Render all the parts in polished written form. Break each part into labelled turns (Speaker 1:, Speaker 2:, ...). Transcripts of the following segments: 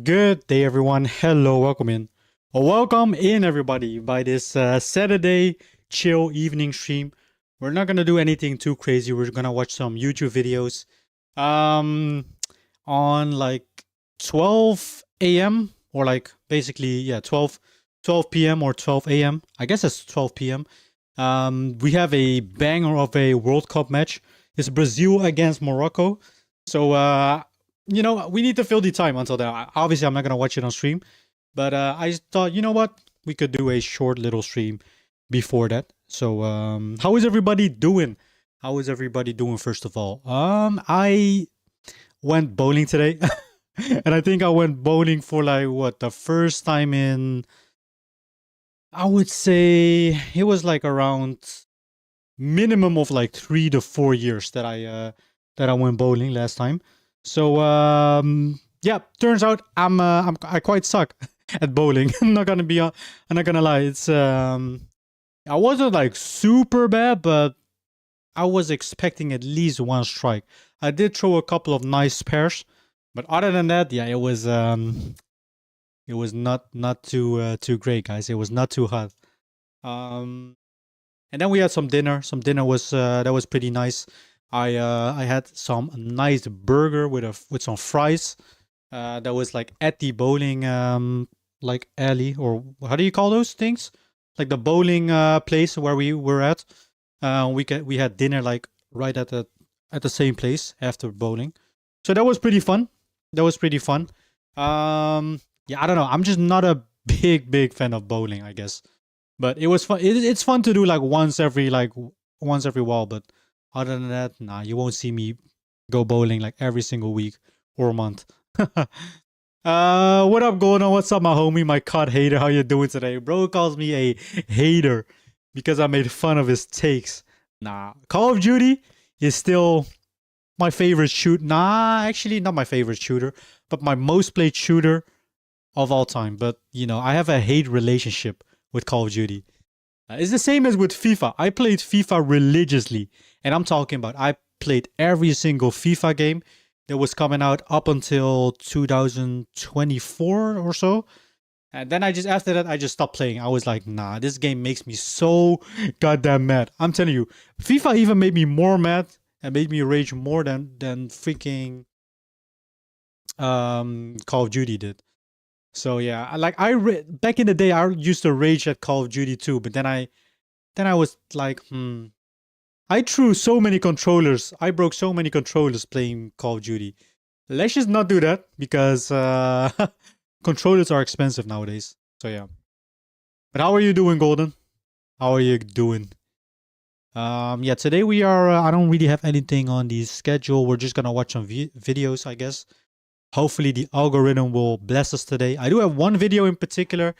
Speaker 1: Good day, everyone. Hello, welcome in. Welcome in, everybody, by this Saturday chill evening stream. We're not gonna do anything too crazy. We're gonna watch some YouTube videos, um, on like 12 a.m. or like basically, yeah, 12 p.m. or 12 a.m. I guess it's 12 p.m. We have a banger of a World Cup match. It's Brazil against Morocco. So, we need to fill the time until then. Obviously, I'm not going to watch it on stream. But I thought, you know what? We could do a short little stream before that. So, how is everybody doing? How is everybody doing, first of all? I went bowling today. And I think I went bowling for like, what, the first time in, I would say it was like around minimum of like 3 to 4 years that I went bowling last time. So yeah, turns out I quite suck at bowling. I'm not gonna lie. It's I wasn't like super bad, but I was expecting at least one strike. I did throw a couple of nice pairs, but other than that, yeah, it was not too great, guys. It was not too hot. Um, and then we had some dinner. Some dinner was that was pretty nice. I had some nice burger with some fries. That was like at the bowling like alley, or how do you call those things? Like the bowling place where we were at. We had dinner like right at the same place after bowling. So that was pretty fun. That was pretty fun. Yeah, I don't know. I'm just not a big fan of bowling, I guess. But it was fun. It's fun to do like once every while. But other than that, nah, you won't see me go bowling like every single week or month. What up, going on? What's up, my homie, my COD hater? How you doing today? Bro calls me a hater because I made fun of his takes. Nah, Call of Duty is still my favorite shoot. Nah, actually, not my favorite shooter, but my most played shooter of all time. But I have a hate relationship with Call of Duty. It's the same as with FIFA. I played FIFA religiously, and I'm talking about I played every single FIFA game that was coming out up until 2024 or so. And then after that, I just stopped playing. I was like, nah, this game makes me so goddamn mad. I'm telling you, FIFA even made me more mad and made me rage more than freaking Call of Duty did. So yeah, back in the day, I used to rage at Call of Duty too. But then I was like, I threw so many controllers. I broke so many controllers playing Call of Duty. Let's just not do that because controllers are expensive nowadays. So yeah. But how are you doing, Golden? How are you doing? Yeah, today we are. I don't really have anything on the schedule. We're just gonna watch some videos, I guess. Hopefully, the algorithm will bless us today. I do have one video in particular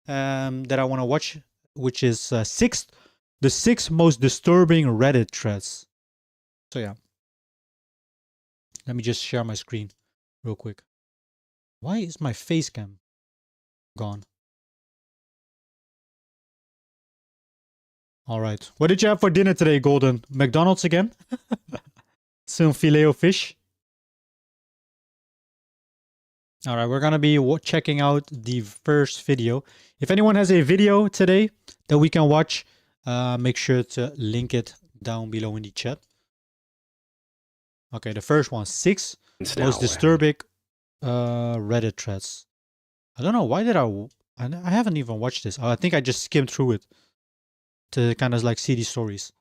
Speaker 1: that I want to watch, which is the six most disturbing Reddit threads. So yeah, let me just share my screen real quick. Why is my face cam gone? All right. What did you have for dinner today, Golden? McDonald's again? Some filet of fish? All right, we're going to be checking out the first video. If anyone has a video today that we can watch, make sure to link it down below in the chat. Okay, the first one, 6 most disturbing Reddit threads. I don't know, why did I haven't even watched this. I think I just skimmed through it to kind of like see these stories.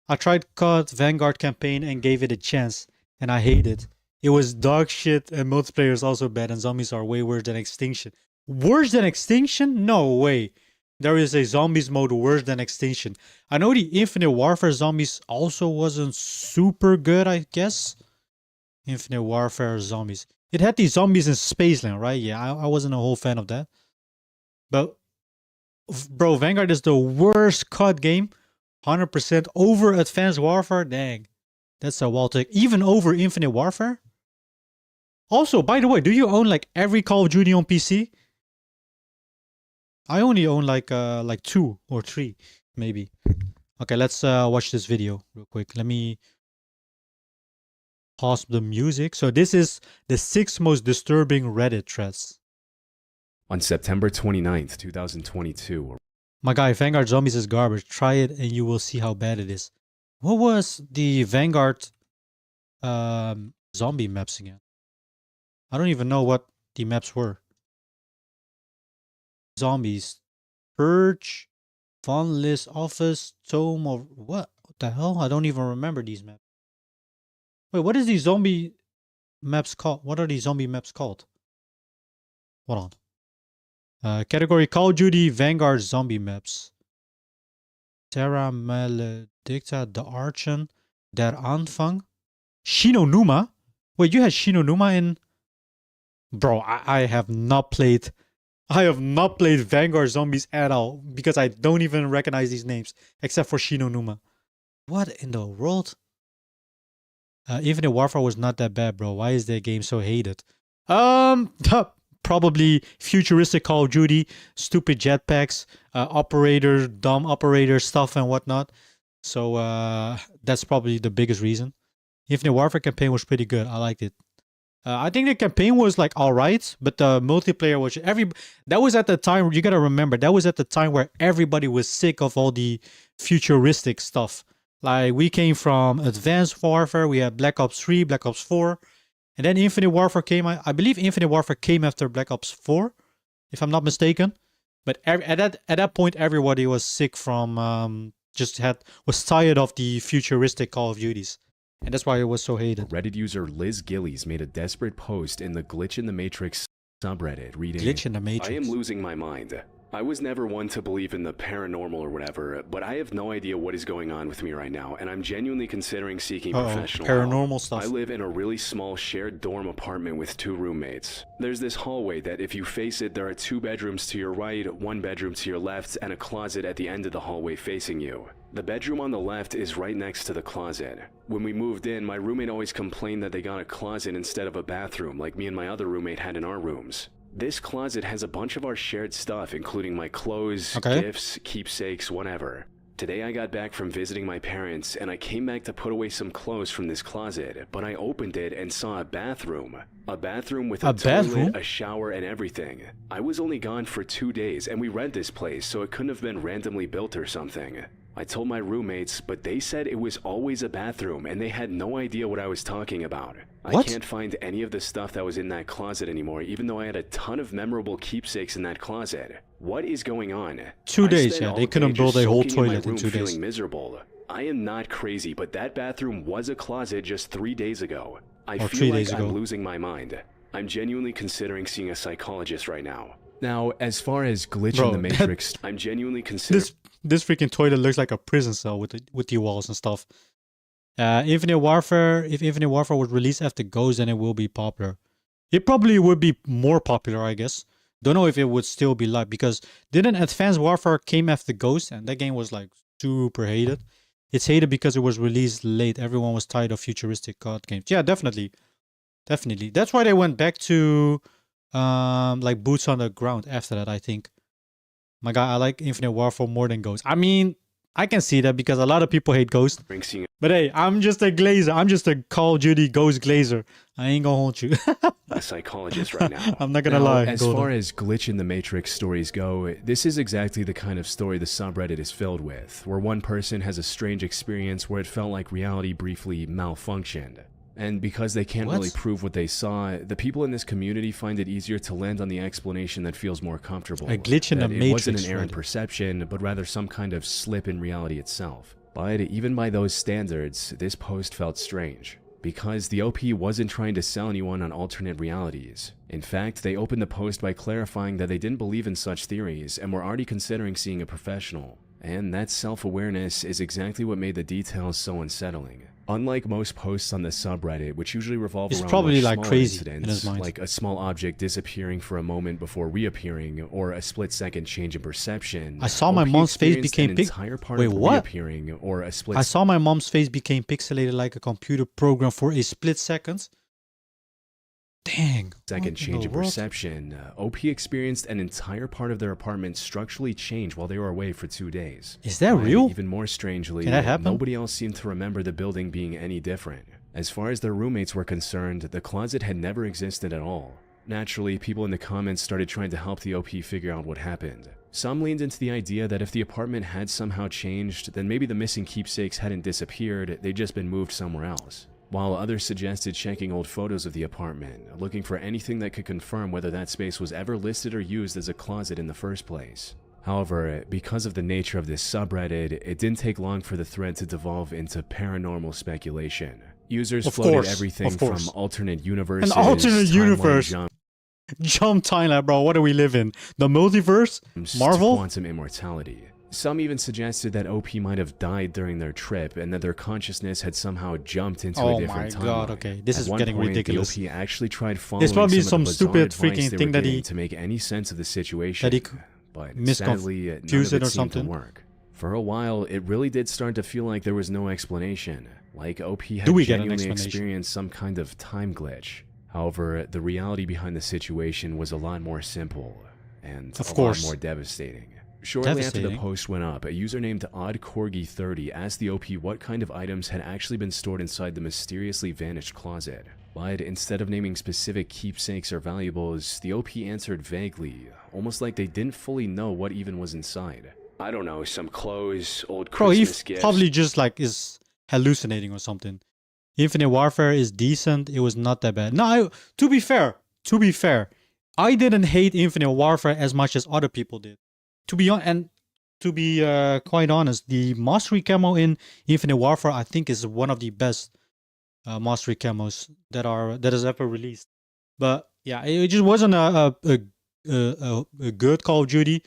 Speaker 1: I tried COD Vanguard campaign and gave it a chance, and I hate it. It was dog shit, and multiplayer is also bad, and zombies are way worse than Extinction. Worse than Extinction? No way. There is a zombies mode worse than Extinction. I know the Infinite Warfare zombies also wasn't super good, I guess. Infinite Warfare zombies. It had these zombies in Spaceland, right? Yeah, I wasn't a whole fan of that. But, bro, Vanguard is the worst COD game. 100% over Advanced Warfare? Dang. That's a wall take. Even over Infinite Warfare? Also, by the way, do you own like every Call of Duty on PC? I only own like 2 or 3, maybe. Okay, let's watch this video real quick. Let me pause the music. So this is the 6 most disturbing Reddit threads.
Speaker 2: On September 29th, 2022.
Speaker 1: My guy, Vanguard Zombies is garbage. Try it and you will see how bad it is. What was the Vanguard zombie maps again? I don't even know what the maps were. Zombies. Purge. Fun list. Office. Tome of... What? What the hell? I don't even remember these maps. Wait, what is these zombie maps called? What are these zombie maps called? Hold on. Category Call of Duty Vanguard zombie maps. Terra Maledicta, The Archon, Der Anfang, Shinonuma. Wait, you had Shinonuma in... Bro, I have not played... I have not played Vanguard Zombies at all because I don't even recognize these names except for Shinonuma. What in the world? Infinite Warfare was not that bad, bro. Why is that game so hated? Probably futuristic Call of Duty, stupid jetpacks, dumb operator stuff and whatnot. So that's probably the biggest reason. Infinite Warfare campaign was pretty good. I liked it. I think the campaign was like alright, but the multiplayer was that was at the time, you gotta remember, that was at the time where everybody was sick of all the futuristic stuff. Like we came from Advanced Warfare, we had Black Ops 3, Black Ops 4, and then Infinite Warfare came. I believe Infinite Warfare came after Black Ops 4, if I'm not mistaken. But at that point, everybody was sick from was tired of the futuristic Call of Duties. And that's why it was so hated.
Speaker 2: Reddit user Liz Gillies made a desperate post in the Glitch in the Matrix subreddit reading,
Speaker 1: Glitch in the Matrix.
Speaker 2: I am losing my mind. I was never one to believe in the paranormal or whatever, but I have no idea what is going on with me right now, and I'm genuinely considering seeking professional
Speaker 1: paranormal
Speaker 2: help.
Speaker 1: stuff.
Speaker 2: I live in a really small shared dorm apartment with 2 roommates. There's this hallway that if you face it, there are 2 bedrooms to your right, 1 bedroom to your left, and a closet at the end of the hallway facing you. The bedroom on the left is right next to the closet. When we moved in, my roommate always complained that they got a closet instead of a bathroom like me and my other roommate had in our rooms. This closet has a bunch of our shared stuff, including my clothes, gifts, keepsakes, whatever. Today I got back from visiting my parents, and I came back to put away some clothes from this closet, but I opened it and saw a bathroom. A bathroom with a toilet, a shower, and everything. I was only gone for 2 days, and we rent this place, so it couldn't have been randomly built or something. I told my roommates, but they said it was always a bathroom, and they had no idea what I was talking about.
Speaker 1: What?
Speaker 2: I can't find any of the stuff that was in that closet anymore, even though I had a ton of memorable keepsakes in that closet. What is going on?
Speaker 1: 2 days, yeah. They couldn't build a whole toilet in 2 days.
Speaker 2: Feeling miserable. I am not crazy, but that bathroom was a closet just 3 days ago. I feel like I'm losing my mind. I'm genuinely considering seeing a psychologist right now. Now, as far as Glitch in the Matrix, I'm genuinely considering...
Speaker 1: This freaking toilet looks like a prison cell with the walls and stuff. Infinite Warfare, if Infinite Warfare was released after Ghost, then it will be popular. It probably would be more popular, I guess. Don't know if it would still be live, because didn't Advanced Warfare came after Ghost, and that game was like super hated. It's hated because it was released late. Everyone was tired of futuristic COD games. Yeah, definitely. Definitely. That's why they went back to like boots on the ground after that, I think. My God, I like Infinite Warfare more than Ghost. I mean, I can see that because a lot of people hate Ghost. But hey, I'm just a glazer. I'm just a Call of Duty Ghost glazer. I ain't gonna hold you.
Speaker 2: A psychologist right now.
Speaker 1: I'm not gonna lie.
Speaker 2: As far as Glitch in the Matrix stories go, this is exactly the kind of story the subreddit is filled with, where one person has a strange experience where it felt like reality briefly malfunctioned. And because they can't really prove what they saw, the people in this community find it easier to land on the explanation that feels more comfortable.
Speaker 1: A glitch in the Matrix.
Speaker 2: It wasn't an error in perception, but rather some kind of slip in reality itself. But even by those standards, this post felt strange, because the OP wasn't trying to sell anyone on alternate realities. In fact, they opened the post by clarifying that they didn't believe in such theories and were already considering seeing a professional. And that self-awareness is exactly what made the details so unsettling. Unlike most posts on the subreddit, which usually revolve around
Speaker 1: probably like
Speaker 2: smaller
Speaker 1: crazy
Speaker 2: incidents,
Speaker 1: in his mind.
Speaker 2: like a small object disappearing for a moment before reappearing, or a split-second change in perception,
Speaker 1: I saw my mom's face became
Speaker 2: reappearing, or a split.
Speaker 1: I saw my mom's face became pixelated like a computer program for a split second. Dang.
Speaker 2: Second change in perception. OP experienced an entire part of their apartment structurally change while they were away for 2 days.
Speaker 1: Is that real?
Speaker 2: Even more strangely,
Speaker 1: Can that happen?
Speaker 2: Nobody else seemed to remember the building being any different. As far as their roommates were concerned, the closet had never existed at all. Naturally, people in the comments started trying to help the OP figure out what happened. Some leaned into the idea that if the apartment had somehow changed, then maybe the missing keepsakes hadn't disappeared, they'd just been moved somewhere else. While others suggested checking old photos of the apartment, looking for anything that could confirm whether that space was ever listed or used as a closet in the first place. However, because of the nature of this subreddit, it didn't take long for the thread to devolve into paranormal speculation. Users floated everything from alternate universes,
Speaker 1: an alternate universe, jump timeline, bro. What do we live in? The multiverse? Marvel?
Speaker 2: To quantum immortality. Some even suggested that OP might have died during their trip and that their consciousness had somehow jumped into a different timeline. Oh my god,
Speaker 1: okay. This is getting ridiculous.
Speaker 2: The OP actually tried following
Speaker 1: it's probably some
Speaker 2: of the
Speaker 1: stupid freaking thing that he
Speaker 2: to make any sense of the situation,
Speaker 1: that he
Speaker 2: but sadly none of it seemed to work. For a while, it really did start to feel like there was no explanation, like OP had genuinely experienced some kind of time glitch. However, the reality behind the situation was a lot more simple and a lot more devastating. Shortly after the post went up, a user named OddCorgi30 asked the OP what kind of items had actually been stored inside the mysteriously vanished closet. But instead of naming specific keepsakes or valuables, the OP answered vaguely, almost like they didn't fully know what even was inside. I don't know, some clothes, old Christmas gifts.
Speaker 1: Probably just like is hallucinating or something. Infinite Warfare is decent. It was not that bad. No, to be fair, I didn't hate Infinite Warfare as much as other people did. To be quite honest, the mastery camo in Infinite Warfare I think is one of the best mastery camos that is ever released. But yeah, it just wasn't a good Call of Duty.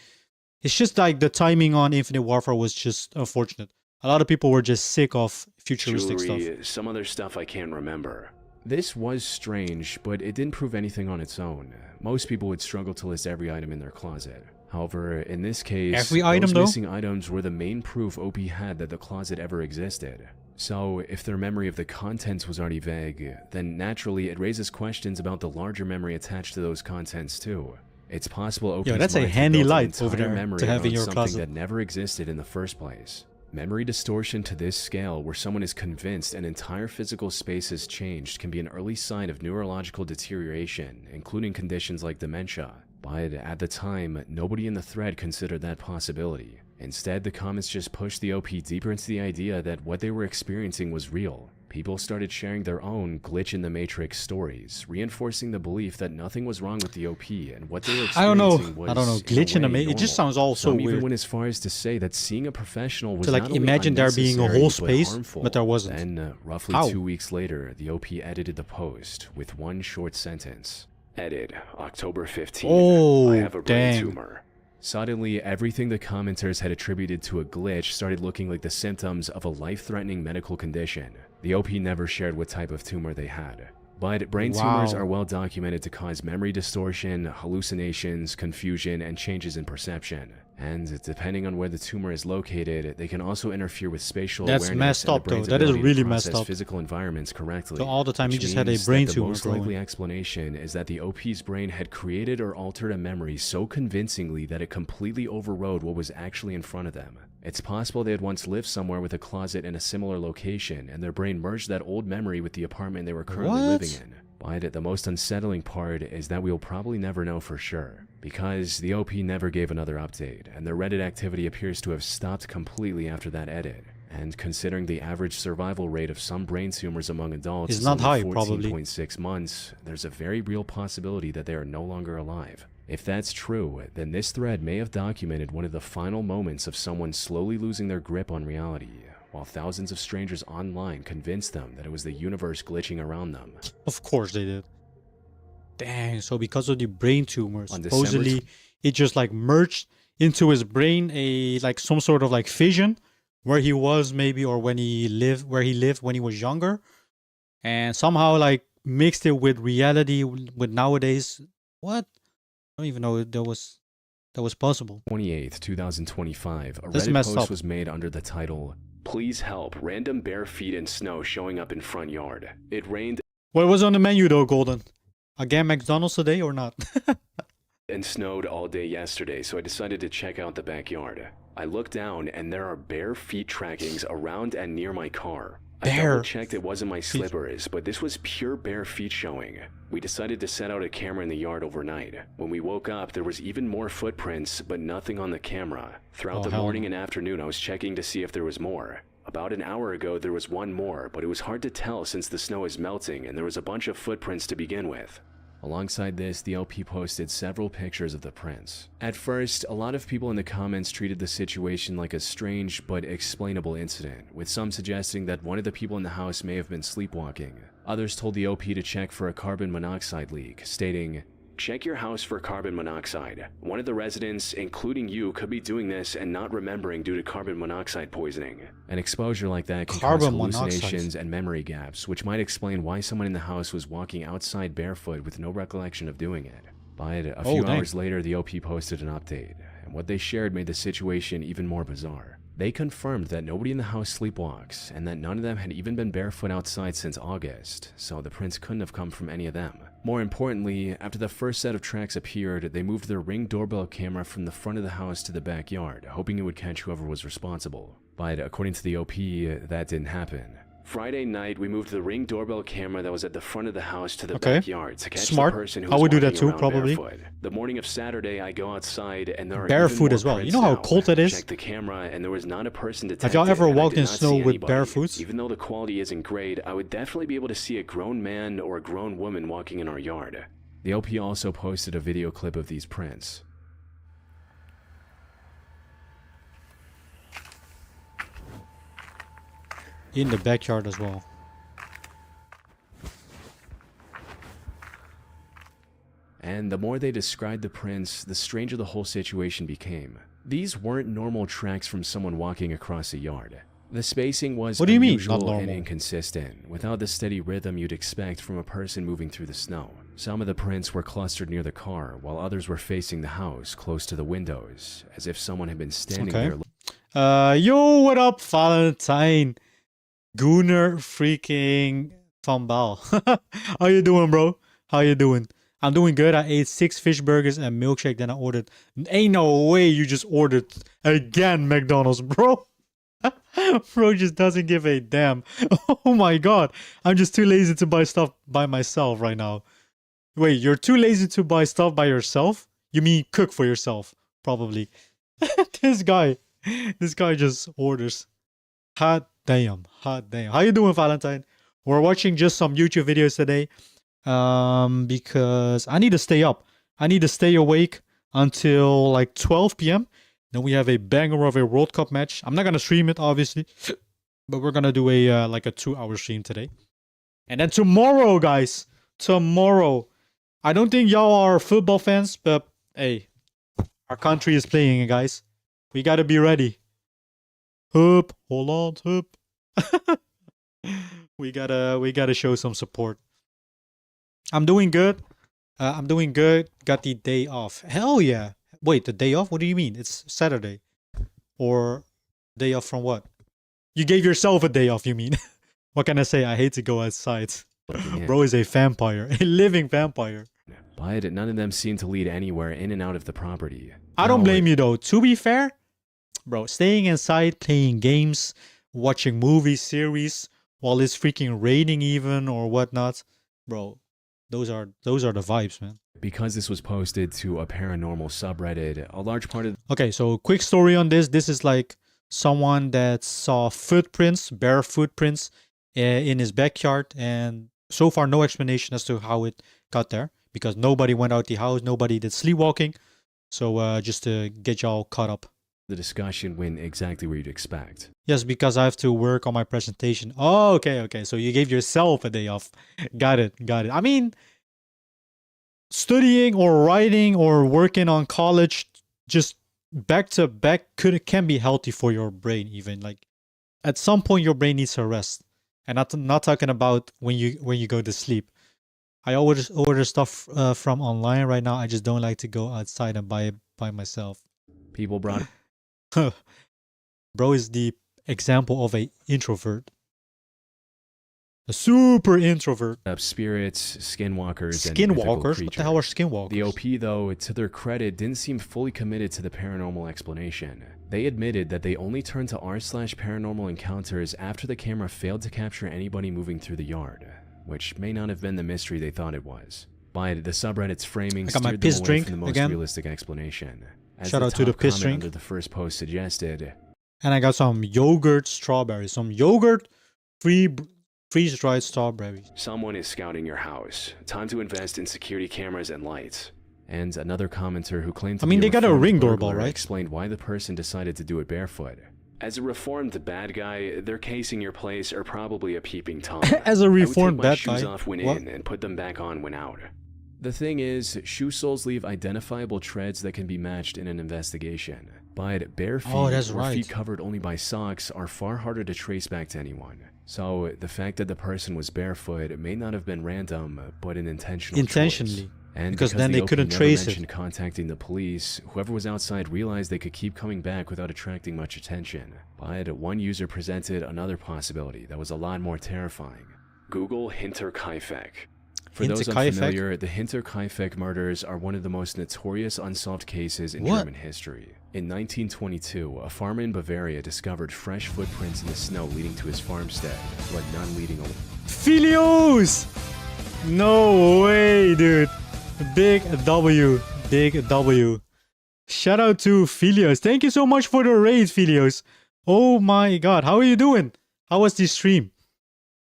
Speaker 1: It's just like the timing on Infinite Warfare was just unfortunate. A lot of people were just sick of futuristic stuff.
Speaker 2: Some other stuff I can't remember. This was strange, but it didn't prove anything on its own. Most people would struggle to list every item in their closet. However, in this case, those missing items were the main proof OP had that the closet ever existed. So, if their memory of the contents was already vague, then naturally it raises questions about the larger memory attached to those contents too. It's possible OP's
Speaker 1: that's a handy light over there
Speaker 2: memory
Speaker 1: to have in your
Speaker 2: something
Speaker 1: closet
Speaker 2: that never existed in the first place. Memory distortion to this scale, where someone is convinced an entire physical space has changed, can be an early sign of neurological deterioration, including conditions like dementia. But at the time, nobody in the thread considered that possibility. Instead, the comments just pushed the OP deeper into the idea that what they were experiencing was real. People started sharing their own glitch in the Matrix stories, reinforcing the belief that nothing was wrong with the OP and what they were experiencing was,
Speaker 1: I don't know, glitch in the Matrix. It just sounds all so weird.
Speaker 2: Even went as far as to say that seeing a professional was
Speaker 1: to like imagine there being a whole space, but there wasn't.
Speaker 2: Then, roughly 2 weeks later, the OP edited the post with one short sentence. Edit, October 15.
Speaker 1: Oh,
Speaker 2: I have a brain tumor. Suddenly, everything the commenters had attributed to a glitch started looking like the symptoms of a life-threatening medical condition. The OP never shared what type of tumor they had. But brain tumors are well documented to cause memory distortion, hallucinations, confusion, and changes in perception. And depending on where the tumor is located, they can also interfere with spatial awareness.
Speaker 1: That's messed up, though. That is really messed up.
Speaker 2: Physical environments correctly.
Speaker 1: So all the time, he just had a brain tumor.
Speaker 2: The most likely explanation is that the OP's brain had created or altered a memory so convincingly that it completely overrode what was actually in front of them. It's possible they had once lived somewhere with a closet in a similar location, and their brain merged that old memory with the apartment they were currently living in. But the most unsettling part is that we'll probably never know for sure, because the OP never gave another update, and their Reddit activity appears to have stopped completely after that edit. And considering the average survival rate of some brain tumors among adults is
Speaker 1: not high,
Speaker 2: 14.6 months, there's a very real possibility that they are no longer alive. If that's true, then this thread may have documented one of the final moments of someone slowly losing their grip on reality, while thousands of strangers online convinced them that it was the universe glitching around them.
Speaker 1: Of course they did. Dang, so because of the brain tumor, supposedly it just like merged into his brain some sort of like fission where he was maybe, or where he lived when he was younger, and somehow like mixed it with reality with nowadays. What? I don't even know that was possible.
Speaker 2: 28th, 2025, a Reddit post was made under the title, "Please help, random bare feet in snow showing up in front yard. It rained."
Speaker 1: What was on the menu though, Golden? Again, McDonald's today or not?
Speaker 2: And snowed all day yesterday, so I decided to check out the backyard. I look down and there are bare feet trackings around and near my car. I double
Speaker 1: Bare
Speaker 2: checked it wasn't my
Speaker 1: feet.
Speaker 2: slippers, but this was pure bare feet showing. We decided to set out a camera in the yard overnight. When we woke up, there was even more footprints, but nothing on the camera. Throughout the
Speaker 1: hell
Speaker 2: morning
Speaker 1: no.
Speaker 2: and afternoon, I was checking to see if there was more. About an hour ago, there was one more, but it was hard to tell since the snow is melting and there was a bunch of footprints to begin with. Alongside this, the LP posted several pictures of the prints. At first, a lot of people in the comments treated the situation like a strange but explainable incident, with some suggesting that one of the people in the house may have been sleepwalking. Others told the OP to check for a carbon monoxide leak, stating, "Check your house for carbon monoxide. One of the residents, including you, could be doing this and not remembering due to carbon monoxide poisoning." An exposure like that can cause hallucinations and memory gaps, which might explain why someone in the house was walking outside barefoot with no recollection of doing it. But a few hours later, the OP posted an update, and what they shared made the situation even more bizarre. They confirmed that nobody in the house sleepwalks, and that none of them had even been barefoot outside since August, so the prints couldn't have come from any of them. More importantly, after the first set of tracks appeared, they moved their Ring doorbell camera from the front of the house to the backyard, hoping it would catch whoever was responsible. But according to the OP, that didn't happen. Friday night, we moved the Ring doorbell camera that was at the front of the house to the backyard to catch the person who was walking around barefoot. The morning of Saturday, I go outside and there are
Speaker 1: barefoot
Speaker 2: even
Speaker 1: as
Speaker 2: more
Speaker 1: well. You
Speaker 2: prints
Speaker 1: know how
Speaker 2: now.
Speaker 1: cold it is?
Speaker 2: Checked the camera and there was not a person detected.
Speaker 1: Have y'all ever
Speaker 2: and I
Speaker 1: walked
Speaker 2: did
Speaker 1: in
Speaker 2: not
Speaker 1: snow
Speaker 2: see
Speaker 1: with
Speaker 2: anybody.
Speaker 1: barefoot?
Speaker 2: Even though the quality isn't great, I would definitely be able to see a grown man or a grown woman walking in our yard. The OP also posted a video clip of these prints.
Speaker 1: In the backyard as well.
Speaker 2: And the more they described the prints, the stranger the whole situation became. These weren't normal tracks from someone walking across a yard. The spacing was unusual and inconsistent, without the steady rhythm you'd expect from a person moving through the snow. Some of the prints were clustered near the car, while others were facing the house, close to the windows, as if someone had been standing there.
Speaker 1: Yo, what up, Valentine? Gunnar freaking Fambal. How you doing, bro? How you doing? I'm doing good. I ate 6 fish burgers and milkshake. Then I ordered. Ain't no way you just ordered again McDonald's, bro. Bro just doesn't give a damn. Oh my god. I'm just too lazy to buy stuff by myself right now. Wait, you're too lazy to buy stuff by yourself? You mean cook for yourself, probably. This guy just orders. Hot damn. How you doing, Valentine? We're watching just some YouTube videos today. Because I need to stay up. I need to stay awake until like 12 p.m. Then we have a banger of a World Cup match. I'm not gonna stream it, obviously, but we're gonna do a like a 2-hour stream today. And then tomorrow, guys, I don't think y'all are football fans, but hey, our country is playing, guys. We gotta be ready. Hold on. we gotta show some support. I'm doing good. Got the day off. Hell yeah. Wait, the day off? What do you mean? It's Saturday. Or day off from what? You gave yourself a day off, you mean? What can I say? I hate to go outside. Bro is a vampire. A living vampire.
Speaker 2: But none of them seem to lead anywhere in and out of the property.
Speaker 1: I don't blame you though. To be fair, bro, staying inside, playing games, watching movies, series, while it's freaking raining even or whatnot. Bro, those are the vibes, man.
Speaker 2: Because this was posted to a paranormal subreddit, a large part of...
Speaker 1: Okay, so quick story on this. This is like someone that saw footprints, bare footprints in his backyard. And so far, no explanation as to how it got there. Because nobody went out the house. Nobody did sleepwalking. So just to get y'all caught up.
Speaker 2: The discussion went exactly where you'd expect.
Speaker 1: Yes, because I have to work on my presentation. Oh, okay. So you gave yourself a day off. Got it. I mean, studying or writing or working on college just back to back can be healthy for your brain even. Like at some point your brain needs a rest. And not talking about when you go to sleep. I always order stuff from online right now. I just don't like to go outside and buy it by myself.
Speaker 2: People brought...
Speaker 1: Bro is the example of a introvert. A super introvert.
Speaker 2: Up spirits, skinwalkers, and mythical
Speaker 1: Skinwalkers?
Speaker 2: creatures.
Speaker 1: What the hell are skinwalkers?
Speaker 2: The OP, though, to their credit, didn't seem fully committed to the paranormal explanation. They admitted that they only turned to r/paranormal encounters after the camera failed to capture anybody moving through the yard, which may not have been the mystery they thought it was. But the subreddit's framing steered them away from the most realistic explanation. As
Speaker 1: Shout out to the piss drink
Speaker 2: under the first post suggested.
Speaker 1: And I got some yogurt strawberries. Some yogurt freeze-dried strawberries.
Speaker 2: Someone is scouting your house. Time to invest in security cameras and lights. And another commenter who claimed to
Speaker 1: they got a ring doorbell, right?
Speaker 2: Explained why the person decided to do it barefoot. As a reformed bad guy, they're casing your place or probably a peeping Tom.
Speaker 1: As a reformed bad
Speaker 2: guy, I would take my shoes off when in and put them back on when out. The thing is, shoe soles leave identifiable treads that can be matched in an investigation. But bare feet or feet covered only by socks are far harder to trace back to anyone. So the fact that the person was barefoot may not have been random, but an intentional choice. And because then they couldn't trace it. Contacting the police, whoever was outside realized they could keep coming back without attracting much attention. But one user presented another possibility that was a lot more terrifying. Google Hinterkaifeck. For those unfamiliar, the Hinterkaifeck murders are one of the most notorious unsolved cases in German history. In 1922, a farmer in Bavaria discovered fresh footprints in the snow leading to his farmstead, but none leading away.
Speaker 1: Filios! No way, dude. Big W. Big W. Shout out to Filios. Thank you so much for the raid, Filios. Oh my god, how are you doing? How was the stream?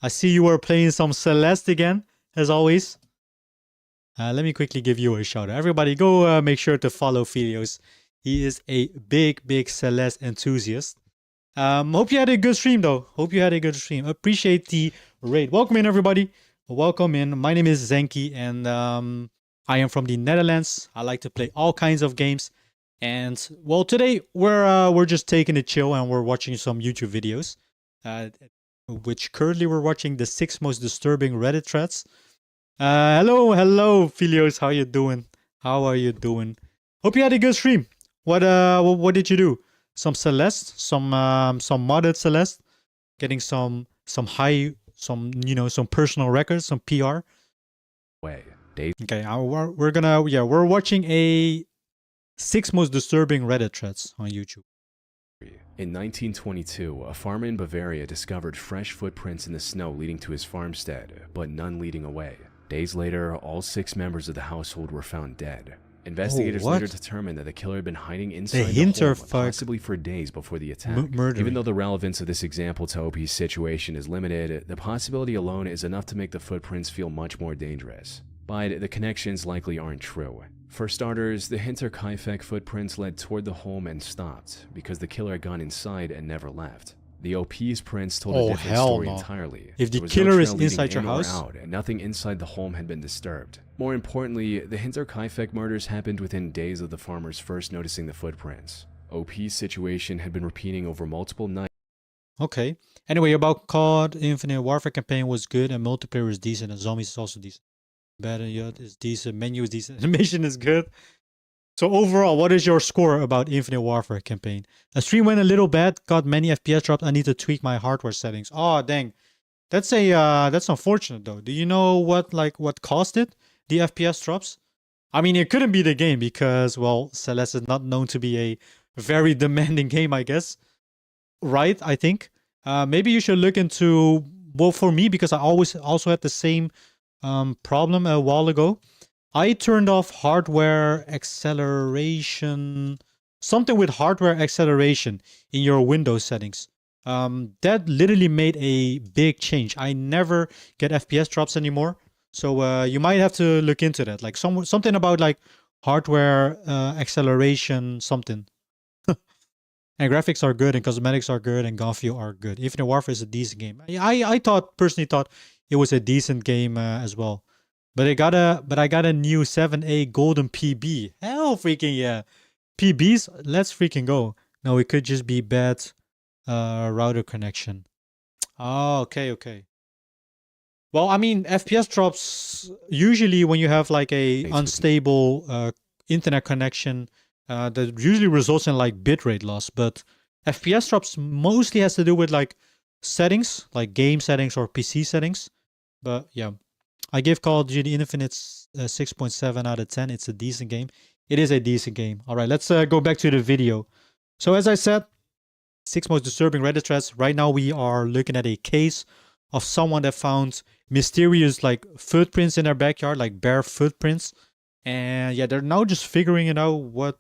Speaker 1: I see you were playing some Celeste again, as always. Let me quickly give you a shout out. Everybody go make sure to follow Filios. He is a big Celeste enthusiast. Hope you had a good stream though. Hope you had a good stream. Appreciate the raid. Welcome in everybody. Welcome in. My name is Zenki and I am from the Netherlands. I like to play all kinds of games. And well, today we're just taking it chill and we're watching some YouTube videos. Which currently we're watching the 6 most disturbing Reddit threads. Hello Filios. How you doing? How are you doing? Hope you had a good stream. What did you do? Some Celeste, some modded Celeste, getting some personal records, some PR. Okay, we're watching a 6 most disturbing Reddit threads on YouTube.
Speaker 2: In 1922, a farmer in Bavaria discovered fresh footprints in the snow leading to his farmstead, but none leading away. Days later, all 6 members of the household were found dead. Investigators later determined that the killer had been hiding inside the home, possibly for days before the attack. Even though the relevance of this example to OP's situation is limited, the possibility alone is enough to make the footprints feel much more dangerous. But the connections likely aren't true. For starters, the Hinterkaifeck footprints led toward the home and stopped, because the killer had gone inside and never left. The OP's prints told a different story entirely.
Speaker 1: If the killer is inside your house,
Speaker 2: and nothing inside the home had been disturbed. More importantly, the Hinterkaifeck murders happened within days of the farmers first noticing the footprints. OP's situation had been repeating over multiple nights.
Speaker 1: Okay. Anyway, about COD, Infinite Warfare campaign was good and multiplayer is decent and zombies is also decent. Better yet is decent, menu is decent, animation is good. So overall, what is your score about Infinite Warfare campaign? The stream went a little bad, got many FPS drops. I need to tweak my hardware settings. Oh dang, that's unfortunate though. Do you know what caused it? The FPS drops? I mean, it couldn't be the game because well, Celeste is not known to be a very demanding game, I guess. Right? I think. Maybe you should look into for me because I also had the same problem a while ago. I turned off hardware acceleration, something with hardware acceleration in your Windows settings. That literally made a big change. I never get FPS drops anymore. So you might have to look into that. Like something about like hardware acceleration something. And graphics are good and cosmetics are good and gun feel are good. Infinite Warfare is a decent game. I personally thought it was a decent game as well. But I got a new 7A golden PB. Hell freaking yeah. PBs, let's freaking go. No, it could just be bad router connection. Oh, okay. Well, I mean, FPS drops usually when you have like a unstable internet connection that usually results in like bitrate loss. But FPS drops mostly has to do with like settings, like game settings or PC settings. But yeah, I give Call of Duty Infinite 6.7 out of 10. It's a decent game. It is a decent game. All right, let's go back to the video. So as I said, 6 most disturbing Reddit threads. Right now we are looking at a case of someone that found mysterious like footprints in their backyard, like bare footprints. And yeah, they're now just figuring it out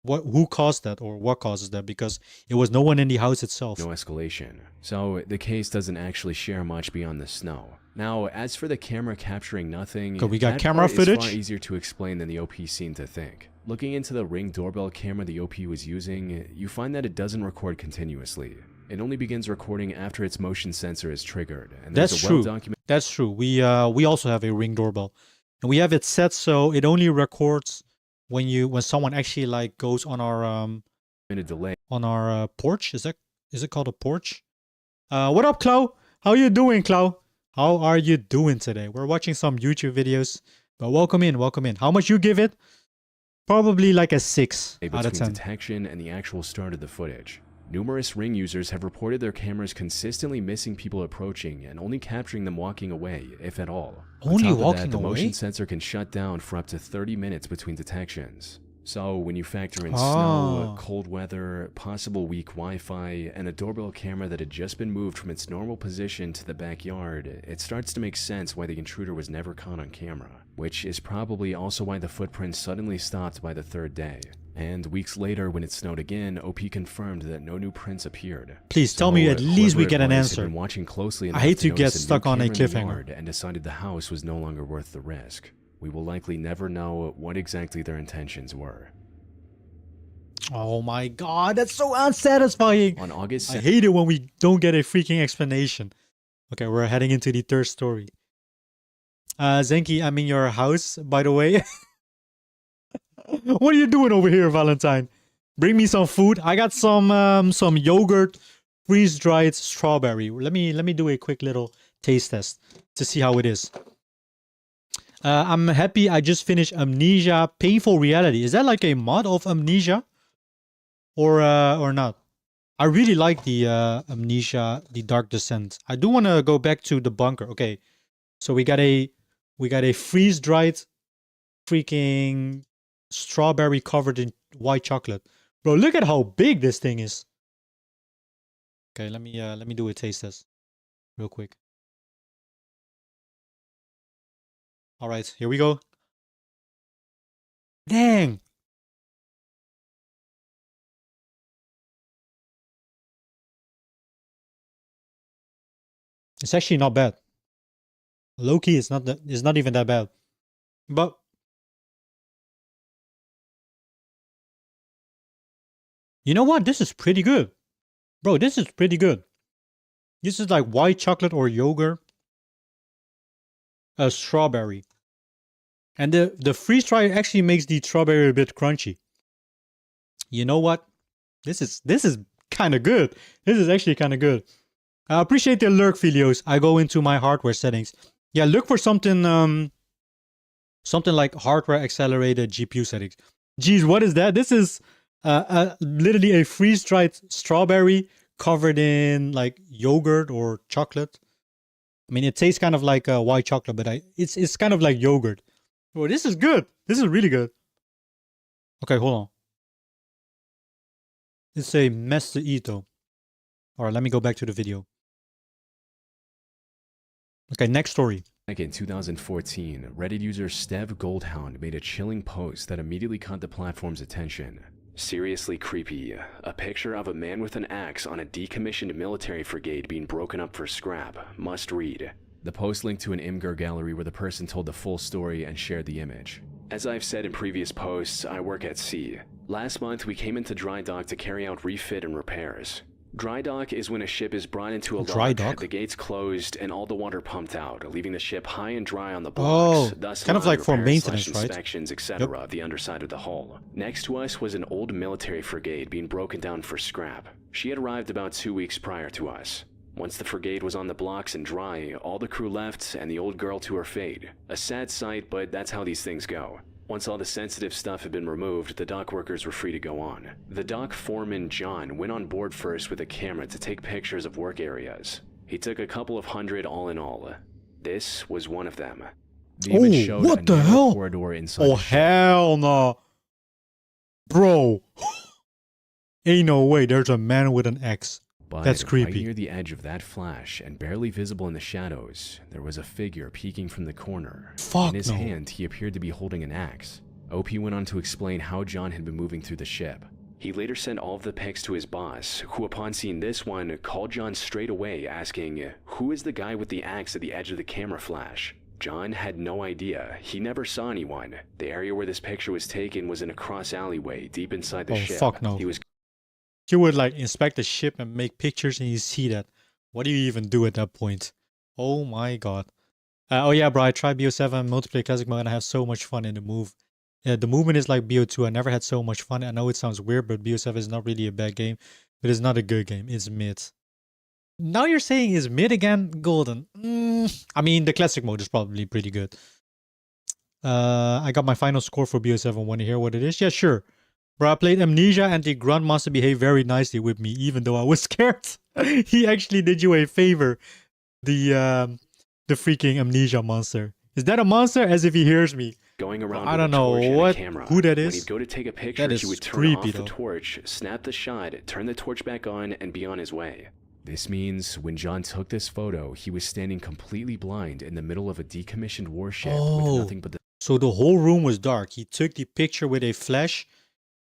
Speaker 1: who caused that or what causes that, because it was no one in the house itself.
Speaker 2: No escalation. So the case doesn't actually share much beyond the snow. Now, as for the camera capturing nothing,
Speaker 1: we got
Speaker 2: that
Speaker 1: camera
Speaker 2: part
Speaker 1: footage.
Speaker 2: is far easier to explain than the OP seemed to think. Looking into the Ring doorbell camera the OP was using, you find that it doesn't record continuously. It only begins recording after its motion sensor is triggered. And
Speaker 1: That's true. That's true. We also have a Ring doorbell, and we have it set so it only records when someone actually like goes on our
Speaker 2: minute delay
Speaker 1: on our porch. Is it called a porch? What up, Clau? How you doing, Clau? How are you doing today? We're watching some YouTube videos, but welcome in, welcome in. How much you give it? Probably like a 6 out of 10.
Speaker 2: Detection and the actual start of the footage. Numerous Ring users have reported their cameras consistently missing people approaching and only capturing them walking away, if at all.
Speaker 1: Only walking away?
Speaker 2: The motion sensor can shut down for up to 30 minutes between detections. So when you factor in snow, cold weather, possible weak Wi-Fi, and a doorbell camera that had just been moved from its normal position to the backyard, it starts to make sense why the intruder was never caught on camera, which is probably also why the footprints suddenly stopped by the 3rd day. And weeks later, when it snowed again, OP confirmed that no new prints appeared.
Speaker 1: Please tell me at least we get an answer.
Speaker 2: Been watching closely
Speaker 1: I hate to get stuck on a cliffhanger.
Speaker 2: And decided the house was no longer worth the risk. We will likely never know what exactly their intentions were.
Speaker 1: Oh my god, that's so unsatisfying.
Speaker 2: On August 7th,
Speaker 1: I hate it when we don't get a freaking explanation. Okay, we're heading into the 3rd story. Zenki, I'm in your house, by the way. What are you doing over here, Valentine? Bring me some food. I got some yogurt, freeze-dried strawberry. Let me do a quick little taste test to see how it is. I'm happy I just finished Amnesia Painful Reality. Is that like a mod of Amnesia? Or not? I really like the Amnesia, the Dark Descent. I do want to go back to the bunker. Okay. So we got a freeze-dried freaking strawberry covered in white chocolate. Bro, look at how big this thing is. Okay, let me do a taste test real quick. All right, here we go. Dang. It's actually not bad. Low-key, it's not even that bad. But you know what? This is pretty good. Bro, this is pretty good. This is like white chocolate or yogurt. A strawberry. And the freeze dry actually makes the strawberry a bit crunchy. You know what? This is kind of good. This is actually kind of good. I appreciate the lurk, Filios. I go into my hardware settings. Yeah, look for something something like hardware accelerated GPU settings. Geez, what is that? This is literally a freeze-dried strawberry covered in like yogurt or chocolate. I mean, it tastes kind of like white chocolate, but it's kind of like yogurt. Oh, this is good. This is really good. Okay, hold on. It's a mess to eat though. All right, let me go back to the video. Okay, next story.
Speaker 2: Back in 2014, Reddit user Stev Goldhound made a chilling post that immediately caught the platform's attention. Seriously creepy. A picture of a man with an axe on a decommissioned military frigate being broken up for scrap. Must read. The post linked to an Imgur gallery where the person told the full story and shared the image. As I've said in previous posts, I work at sea. Last month, we came into dry dock to carry out refit and repairs. Dry dock is when a ship is brought into a dock, the gates closed, and all the water pumped out, leaving the ship high and dry on the blocks. Thus
Speaker 1: kind of like for maintenance, right?
Speaker 2: Inspections, etc. of the underside of the hull. Next to us was an old military frigate being broken down for scrap. She had arrived about 2 weeks prior to us. Once the frigate was on the blocks and dry, all the crew left and the old girl to her fate. A sad sight, but that's how these things go. Once all the sensitive stuff had been removed, the dock workers were free to go on. The dock foreman, John, went on board first with a camera to take pictures of work areas. He took a couple of hundred all in all. This was one of them. The image showed
Speaker 1: what
Speaker 2: a
Speaker 1: the
Speaker 2: narrow
Speaker 1: hell?
Speaker 2: corridor inside
Speaker 1: Oh,
Speaker 2: the ship.
Speaker 1: hell no. Bro. Ain't no way there's a man with an X.
Speaker 2: But
Speaker 1: That's
Speaker 2: right
Speaker 1: creepy.
Speaker 2: near the edge of that flash and barely visible in the shadows, there was a figure peeking from the corner.
Speaker 1: Fuck
Speaker 2: in his
Speaker 1: no.
Speaker 2: hand, he appeared to be holding an axe. OP went on to explain how John had been moving through the ship. He later sent all of the pics to his boss, who upon seeing this one, called John straight away asking, "Who is the guy with the axe at the edge of the camera flash?" John had no idea. He never saw anyone. The area where this picture was taken was in a cross alleyway deep inside the ship.
Speaker 1: Fuck no.
Speaker 2: He was
Speaker 1: You would like inspect the ship and make pictures and you see that. What do you even do at that point? Oh my god. Oh yeah, bro, I tried BO7 multiplayer classic mode and I have so much fun in the move. The movement is like BO2. I never had so much fun. I know it sounds weird, but BO7 is not really a bad game. But it's not a good game. It's mid. Now you're saying is mid again, Golden. I mean, the classic mode is probably pretty good. I got my final score for BO7. Want to hear what it is? Yeah, sure. Bro, I played Amnesia and the Grandmaster behaved very nicely with me, even though I was scared. He actually did you a favor. The freaking Amnesia monster. Is that a monster? As if he hears me.
Speaker 2: going around
Speaker 1: I
Speaker 2: with
Speaker 1: don't
Speaker 2: a torch
Speaker 1: know
Speaker 2: and
Speaker 1: what
Speaker 2: a camera.
Speaker 1: who that
Speaker 2: When
Speaker 1: is.
Speaker 2: he'd go to take a picture,
Speaker 1: That
Speaker 2: he
Speaker 1: is
Speaker 2: would turn
Speaker 1: creepy,
Speaker 2: off the
Speaker 1: though.
Speaker 2: torch, snap the shot, turn the torch back on, and be on his way. This means when John took this photo, he was standing completely blind in the middle of a decommissioned warship with nothing but the
Speaker 1: So the whole room was dark. He took the picture with a flash,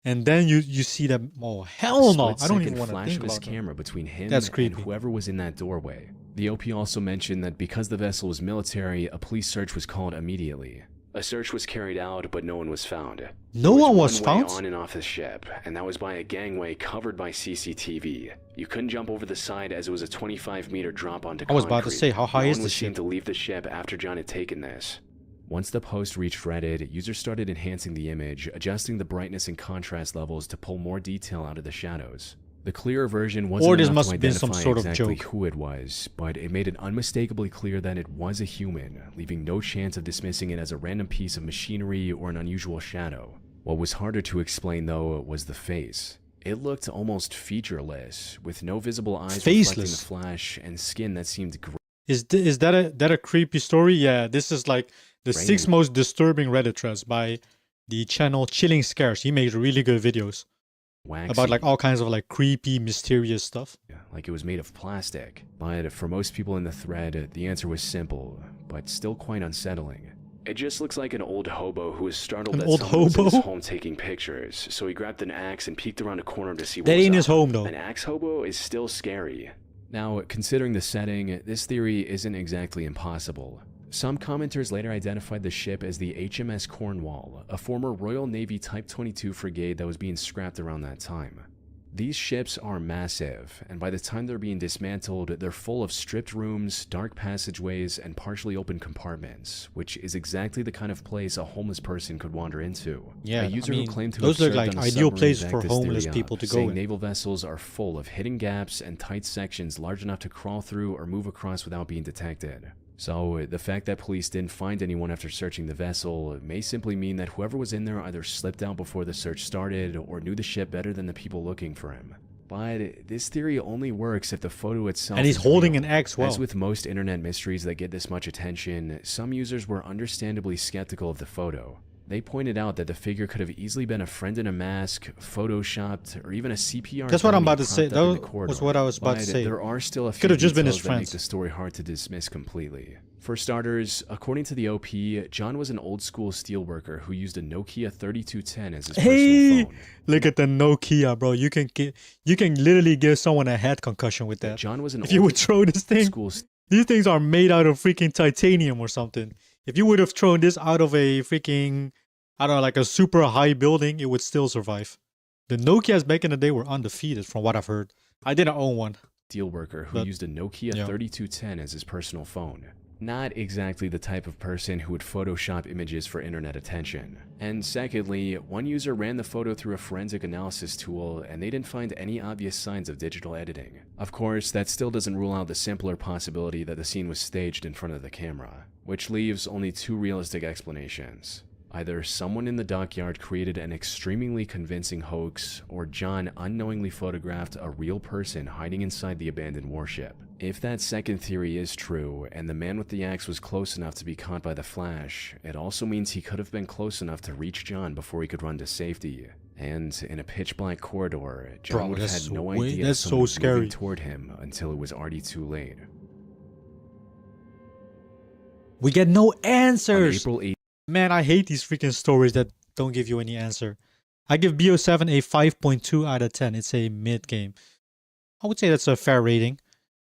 Speaker 1: and then you see that. Oh hell no! I don't even
Speaker 2: split-second
Speaker 1: want to
Speaker 2: flash
Speaker 1: think
Speaker 2: of his
Speaker 1: about that.
Speaker 2: camera between him
Speaker 1: That's
Speaker 2: and
Speaker 1: creepy.
Speaker 2: whoever was in that doorway. The OP also mentioned that because the vessel was military, a police search was called immediately. A search was carried out, but no one was found.
Speaker 1: No
Speaker 2: There
Speaker 1: one was
Speaker 2: one way
Speaker 1: found?
Speaker 2: on and off the ship, and that was by a gangway covered by CCTV. You couldn't jump over the side as it was a 25-meter drop onto concrete.
Speaker 1: I was about to say, how high
Speaker 2: no
Speaker 1: is
Speaker 2: one
Speaker 1: the
Speaker 2: was seen
Speaker 1: ship?
Speaker 2: to leave the ship after John had taken this. Once the post reached Reddit, users started enhancing the image, adjusting the brightness and contrast levels to pull more detail out of the shadows. The clearer version wasn't
Speaker 1: Or this
Speaker 2: enough
Speaker 1: must
Speaker 2: to
Speaker 1: have been some
Speaker 2: identify
Speaker 1: sort of
Speaker 2: exactly
Speaker 1: joke.
Speaker 2: who it was, but it made it unmistakably clear that it was a human, leaving no chance of dismissing it as a random piece of machinery or an unusual shadow. What was harder to explain, though, was the face. It looked almost featureless, with no visible eyes reflecting the
Speaker 1: Faceless.
Speaker 2: flash and skin that seemed
Speaker 1: Is that a creepy story? Yeah, this is like the
Speaker 2: Rain
Speaker 1: 6
Speaker 2: and-
Speaker 1: most disturbing Reddit threads by the channel Chilling Scares. He makes really good videos
Speaker 2: waxy.
Speaker 1: about like all kinds of like creepy, mysterious stuff.
Speaker 2: Like it was made of plastic. But for most people in the thread, the answer was simple, but still quite unsettling. It just looks like an old hobo who was startled
Speaker 1: An
Speaker 2: that
Speaker 1: old
Speaker 2: someone was in his
Speaker 1: hobo?
Speaker 2: home taking pictures, so he grabbed an axe and peeked around a corner to see what
Speaker 1: That
Speaker 2: was
Speaker 1: ain't his
Speaker 2: up.
Speaker 1: home though.
Speaker 2: An axe hobo is still scary. Now, considering the setting, this theory isn't exactly impossible. Some commenters later identified the ship as the HMS Cornwall, a former Royal Navy Type 22 frigate that was being scrapped around that time. These ships are massive, and by the time they're being dismantled, they're full of stripped rooms, dark passageways, and partially open compartments, which is exactly the kind of place a homeless person could wander into.
Speaker 1: Yeah,
Speaker 2: a user
Speaker 1: I mean,
Speaker 2: who claimed to
Speaker 1: those
Speaker 2: have
Speaker 1: look
Speaker 2: served
Speaker 1: like
Speaker 2: on a
Speaker 1: ideal
Speaker 2: submarine
Speaker 1: places
Speaker 2: backed
Speaker 1: for
Speaker 2: this
Speaker 1: homeless
Speaker 2: theory
Speaker 1: people
Speaker 2: up,
Speaker 1: to go
Speaker 2: saying
Speaker 1: in.
Speaker 2: naval vessels are full of hidden gaps and tight sections large enough to crawl through or move across without being detected. So, the fact that police didn't find anyone after searching the vessel may simply mean that whoever was in there either slipped out before the search started or knew the ship better than the people looking for him. But this theory only works if the photo itself
Speaker 1: And he's
Speaker 2: is
Speaker 1: holding
Speaker 2: real.
Speaker 1: an axe well.
Speaker 2: As with most internet mysteries that get this much attention, some users were understandably skeptical of the photo. They pointed out that the figure could have easily been a friend in a mask, photoshopped, or even a CPR.
Speaker 1: That's what I'm
Speaker 2: dummy
Speaker 1: about to say.
Speaker 2: propped up in
Speaker 1: That
Speaker 2: the
Speaker 1: was
Speaker 2: corridor.
Speaker 1: what I was about to
Speaker 2: But
Speaker 1: say.
Speaker 2: there are still a few
Speaker 1: Could have just been his
Speaker 2: details that make
Speaker 1: friends.
Speaker 2: the story hard to dismiss completely. For starters, according to the OP, John was an old-school steelworker who used a Nokia 3210 as his
Speaker 1: Hey,
Speaker 2: personal phone.
Speaker 1: look at the Nokia, bro. You can literally give someone a head concussion with that.
Speaker 2: John was an
Speaker 1: If you would throw this thing,
Speaker 2: school
Speaker 1: these things are made out of freaking titanium or something. If you would have thrown this out of a freaking, I don't know, like a super high building, it would still survive. The Nokias back in the day were undefeated, from what I've heard. I didn't own one.
Speaker 2: steelworker who
Speaker 1: But-
Speaker 2: used a Nokia
Speaker 1: yeah.
Speaker 2: 3210 as his personal phone. Not exactly the type of person who would Photoshop images for internet attention. And secondly, one user ran the photo through a forensic analysis tool and they didn't find any obvious signs of digital editing. Of course, that still doesn't rule out the simpler possibility that the scene was staged in front of the camera, which leaves only two realistic explanations. Either someone in the dockyard created an extremely convincing hoax, or John unknowingly photographed a real person hiding inside the abandoned warship. If that second theory is true, and the man with the axe was close enough to be caught by the flash, it also means he could have been close enough to reach John before he could run to safety. And in a pitch-black corridor, John would have had no idea
Speaker 1: that's
Speaker 2: someone was
Speaker 1: so scary.
Speaker 2: moving toward him until it was already too late.
Speaker 1: We get no
Speaker 2: On
Speaker 1: answers.
Speaker 2: April 8th,
Speaker 1: Man, I hate these freaking stories that don't give you any answer. I give BO7 a 5.2 out of 10. It's a mid game. I would say that's a fair rating.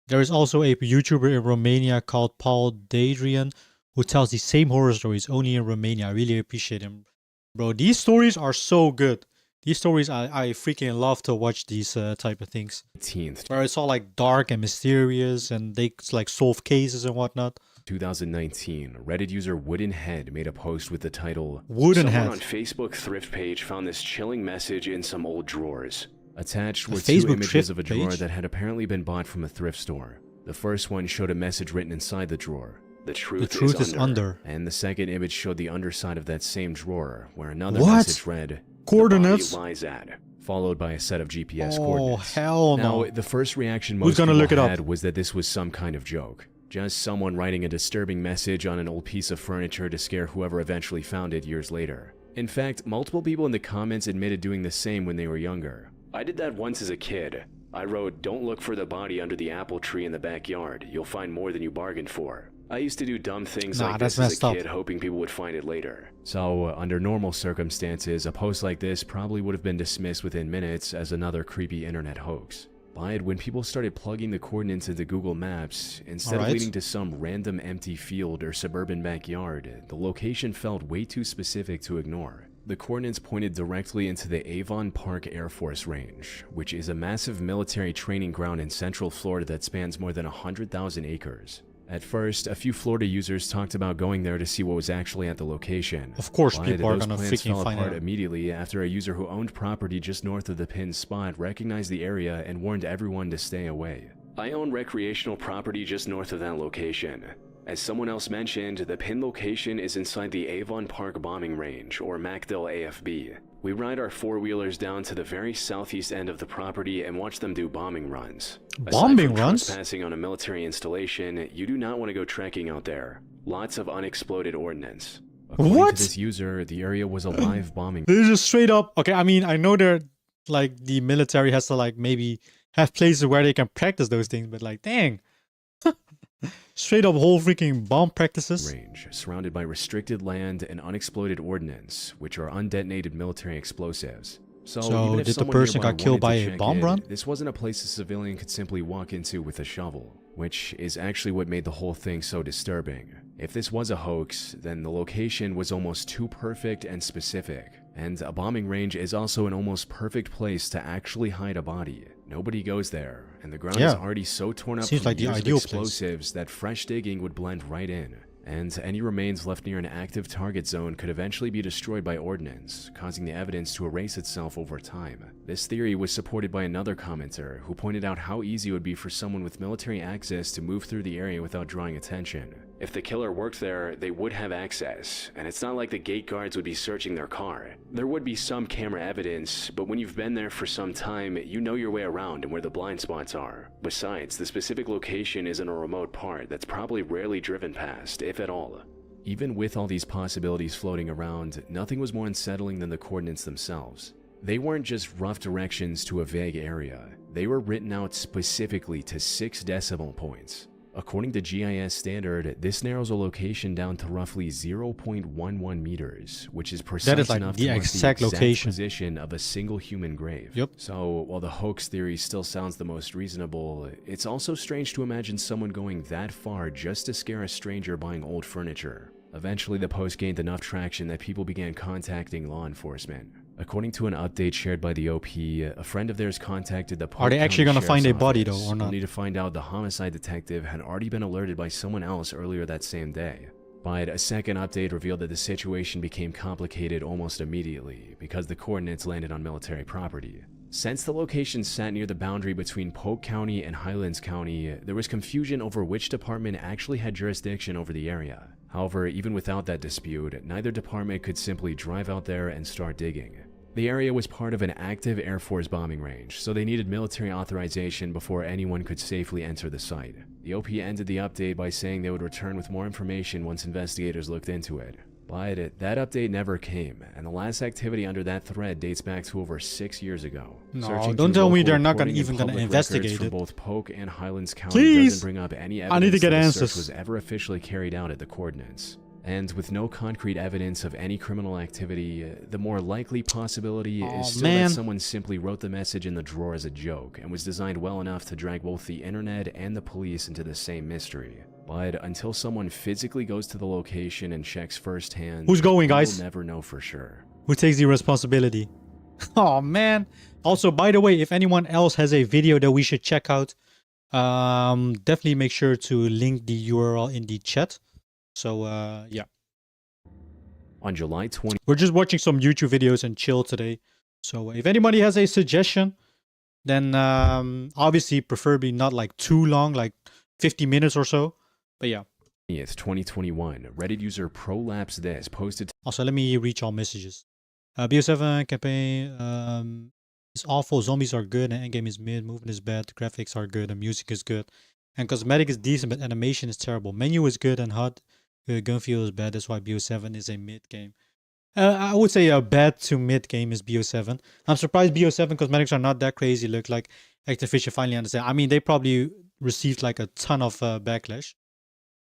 Speaker 1: There is also a YouTuber in Romania called Paul Dadrian who tells the same horror stories only in Romania. I really appreciate him. Bro, these stories are so good. These stories, I freaking love to watch these type of things.
Speaker 2: 18th,
Speaker 1: Where it's all like dark and mysterious and they like solve cases and whatnot.
Speaker 2: 2019, Reddit user Wooden Head made a post with the title,
Speaker 1: Wooden
Speaker 2: "Someone
Speaker 1: Head.
Speaker 2: on Facebook thrift page found this chilling message in some old drawers." Attached
Speaker 1: A
Speaker 2: were
Speaker 1: Facebook
Speaker 2: two images
Speaker 1: thrift
Speaker 2: of a drawer
Speaker 1: page?
Speaker 2: that had apparently been bought from a thrift store. The first one showed a message written inside the drawer. The truth
Speaker 1: is under.
Speaker 2: And the second image showed the underside of that same drawer, where another
Speaker 1: What?
Speaker 2: message read,
Speaker 1: Coordinates?
Speaker 2: "The body lies at," followed by a set of GPS
Speaker 1: Oh,
Speaker 2: coordinates.
Speaker 1: hell no.
Speaker 2: Now, the first reaction
Speaker 1: Who's
Speaker 2: most
Speaker 1: gonna
Speaker 2: people
Speaker 1: look it up?
Speaker 2: had was that this was some kind of joke. Just someone writing a disturbing message on an old piece of furniture to scare whoever eventually found it years later. In fact, multiple people in the comments admitted doing the same when they were younger. "I did that once as a kid. I wrote, 'Don't look for the body under the apple tree in the backyard. You'll find more than you bargained for.' I used to do dumb things like
Speaker 1: that's
Speaker 2: this as
Speaker 1: messed
Speaker 2: a
Speaker 1: up.
Speaker 2: kid, hoping people would find it later." So, under normal circumstances, a post like this probably would have been dismissed within minutes as another creepy internet hoax. But when people started plugging the coordinates into Google Maps, instead of
Speaker 1: Alright.
Speaker 2: leading to some random empty field or suburban backyard, the location felt way too specific to ignore. The coordinates pointed directly into the Avon Park Air Force Range, which is a massive military training ground in central Florida that spans more than 100,000 acres. At first, a few Florida users talked about going there to see what was actually at the location.
Speaker 1: Of course,
Speaker 2: But
Speaker 1: people are
Speaker 2: those
Speaker 1: gonna
Speaker 2: plans
Speaker 1: freaking
Speaker 2: fell
Speaker 1: find
Speaker 2: apart
Speaker 1: out.
Speaker 2: immediately after a user who owned property just north of the pinned spot recognized the area and warned everyone to stay away. "I own recreational property just north of that location. As someone else mentioned, the pinned location is inside the Avon Park Bombing Range, or MacDill AFB. We ride our four-wheelers down to the very southeast end of the property and watch them do bombing runs.
Speaker 1: Bombing
Speaker 2: Aside from
Speaker 1: runs?
Speaker 2: trespassing on a military installation, you do not want to go trekking out there. Lots of unexploded ordnance." According
Speaker 1: What?
Speaker 2: to this user, the area was a live bombing.
Speaker 1: This is just straight up. Okay, I mean, I know they're like the military has to like maybe have places where they can practice those things, but like, dang. Straight up whole freaking bomb practices.
Speaker 2: Range, surrounded by restricted land and unexploded ordnance, which are undetonated military explosives. So even if
Speaker 1: did the
Speaker 2: someone
Speaker 1: person
Speaker 2: nearby
Speaker 1: got killed
Speaker 2: wanted
Speaker 1: by
Speaker 2: to
Speaker 1: a
Speaker 2: check
Speaker 1: bomb
Speaker 2: in,
Speaker 1: run?
Speaker 2: This wasn't a place a civilian could simply walk into with a shovel, which is actually what made the whole thing so disturbing. If this was a hoax, then the location was almost too perfect and specific. And a bombing range is also an almost perfect place to actually hide a body. Nobody goes there, and the ground is
Speaker 1: Yeah.
Speaker 2: already so torn up
Speaker 1: Seems
Speaker 2: from
Speaker 1: like the
Speaker 2: years of
Speaker 1: ideal place.
Speaker 2: explosives that fresh digging would blend right in. And any remains left near an active target zone could eventually be destroyed by ordnance, causing the evidence to erase itself over time. This theory was supported by another commenter who pointed out how easy it would be for someone with military access to move through the area without drawing attention. If the killer worked there, they would have access, and it's not like the gate guards would be searching their car. There would be some camera evidence, but when you've been there for some time, you know your way around and where the blind spots are. Besides, the specific location is in a remote part that's probably rarely driven past, if at all. Even with all these possibilities floating around, nothing was more unsettling than the coordinates themselves. They weren't just rough directions to a vague area. They were written out specifically to 6 decimal points. According to GIS standard, this narrows a location down to roughly 0.11 meters, which is precise
Speaker 1: like
Speaker 2: enough
Speaker 1: the
Speaker 2: to mark
Speaker 1: exact
Speaker 2: the exact
Speaker 1: location.
Speaker 2: position of a single human grave.
Speaker 1: Yep.
Speaker 2: So, while the hoax theory still sounds the most reasonable, it's also strange to imagine someone going that far just to scare a stranger buying old furniture. Eventually, the post gained enough traction that people began contacting law enforcement. According to an update shared by the OP, a friend of theirs contacted the
Speaker 1: Are they
Speaker 2: Polk
Speaker 1: actually
Speaker 2: County
Speaker 1: gonna find
Speaker 2: Sheriff's
Speaker 1: a body,
Speaker 2: Office,
Speaker 1: though, or not?
Speaker 2: only to find out the homicide detective had already been alerted by someone else earlier that same day. But a second update revealed that the situation became complicated almost immediately because the coordinates landed on military property. Since the location sat near the boundary between Polk County and Highlands County, there was confusion over which department actually had jurisdiction over the area. However, even without that dispute, neither department could simply drive out there and start digging. The area was part of an active Air Force bombing range, so they needed military authorization before anyone could safely enter the site. The OP ended the update by saying they would return with more information once investigators looked into it. But that update never came, and the last activity under that thread dates back to over 6 years ago.
Speaker 1: No, don't tell me they're not even gonna investigate
Speaker 2: from
Speaker 1: it.
Speaker 2: both Polk and Highlands County
Speaker 1: Please!
Speaker 2: doesn't bring up any evidence
Speaker 1: I need to get
Speaker 2: that the
Speaker 1: answers.
Speaker 2: search was ever officially carried out at the coordinates. And with no concrete evidence of any criminal activity, the more likely possibility is still that someone simply wrote the message in the drawer as a joke and was designed well enough to drag both the internet and the police into the same mystery. But until someone physically goes to the location and checks firsthand,
Speaker 1: who's going, guys?
Speaker 2: We'll never know for sure.
Speaker 1: Who takes the responsibility? Oh man. Also, by the way, if anyone else has a video that we should check out, definitely make sure to link the URL in the chat. So yeah.
Speaker 2: On July 20,
Speaker 1: we're just watching some YouTube videos and chill today. So if anybody has a suggestion, then obviously preferably not like too long, like 50 minutes or so. But yeah.
Speaker 2: 2021, Reddit user Prolapse This posted.
Speaker 1: Also, let me reach all messages. BO7 campaign is awful. Zombies are good and endgame is mid. Movement is bad. The graphics are good and music is good. And cosmetic is decent, but animation is terrible. Menu is good and hot. Gun feel is bad. That's why BO7 is a mid game. I would say a bad to mid game is BO7. I'm surprised BO7 cosmetics are not that crazy. Look like Activision finally understand. I mean, they probably received like a ton of backlash.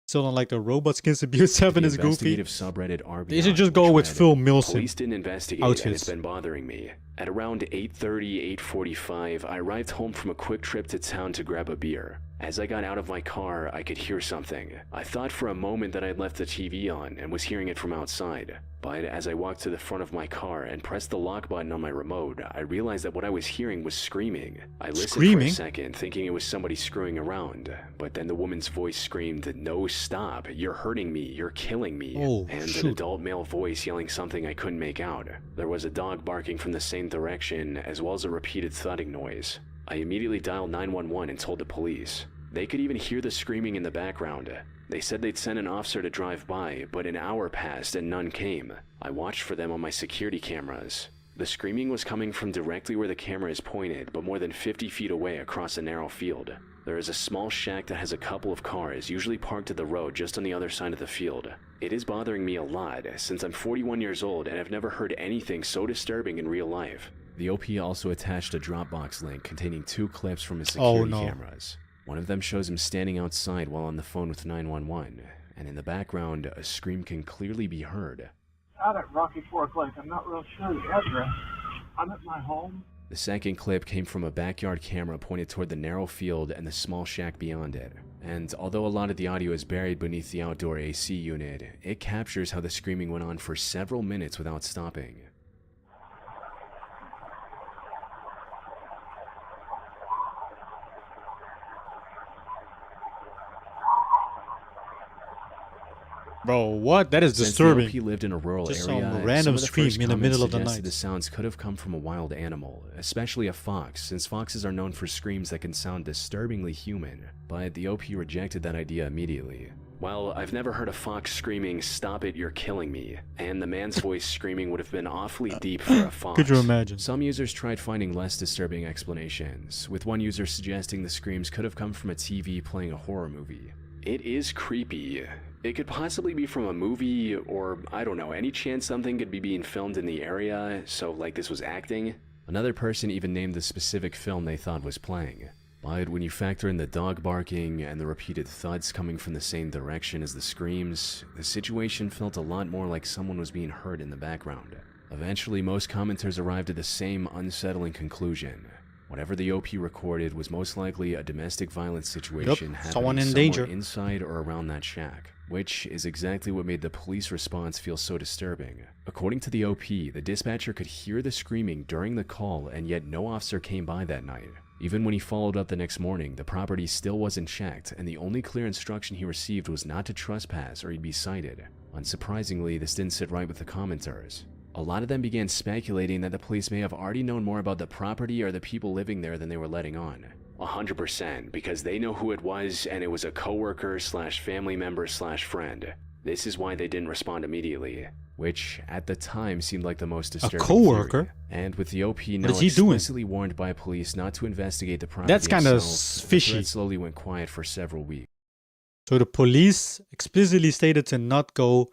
Speaker 1: Still don't like the robot skins in BO7 is goofy.
Speaker 2: Subreddit
Speaker 1: They should just go with Phil Milson.
Speaker 2: Police didn't investigate and it's been bothering me. At around 8:30, 8:45, I arrived home from a quick trip to town to grab a beer. As I got out of my car, I could hear something. I thought for a moment that I'd left the TV on and was hearing it from outside. But as I walked to the front of my car and pressed the lock button on my remote, I realized that what I was hearing was screaming. I listened for a second, thinking it was somebody screwing around. But then the woman's voice screamed, "No, stop. You're hurting me. You're killing me." And an adult male voice yelling something I couldn't make out. There was a dog barking from the same direction, as well as a repeated thudding noise. I immediately dialed 911 and told the police. They could even hear the screaming in the background. They said they'd send an officer to drive by, but an hour passed and none came. I watched for them on my security cameras. The screaming was coming from directly where the camera is pointed, but more than 50 feet away across a narrow field. There is a small shack that has a couple of cars, usually parked at the road just on the other side of the field. It is bothering me a lot, since I'm 41 years old and have never heard anything so disturbing in real life. The OP also attached a Dropbox link containing 2 clips from his security cameras. One of them shows him standing outside while on the phone with 911, and in the background, a scream can clearly be heard.
Speaker 3: Out at Rocky Fork Lake, I'm not real sure the address. I'm at my home.
Speaker 2: The second clip came from a backyard camera pointed toward the narrow field and the small shack beyond it. And although a lot of the audio is buried beneath the outdoor AC unit, it captures how the screaming went on for several minutes without stopping.
Speaker 1: Bro, what? That is disturbing.
Speaker 2: He lived in a rural
Speaker 1: just
Speaker 2: area.
Speaker 1: Some random scream in the middle of the night.
Speaker 2: The sounds could have come from a wild animal, especially a fox, since foxes are known for screams that can sound disturbingly human. But the OP rejected that idea immediately. Well, I've never heard a fox screaming, "Stop it, you're killing me," and the man's voice screaming would have been awfully deep for a fox.
Speaker 1: Could you imagine?
Speaker 2: Some users tried finding less disturbing explanations, with one user suggesting the screams could have come from a TV playing a horror movie. It is creepy. It could possibly be from a movie, or, I don't know, any chance something could be being filmed in the area, so like this was acting? Another person even named the specific film they thought was playing. But when you factor in the dog barking and the repeated thuds coming from the same direction as the screams, the situation felt a lot more like someone was being heard in the background. Eventually, most commenters arrived at the same unsettling conclusion. Whatever the OP recorded was most likely a domestic violence situation happening
Speaker 1: someone in
Speaker 2: somewhere
Speaker 1: danger
Speaker 2: inside or around that shack, which is exactly what made the police response feel so disturbing. According to the OP, the dispatcher could hear the screaming during the call, and yet no officer came by that night. Even when he followed up the next morning, the property still wasn't checked, and the only clear instruction he received was not to trespass or he'd be cited. Unsurprisingly, this didn't sit right with the commenters. A lot of them began speculating that the police may have already known more about the property or the people living there than they were letting on. 100%, because they know who it was and it was a coworker slash family member slash friend. This is why they didn't respond immediately, which at the time seemed like the most disturbing
Speaker 1: coworker?
Speaker 2: theory. And with the OP now
Speaker 1: is he doing?
Speaker 2: explicitly warned by police not to investigate the property
Speaker 1: That's kind of
Speaker 2: itself,
Speaker 1: fishy.
Speaker 2: the threat slowly went quiet for several weeks.
Speaker 1: So the police explicitly stated to not go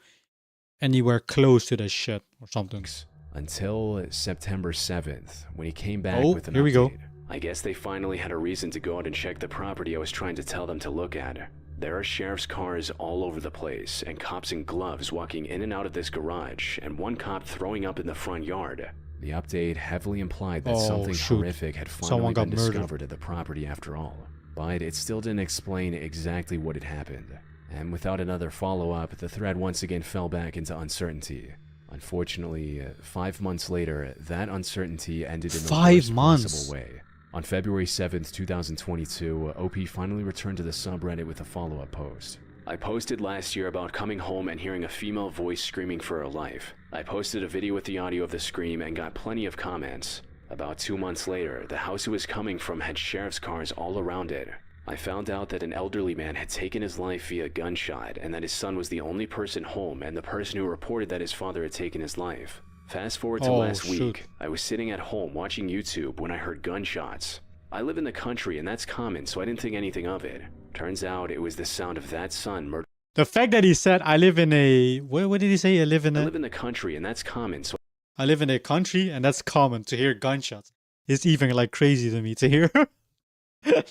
Speaker 1: anywhere close to that shit or something.
Speaker 2: Until September 7th, when he came back with an
Speaker 1: here we
Speaker 2: update.
Speaker 1: go.
Speaker 2: I guess they finally had a reason to go out and check the property I was trying to tell them to look at. There are sheriff's cars all over the place, and cops in gloves walking in and out of this garage, and one cop throwing up in the front yard. The update heavily implied that something horrific had finally been discovered at the property after all, but it still didn't explain exactly what had happened. And without another follow-up, the thread once again fell back into uncertainty. Unfortunately, 5 months later, that uncertainty ended in the worst possible way. On February 7th, 2022, OP finally returned to the subreddit with a follow-up post. I posted last year about coming home and hearing a female voice screaming for her life. I posted a video with the audio of the scream and got plenty of comments. About 2 months later, the house it was coming from had sheriff's cars all around it. I found out that an elderly man had taken his life via gunshot and that his son was the only person home and the person who reported that his father had taken his life. Fast forward to last week, I was sitting at home watching YouTube when I heard gunshots. I live in the country and that's common, so I didn't think anything of it. Turns out it was the sound of that son murdered.
Speaker 1: The fact that he said, I live in a... What did he say? I live in
Speaker 2: the country and that's common, so...
Speaker 1: I live in a country and that's common to hear gunshots. It's even like crazy to me to hear.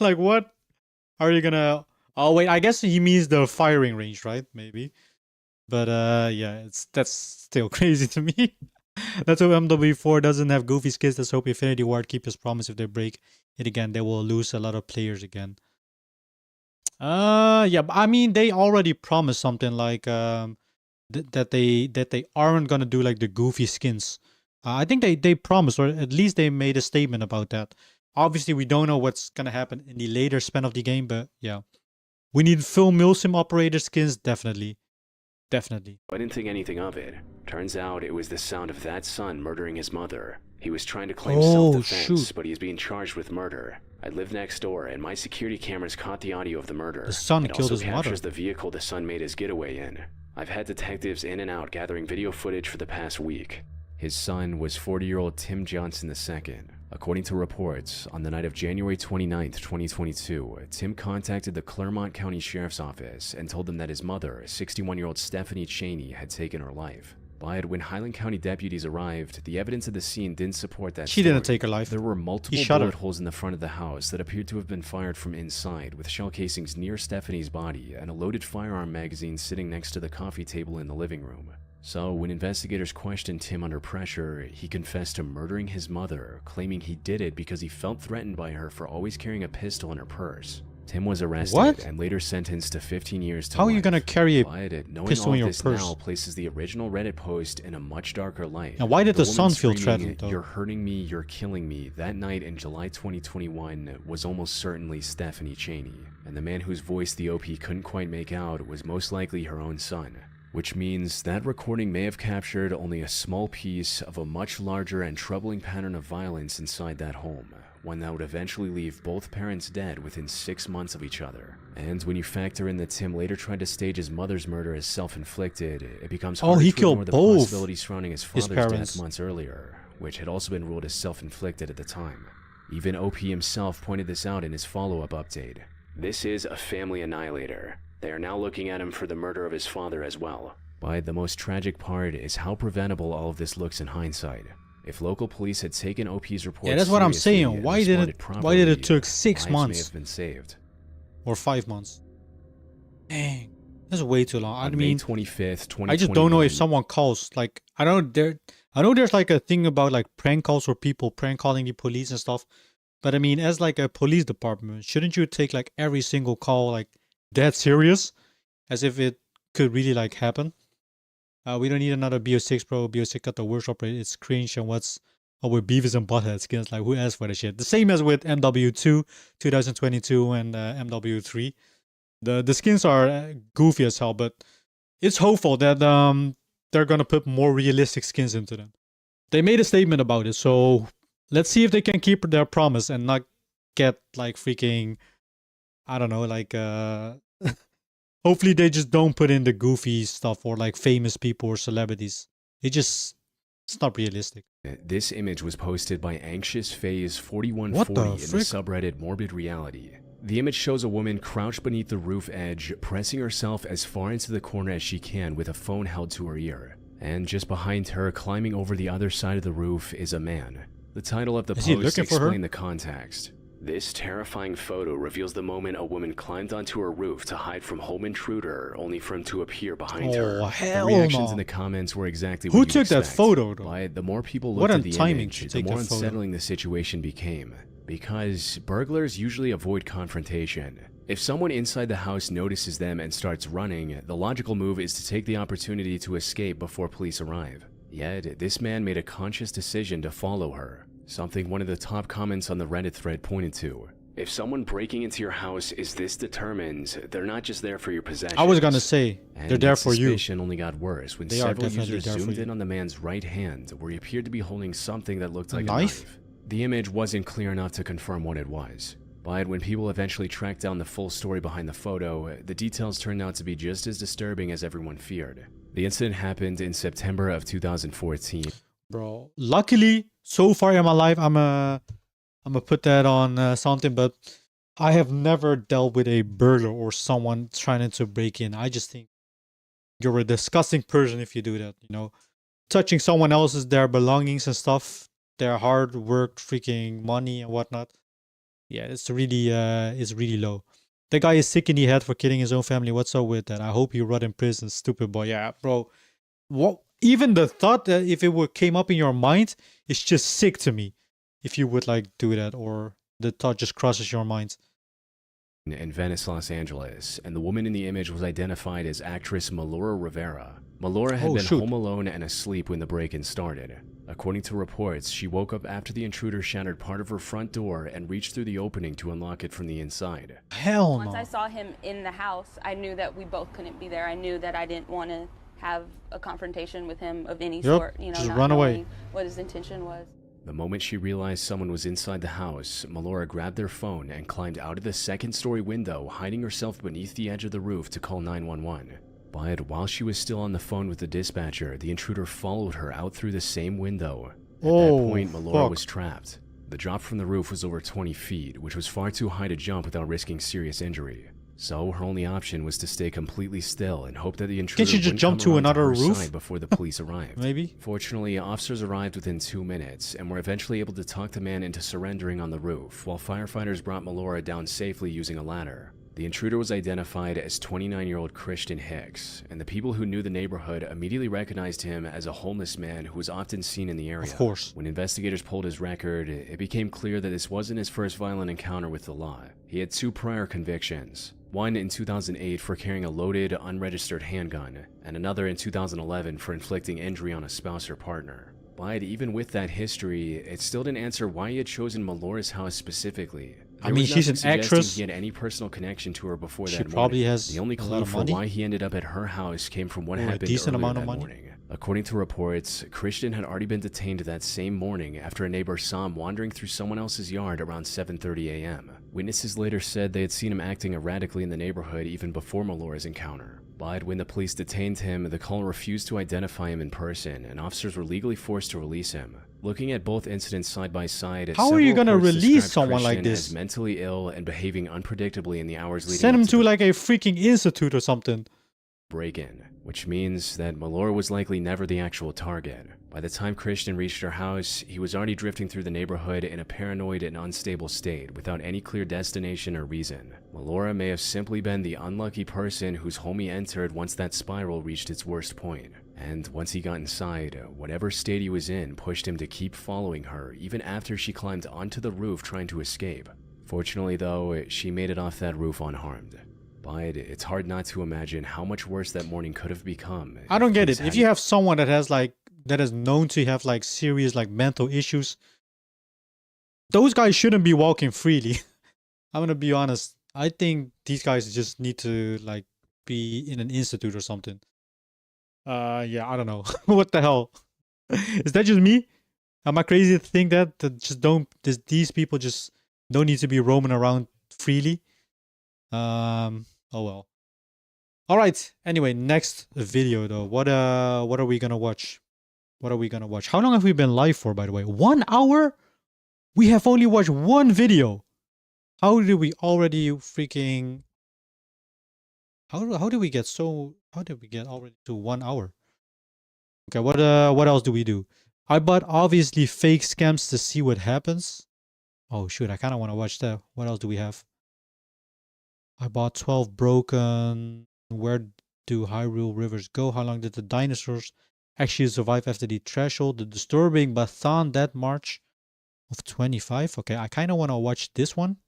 Speaker 1: Like what? Are you gonna... Oh wait, I guess he means the firing range, right? Maybe. But yeah, that's still crazy to me. Let's hope MW4 doesn't have goofy skins. Let's hope Infinity Ward keep his promise. If they break it again, they will lose a lot of players again. Yeah, I mean they already promised something like that they aren't gonna do like the goofy skins. I think they promised, or at least they made a statement about that. Obviously, we don't know what's gonna happen in the later span of the game, but yeah, we need Phil Milsim operator skins definitely. Definitely.
Speaker 2: I didn't think anything of it. Turns out it was the sound of that son murdering his mother. He was trying to claim self-defense, but he is being charged with murder. I live next door, and my security cameras caught the audio of the murder.
Speaker 1: The son killed his mother.
Speaker 2: It also captures the vehicle the son made his getaway in. I've had detectives in and out gathering video footage for the past week. His son was 40-year-old Tim Johnson II. According to reports, on the night of January 29th, 2022, Tim contacted the Clermont County Sheriff's Office and told them that his mother, 61-year-old Stephanie Cheney, had taken her life. But when Highland County deputies arrived, the evidence of the scene didn't support that
Speaker 1: She didn't take her life.
Speaker 2: There were multiple bullet holes in the front of the house that appeared to have been fired from inside, with shell casings near Stephanie's body and a loaded firearm magazine sitting next to the coffee table in the living room. So, when investigators questioned Tim under pressure, he confessed to murdering his mother, claiming he did it because he felt threatened by her for always carrying a pistol in her purse. Tim was arrested and later sentenced to 15 years to life.
Speaker 1: How are you gonna carry a
Speaker 2: pistol in your purse? Now places the original Reddit post in a much darker light.
Speaker 1: Now, why did the son feel threatened, though?
Speaker 2: You're hurting me, you're killing me. That night in July 2021 was almost certainly Stephanie Cheney, and the man whose voice the OP couldn't quite make out was most likely her own son. Which means that recording may have captured only a small piece of a much larger and troubling pattern of violence inside that home, one that would eventually leave both parents dead within 6 months of each other. And when you factor in that Tim later tried to stage his mother's murder as self-inflicted, it becomes harder to ignore the possibility surrounding his father's death months earlier, which had also been ruled as self-inflicted at the time. Even OP himself pointed this out in his follow-up update. This is a family annihilator. They are now looking at him for the murder of his father as well. But the most tragic part is how preventable all of this looks in hindsight. If local police had taken OP's report,
Speaker 1: yeah, that's what I'm saying. Why did it took 6 months?
Speaker 2: May have been saved.
Speaker 1: Or 5 months. Dang, that's way too long. I mean,
Speaker 2: May 25th, 2021.
Speaker 1: I just don't know if someone calls. Like, I know there's like a thing about like prank calls or people prank calling the police and stuff. But I mean, as like a police department, shouldn't you take like every single call like that serious, as if it could really like happen? We don't need another BO6, bro. BO6 got the worst operator. It's cringe. And what's with Beavis and Butthead skins? Like, who asked for the shit? The same as with MW2 2022 and MW3. The skins are goofy as hell, but it's hopeful that they're gonna put more realistic skins into them. they made a statement about it. So let's see if they can keep their promise and not get like freaking, I don't know, like hopefully they just don't put in the goofy stuff or like famous people or celebrities. It's not realistic.
Speaker 2: This image was posted by Anxious Phase
Speaker 1: What
Speaker 2: 4140
Speaker 1: the
Speaker 2: in the
Speaker 1: frick?
Speaker 2: subreddit Morbid Reality. The image shows a woman crouched beneath the roof edge, pressing herself as far into the corner as she can with a phone held to her ear. And just behind her, climbing over the other side of the roof, is a man. The title of the
Speaker 1: Is he
Speaker 2: post
Speaker 1: looking for her?
Speaker 2: explained the context. This terrifying photo reveals the moment a woman climbed onto her roof to hide from home intruder, only for him to appear behind her.
Speaker 1: Oh, hell
Speaker 2: The reactions
Speaker 1: no.
Speaker 2: in the comments were exactly
Speaker 1: Who
Speaker 2: what you'd
Speaker 1: took that
Speaker 2: expect.
Speaker 1: photo, though?
Speaker 2: But the more people
Speaker 1: What
Speaker 2: looked at
Speaker 1: a
Speaker 2: the
Speaker 1: timing
Speaker 2: image,
Speaker 1: to
Speaker 2: the
Speaker 1: take
Speaker 2: more
Speaker 1: that photo.
Speaker 2: unsettling the situation became. Because burglars usually avoid confrontation. If someone inside the house notices them and starts running, the logical move is to take the opportunity to escape before police arrive. Yet, this man made a conscious decision to follow her, something one of the top comments on the Reddit thread pointed to. If someone breaking into your house is this determined, they're not just there for your possessions.
Speaker 1: I was gonna say,
Speaker 2: And
Speaker 1: they're there
Speaker 2: that
Speaker 1: for you.
Speaker 2: suspicion only got worse when
Speaker 1: They are
Speaker 2: several
Speaker 1: definitely
Speaker 2: users
Speaker 1: there for
Speaker 2: zoomed
Speaker 1: you.
Speaker 2: in on the man's right hand, where he appeared to be holding something that looked
Speaker 1: A
Speaker 2: like a
Speaker 1: knife?
Speaker 2: knife. The image wasn't clear enough to confirm what it was. But when people eventually tracked down the full story behind the photo, the details turned out to be just as disturbing as everyone feared. The incident happened in September of 2014.
Speaker 1: Bro, luckily, so far in my life, I'm gonna put that on something, but I have never dealt with a burglar or someone trying to break in. I just think you're a disgusting person if you do that, you know? Touching someone else's, their belongings and stuff, their hard work, freaking money and whatnot. Yeah, it's really low. The guy is sick in the head for killing his own family. What's up with that? I hope you rot in prison, stupid boy. Yeah, bro. What? Even the thought that if it would came up in your mind, it's just sick to me. If you would like do that, or the thought just crosses your mind.
Speaker 2: In Venice, Los Angeles, and the woman in the image was identified as actress Melora Rivera. Melora had
Speaker 1: Oh,
Speaker 2: been
Speaker 1: shoot.
Speaker 2: home alone and asleep when the break-in started. According to reports, she woke up after the intruder shattered part of her front door and reached through the opening to unlock it from the inside.
Speaker 1: Hell
Speaker 4: Once I
Speaker 1: no.
Speaker 4: saw him in the house, I knew that we both couldn't be there. I knew that I didn't want to have a confrontation with him of any
Speaker 1: Yep,
Speaker 4: sort, you know,
Speaker 1: just
Speaker 4: not
Speaker 1: run away.
Speaker 4: knowing what his intention was.
Speaker 2: The moment she realized someone was inside the house, Melora grabbed their phone and climbed out of the second-story window, hiding herself beneath the edge of the roof to call 911. But while she was still on the phone with the dispatcher, the intruder followed her out through the same window. At
Speaker 1: Oh,
Speaker 2: that point, Melora
Speaker 1: fuck.
Speaker 2: was trapped. The drop from the roof was over 20 feet, which was far too high to jump without risking serious injury. So her only option was to stay completely still and hope that the intruder
Speaker 1: she just
Speaker 2: wouldn't
Speaker 1: jump
Speaker 2: come
Speaker 1: to
Speaker 2: around
Speaker 1: another
Speaker 2: her
Speaker 1: roof?
Speaker 2: side before the police arrived.
Speaker 1: Maybe?
Speaker 2: Fortunately, officers arrived within 2 minutes and were eventually able to talk the man into surrendering on the roof, while firefighters brought Melora down safely using a ladder. The intruder was identified as 29-year-old Christian Hicks, and the people who knew the neighborhood immediately recognized him as a homeless man who was often seen in the area.
Speaker 1: Of course.
Speaker 2: When investigators pulled his record, it became clear that this wasn't his first violent encounter with the law. He had 2 prior convictions. One in 2008 for carrying a loaded, unregistered handgun, and another in 2011 for inflicting injury on a spouse or partner. But even with that history, it still didn't answer why he had chosen Melora's house specifically.
Speaker 1: I
Speaker 2: There
Speaker 1: mean,
Speaker 2: was
Speaker 1: she's
Speaker 2: nothing
Speaker 1: an
Speaker 2: suggesting
Speaker 1: actress.
Speaker 2: He had any personal connection to her before
Speaker 1: She
Speaker 2: that morning.
Speaker 1: probably has
Speaker 2: The only
Speaker 1: a lot
Speaker 2: clue
Speaker 1: of
Speaker 2: for
Speaker 1: money.
Speaker 2: why he ended up at her house came from what
Speaker 1: Or a
Speaker 2: happened
Speaker 1: decent
Speaker 2: earlier
Speaker 1: amount of
Speaker 2: that
Speaker 1: money.
Speaker 2: morning. According to reports, Christian had already been detained that same morning after a neighbor saw him wandering through someone else's yard around 7:30 a.m. Witnesses later said they had seen him acting erratically in the neighborhood even before Melora's encounter. But when the police detained him, the caller refused to identify him in person, and officers were legally forced to release him. Looking at both incidents side by side,
Speaker 1: How are you
Speaker 2: several
Speaker 1: gonna
Speaker 2: reports
Speaker 1: release
Speaker 2: described
Speaker 1: someone like
Speaker 2: Christian
Speaker 1: this?
Speaker 2: as mentally ill and behaving unpredictably in the hours leading
Speaker 1: Send
Speaker 2: up
Speaker 1: him to
Speaker 2: the
Speaker 1: like a freaking institute or something.
Speaker 2: break-in, which means that Melora was likely never the actual target. By the time Christian reached her house, he was already drifting through the neighborhood in a paranoid and unstable state without any clear destination or reason. Melora may have simply been the unlucky person whose home he entered once that spiral reached its worst point. And once he got inside, whatever state he was in pushed him to keep following her even after she climbed onto the roof trying to escape. Fortunately though, she made it off that roof unharmed. But it's hard not to imagine how much worse that morning could have become.
Speaker 1: I don't get
Speaker 2: police
Speaker 1: it. If you have someone that has like that is known to have like serious like mental issues, those guys shouldn't be walking freely. I'm gonna be honest. I think these guys just need to like be in an institute or something. Yeah, I don't know. What the hell? Is that just me? Am I crazy to think that just don't these people just don't need to be roaming around freely? Oh well. All right. Anyway, next video though. What are we gonna watch? What are we gonna watch? How long have we been live for, by the way? 1 hour? We have only watched one video. How did we already freaking? How did we get so? How did we get already to 1 hour? Okay. What else do we do? I bought obviously fake scams to see what happens. Oh shoot! I kind of want to watch that. What else do we have? I bought 12 broken. Where do Hyrule rivers go? How long did the dinosaurs actually survive after the threshold? The disturbing Bathan Death March of 25. Okay, I kind of want to watch this one.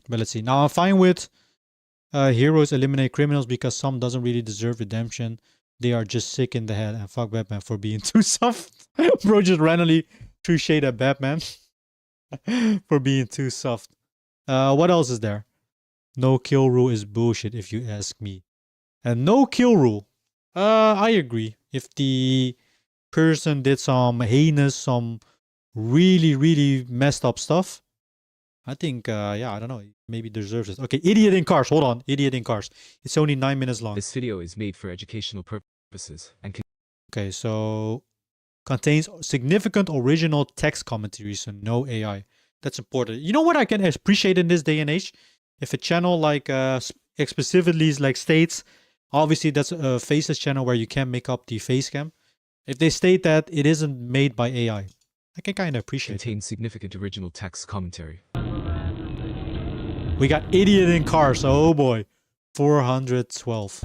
Speaker 1: But let's see. Now I'm fine with heroes eliminate criminals because some doesn't really deserve redemption. They are just sick in the head. And fuck Batman for being too soft. Bro just randomly threw shade at Batman for being too soft. What else is there? No kill rule is bullshit if you ask me. And no kill rule. I agree. If the person did some heinous, some really messed up stuff, I think, yeah, I don't know. Maybe deserves it. Okay, idiot in cars. Hold on. Idiot in cars. It's only 9 minutes long.
Speaker 5: This video is made for educational purposes and
Speaker 1: okay, so contains significant original text commentary, so no AI. That's important. You know what I can appreciate in this day and age? If a channel like explicitly like states, obviously that's a faceless channel where you can't make up the face cam. If they state that it isn't made by AI, I can kind of appreciate it.
Speaker 5: contains significant original text commentary.
Speaker 1: We got idiot in cars. Oh boy. 412.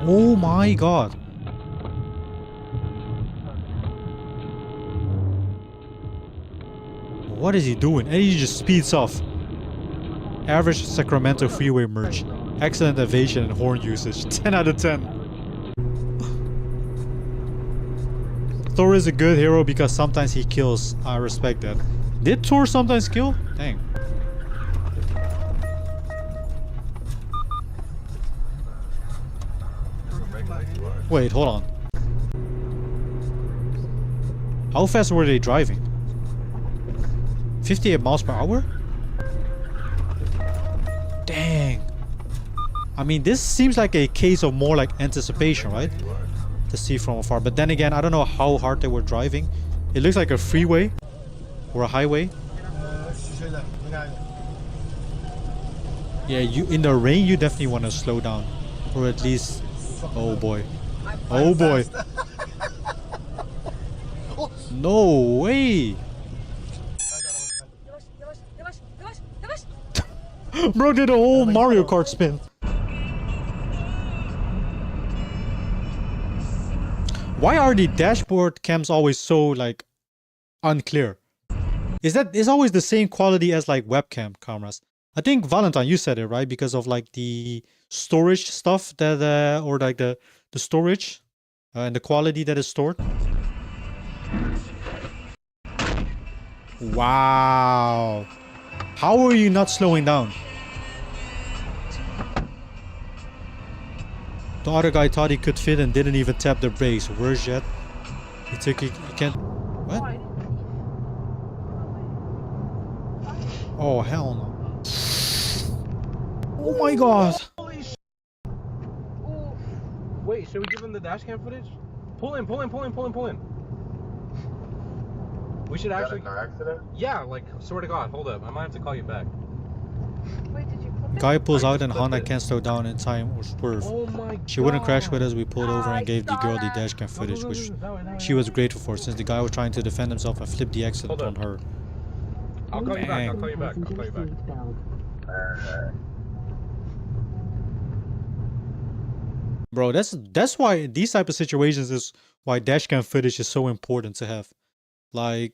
Speaker 1: Oh my god. What is he doing? And he just speeds off. Average Sacramento freeway merge. Excellent evasion and horn usage. 10 out of 10. Thor is a good hero because sometimes he kills. I respect that. Did Thor sometimes kill? Dang. Wait, hold on. How fast were they driving? 58 miles per hour? Dang. I mean, this seems like a case of more like anticipation, right? To see from afar. But then again, I don't know how hard they were driving. It looks like a freeway or a highway. Yeah, you in the rain, you definitely want to slow down. Or at least... Oh boy. Oh boy. No way. Bro did a whole Mario Kart spin. Why are the dashboard cams always so like unclear? Is always the same quality as like webcam cameras? I think Valentine, you said it right, because of like the storage stuff that or like the storage and the quality that is stored. Wow. How are you not slowing down? The other guy thought he could fit and didn't even tap the brakes. Where's Jet? He took it. He can't. What? Oh hell no! Oh my god!
Speaker 6: Wait, should we give him the dash cam footage? Pull in, pull in, pull in, pull in, pull in. We should actually.
Speaker 7: Car accident?
Speaker 6: Yeah, like swear to God, hold up. I might have to call you back.
Speaker 4: Wait, did you clip it?
Speaker 1: Guy pulls
Speaker 6: I
Speaker 1: out and
Speaker 6: just
Speaker 1: Honda
Speaker 6: clipped it.
Speaker 1: can't slow down in time or swerve.
Speaker 6: Oh my God.
Speaker 1: She wouldn't crash with us. We pulled over
Speaker 4: I
Speaker 1: and gave the
Speaker 4: saw
Speaker 1: girl the
Speaker 4: that.
Speaker 1: dashcam footage, which
Speaker 6: That way,
Speaker 1: she was grateful for, since the guy was trying to defend himself and flipped the accident
Speaker 6: Hold
Speaker 1: on
Speaker 6: up.
Speaker 1: her.
Speaker 6: I'll call you back. I'll
Speaker 1: Dang.
Speaker 6: call you back. I'll call you back.
Speaker 1: Bro, that's why these type of situations is why dashcam footage is so important to have. Like,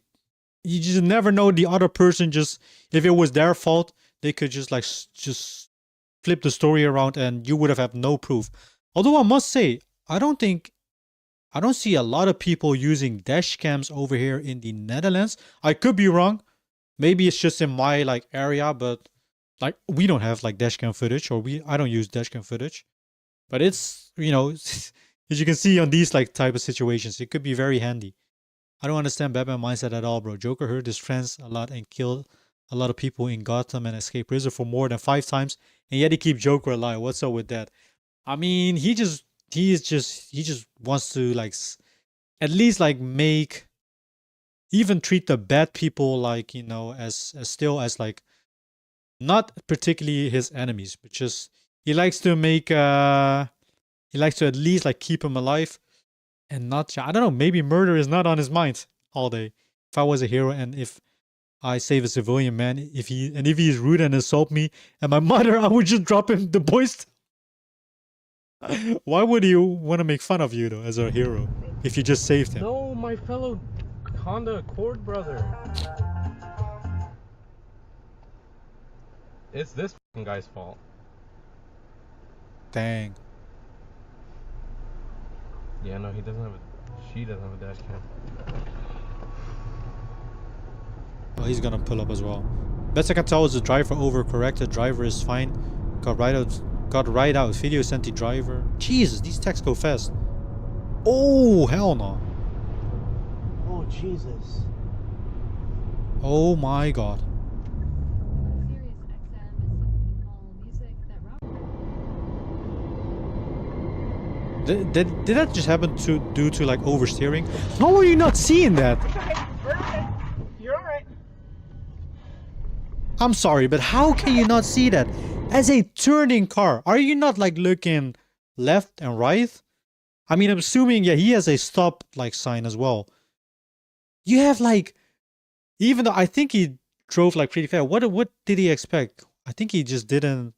Speaker 1: you just never know the other person, just if it was their fault, they could just like just flip the story around and you would have no proof. Although I must say, I don't see a lot of people using dash cams over here in the Netherlands. I could be wrong. Maybe it's just in my like area, but Like, we don't have like dashcam footage, or I don't use dashcam footage. But it's, you know, as you can see on these like type of situations, it could be very handy. I don't understand Batman mindset at all, bro. Joker hurt his friends a lot and killed a lot of people in Gotham and escaped prison for more than 5 times, and yet he keeps Joker alive. What's up with that? I mean, he just wants to like at least like even treat the bad people like, you know, as still as like not particularly his enemies, but just he likes to at least like keep him alive and not, I don't know, maybe murder is not on his mind all day. If I was a hero and if I save a civilian man, if he's rude and insult me and my mother, I would just drop him the boys. Why would you want to make fun of you though as a hero if you just saved him?
Speaker 6: No, my fellow Honda Accord brother. It's this fucking guy's fault.
Speaker 1: Dang.
Speaker 6: Yeah, no, she doesn't have a dash cam.
Speaker 1: Oh, he's gonna pull up as well. Best I can tell is the driver overcorrected. Driver is fine. Got right out. Video sent the driver. Jesus, these texts go fast. Oh, hell no.
Speaker 3: Oh, Jesus.
Speaker 1: Oh my god. Did that just happen due to like oversteering? How are you not seeing that?
Speaker 3: You're alright.
Speaker 1: I'm sorry, but how can you not see that? As a turning car, are you not like looking left and right? I mean, I'm assuming, yeah, he has a stop like sign as well. You have like, even though I think he drove like pretty fast, what did he expect? I think he just didn't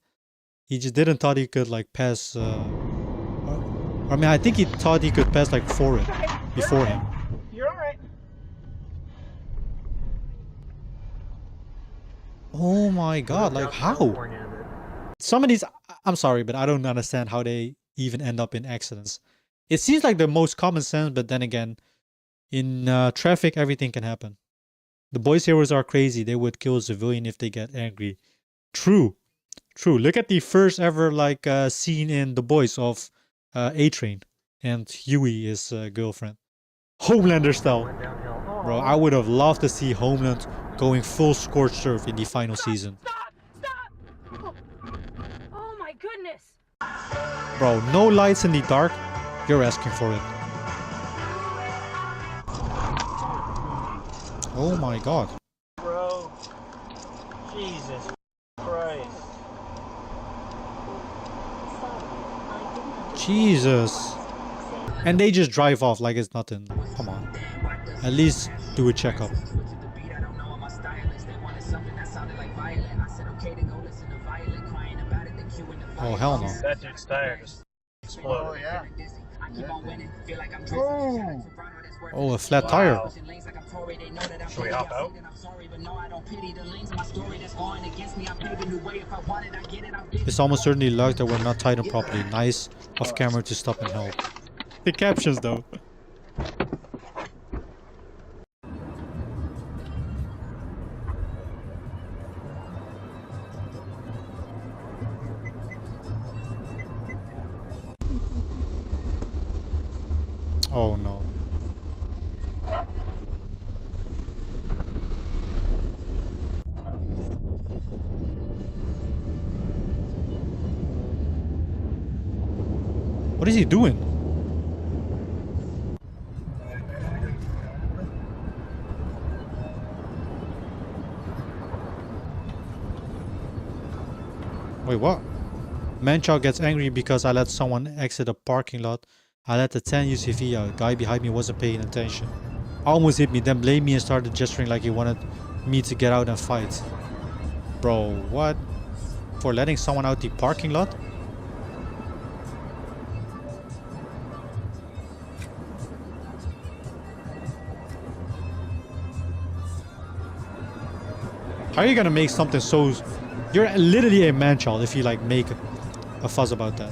Speaker 1: thought he could like pass, I mean, I think he thought he could pass like before him.
Speaker 3: You're alright.
Speaker 1: Oh my god, like how? Some of these, I'm sorry, but I don't understand how they even end up in accidents. It seems like the most common sense, but then again, in traffic, everything can happen. The boys heroes are crazy. They would kill a civilian if they get angry. True. Look at the first ever like scene in The Boys of A-Train and Huey, his girlfriend. Homelander style. Bro, I would have loved to see Homeland going full scorched earth in the final season.
Speaker 7: Stop! Oh my goodness!
Speaker 1: Bro, no lights in the dark. You're asking for it. Oh my god.
Speaker 3: Bro. Jesus Christ.
Speaker 1: Jesus. And they just drive off like it's nothing. Come on. At least do a checkup. Oh, hell no.
Speaker 3: That dude's tire just exploded. Oh, yeah.
Speaker 1: Oh, a flat tire.
Speaker 3: Wow. Should we hop out?
Speaker 1: It's almost certainly luck that we're not tied up properly. Nice off camera to stop and help. The captions though. Oh no. What is he doing? Wait, what? Manchild gets angry because I let someone exit a parking lot. I let the 10 UCV out. Guy behind me wasn't paying attention. Almost hit me, then blamed me and started gesturing like he wanted me to get out and fight. Bro, what? For letting someone out the parking lot? How are you gonna make something so... You're literally a man-child if you like make a fuss about that.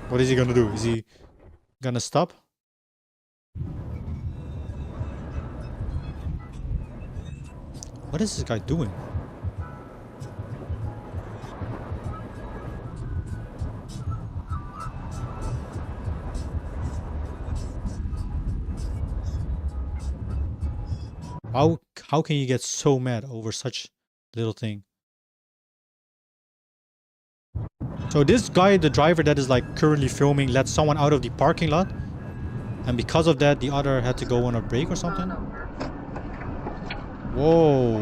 Speaker 1: What is he gonna do? Is he gonna stop? What is this guy doing? How can you get so mad over such little thing? So this guy, the driver that is like currently filming, let someone out of the parking lot, and because of that, the other had to go on a break or something. Whoa.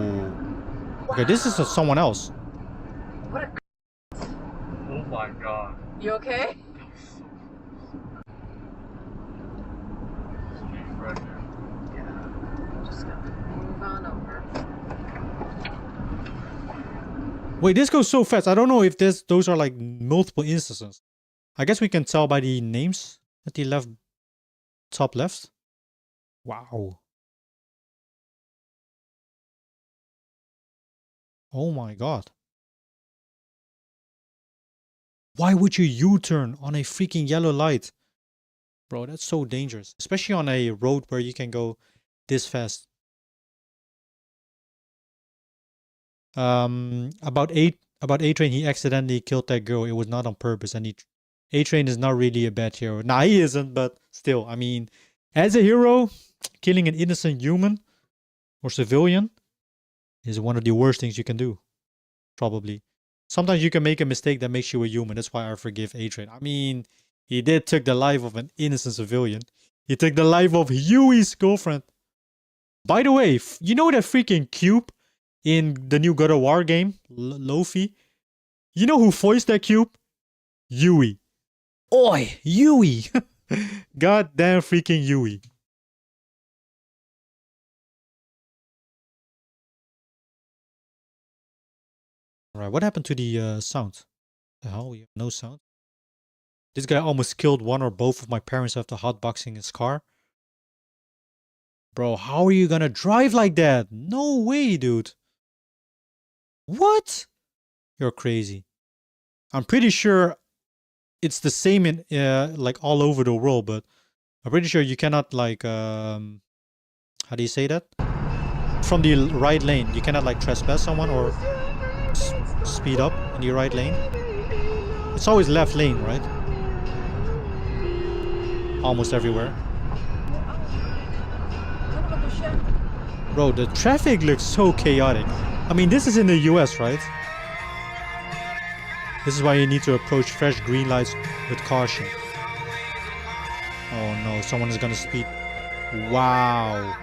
Speaker 1: Okay, this is someone else.
Speaker 3: Oh my god.
Speaker 7: You okay?
Speaker 3: Right here.
Speaker 7: Yeah. Just gonna move on over.
Speaker 1: Wait, this goes so fast. I don't know if those are like multiple instances. I guess we can tell by the names at the left, top left. Wow. Oh my god. Why would you U-turn on a freaking yellow light? Bro, that's so dangerous. Especially on a road where you can go this fast. About A-Train, he accidentally killed that girl. It was not on purpose. And A-Train is not really a bad hero. Nah, he isn't, but still, I mean, as a hero, killing an innocent human or civilian is one of the worst things you can do. Probably. Sometimes you can make a mistake that makes you a human. That's why I forgive A-Train. I mean, he did took the life of an innocent civilian. He took the life of Huey's girlfriend. By the way, you know that freaking cube in the new God of War game, Lofi? You know who voiced that cube? Huey. Oi, Huey! Goddamn freaking Huey. Alright, what happened to the sound? The hell, we have no sound. This guy almost killed one or both of my parents after hotboxing his car. Bro, how are you gonna drive like that? No way, dude. What? You're crazy. I'm pretty sure it's the same in like all over the world, but I'm pretty sure you cannot like how do you say that? From the right lane, you cannot like trespass someone or speed up in the right lane. It's always left lane, right? Almost everywhere. Bro, the traffic looks so chaotic. I mean, this is in the US, right? This is why you need to approach fresh green lights with caution. Oh no, someone is gonna speed. Wow.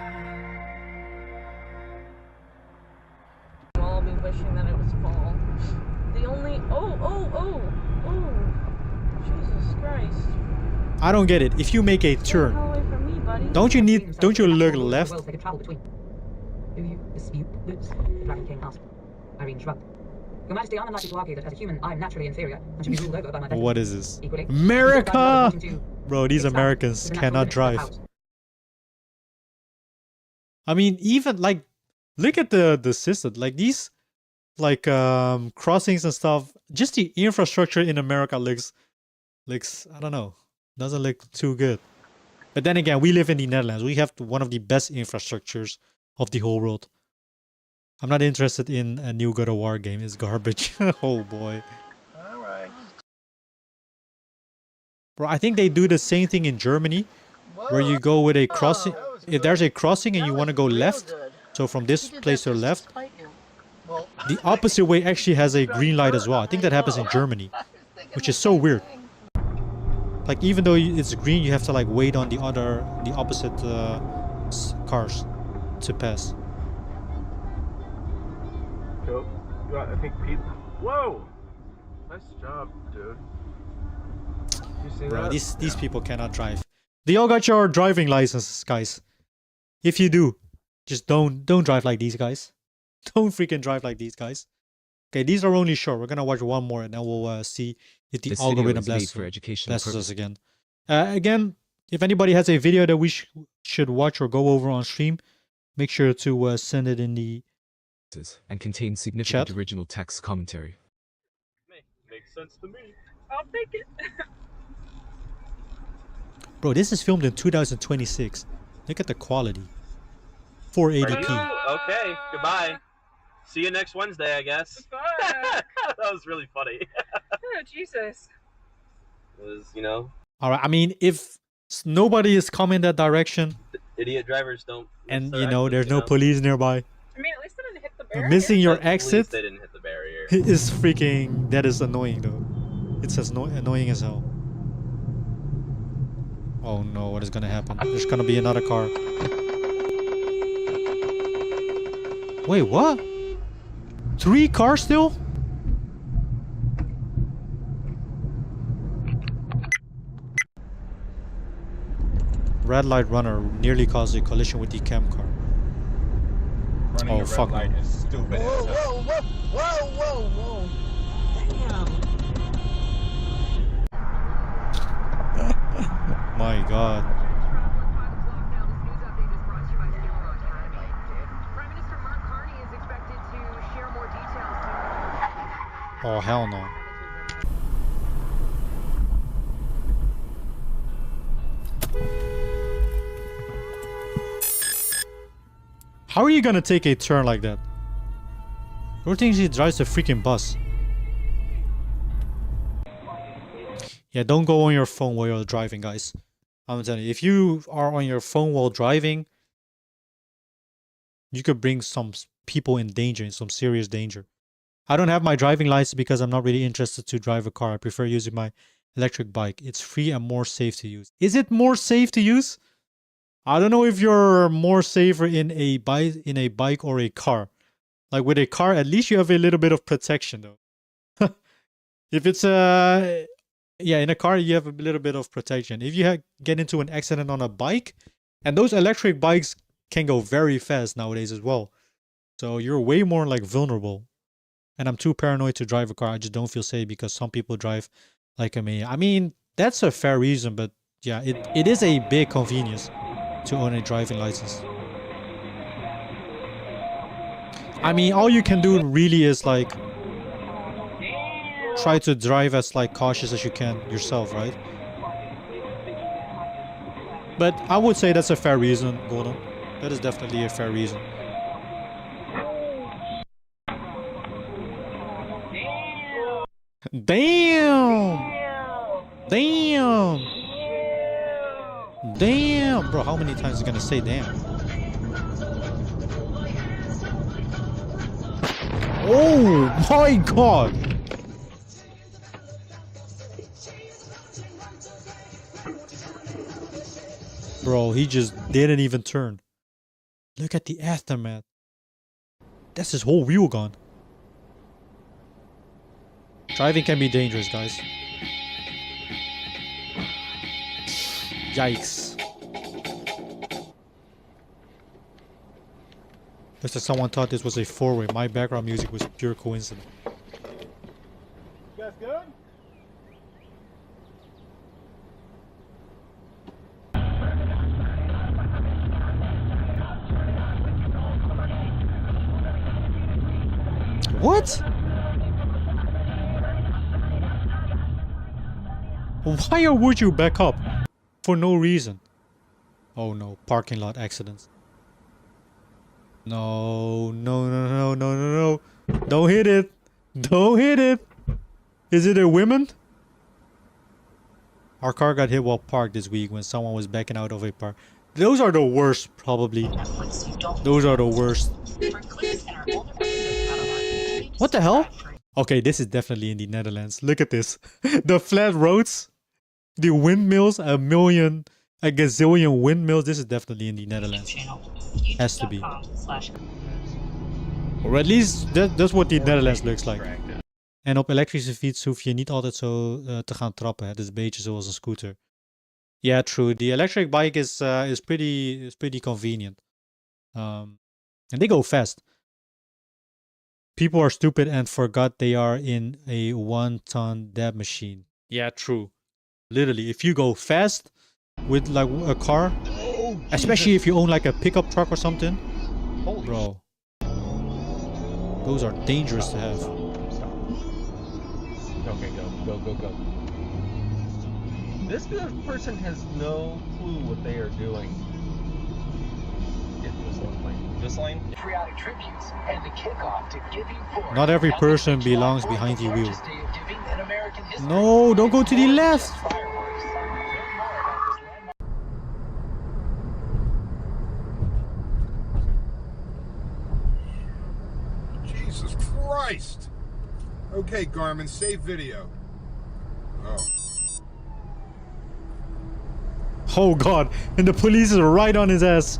Speaker 7: We'll all be wishing that it was fall. The only... Oh! Jesus Christ.
Speaker 1: I don't get it. If you make a turn,
Speaker 7: Away from me, buddy.
Speaker 1: don't you look left?
Speaker 8: They could travel between. Do you dispute this? Dragon King asked. Irene shrugged. Your Majesty, I'm unlikely to argue that as a human, I am naturally inferior and should be ruled over by my betters.
Speaker 1: What is this?
Speaker 8: Equally,
Speaker 1: America!
Speaker 8: to
Speaker 1: Bro, these
Speaker 8: expand
Speaker 1: Americans
Speaker 8: the natural
Speaker 1: cannot
Speaker 8: limits of
Speaker 1: drive.
Speaker 8: powers.
Speaker 1: I mean, even like, look at the system. Like these, like crossings and stuff. Just the infrastructure in America looks, I don't know, doesn't look too good. But then again, we live in the Netherlands. We have one of the best infrastructures of the whole world. I'm not interested in a new God of War game. It's garbage. Oh boy.
Speaker 3: Alright.
Speaker 1: Bro, I think they do the same thing in Germany, where you go with a crossing. If there's a crossing and you want to go left, so from this place to the left, the opposite way actually has a green light as well. I think that happens in Germany, which is so weird. Like even though it's green, you have to like wait on the opposite cars to pass.
Speaker 3: Go. I think Pete. Whoa! Nice job, dude. You see
Speaker 1: Bro,
Speaker 3: that?
Speaker 1: these people cannot drive. They all got your driving licenses, guys. If you do, just don't drive like these guys. Don't freaking drive like these guys. Okay, these are only short. We're gonna watch one more and then we'll see if the
Speaker 5: This video
Speaker 1: algorithm
Speaker 5: is made for educational
Speaker 1: blesses us
Speaker 5: purposes
Speaker 1: again. Again, if anybody has a video that we should watch or go over on stream, make sure to send it in the
Speaker 5: and contains significant
Speaker 1: Chat.
Speaker 5: original text commentary.
Speaker 3: Makes sense to me.
Speaker 7: I'll take it.
Speaker 1: Bro, this is filmed in 2026. Look at the quality. 480p.
Speaker 3: Okay, goodbye.
Speaker 6: See you next Wednesday, I guess.
Speaker 7: Fuck.
Speaker 6: That was really funny.
Speaker 7: Oh, Jesus.
Speaker 6: It was, you know,
Speaker 1: All right. I mean, if nobody is coming that direction,
Speaker 6: idiot drivers don't.
Speaker 1: and
Speaker 6: their
Speaker 1: you know,
Speaker 6: exits,
Speaker 1: there's
Speaker 6: you
Speaker 1: no
Speaker 6: know?
Speaker 1: police nearby,
Speaker 7: I mean, at least I didn't hit the barrier.
Speaker 1: missing your
Speaker 6: At least
Speaker 1: exit
Speaker 6: they didn't hit the barrier.
Speaker 1: is freaking. That is annoying, though. It's as annoying as hell. Oh no, what is gonna happen? There's gonna be another car. Wait, what? 3 cars still? Red light runner nearly caused a collision with the cam car.
Speaker 9: Running
Speaker 1: Oh,
Speaker 9: a
Speaker 1: fuck
Speaker 9: red light
Speaker 1: no.
Speaker 9: is stupid.
Speaker 10: Whoa, whoa, whoa, whoa, whoa, whoa. Damn.
Speaker 1: My god. Oh, hell no. How are you gonna take a turn like that? Who thinks he drives a freaking bus? Yeah, don't go on your phone while you're driving, guys. I'm telling you, if you are on your phone while driving, you could bring some people in danger, in some serious danger. I don't have my driving license because I'm not really interested to drive a car. I prefer using my electric bike. It's free and more safe to use. Is it more safe to use? I don't know if you're more safer in a bike or a car. Like with a car, at least you have a little bit of protection though. If it's yeah, in a car you have a little bit of protection. If you get into an accident on a bike, and those electric bikes can go very fast nowadays as well. So you're way more like vulnerable. And I'm too paranoid to drive a car. I just don't feel safe because some people drive like a maniac. I mean, that's a fair reason, but yeah, it is a big convenience to own a driving license. I mean, all you can do really is like try to drive as like cautious as you can yourself, right? But I would say that's a fair reason, Gordon. That is definitely a fair reason. Damn! Damn! Damn! Bro, how many times is it gonna say damn? Oh my god! Bro, he just didn't even turn. Look at the aftermath. That's his whole wheel gone. Driving can be dangerous, guys. Yikes. Looks like someone thought this was a four-way. My background music was pure coincidence.
Speaker 9: You guys good?
Speaker 1: What? Why would you back up? For no reason. Oh no, parking lot accidents. No, no, no, no, no, no, no. Don't hit it. Don't hit it. Is it a woman? Our car got hit while parked this week when someone was backing out of a park. Those are the worst, probably. Those are the worst. What the hell? Okay, this is definitely in the Netherlands. Look at this. The flat roads. The windmills. A gazillion windmills. This is definitely in the Netherlands. Has to be. Or at least that's what the Netherlands looks like. En op elektrische fiets hoef je niet altijd zo te gaan trappen. Het is een beetje zoals een scooter. Yeah, true. The electric bike is pretty convenient. And they go fast. People are stupid and forgot they are in a 1-ton dab machine. Yeah, true. Literally, if you go fast with like a car, especially if you own like a pickup truck or something, bro, those are dangerous to have.
Speaker 6: Okay, go. This person has no clue what they are doing. It was This lane?
Speaker 11: Patriotic tributes and the kickoff to Giving Forward.
Speaker 1: Not every person belongs behind the wheel.
Speaker 11: Largest day of giving in American history.
Speaker 1: No, don't go to the left.
Speaker 11: Fireworks. Learn more about this landmark.
Speaker 9: Jesus Christ! Okay, Garmin, save video. Oh.
Speaker 1: Oh god, and the police is right on his ass.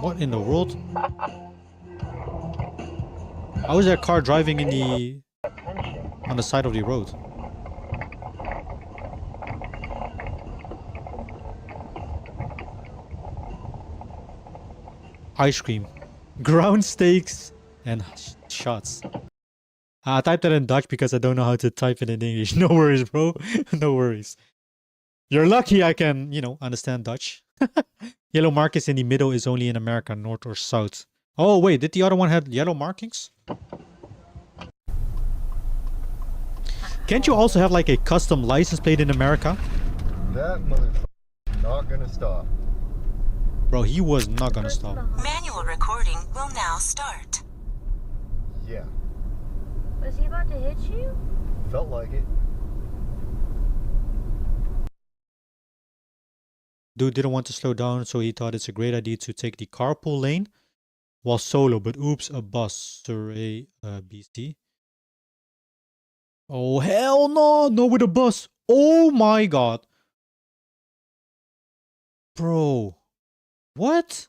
Speaker 1: What in the world? How is that car driving on the side of the road? Ice cream, ground steaks, and shots. I typed that in Dutch because I don't know how to type it in English. No worries, bro. No worries. You're lucky I can, understand Dutch. Yellow markings in the middle is only in America, north or south. Oh, wait, did the other one have yellow markings? Can't you also have like a custom license plate in America?
Speaker 12: That motherfucker not gonna stop.
Speaker 1: Bro, he was not gonna stop.
Speaker 13: Manual recording will now start.
Speaker 12: Yeah.
Speaker 14: Was he about to hit you?
Speaker 12: Felt like it.
Speaker 1: Dude didn't want to slow down, so he thought it's a great idea to take the carpool lane while solo, but oops, a bus. Surrey, BC. Oh, hell no! No with a bus! Oh my god! Bro. What?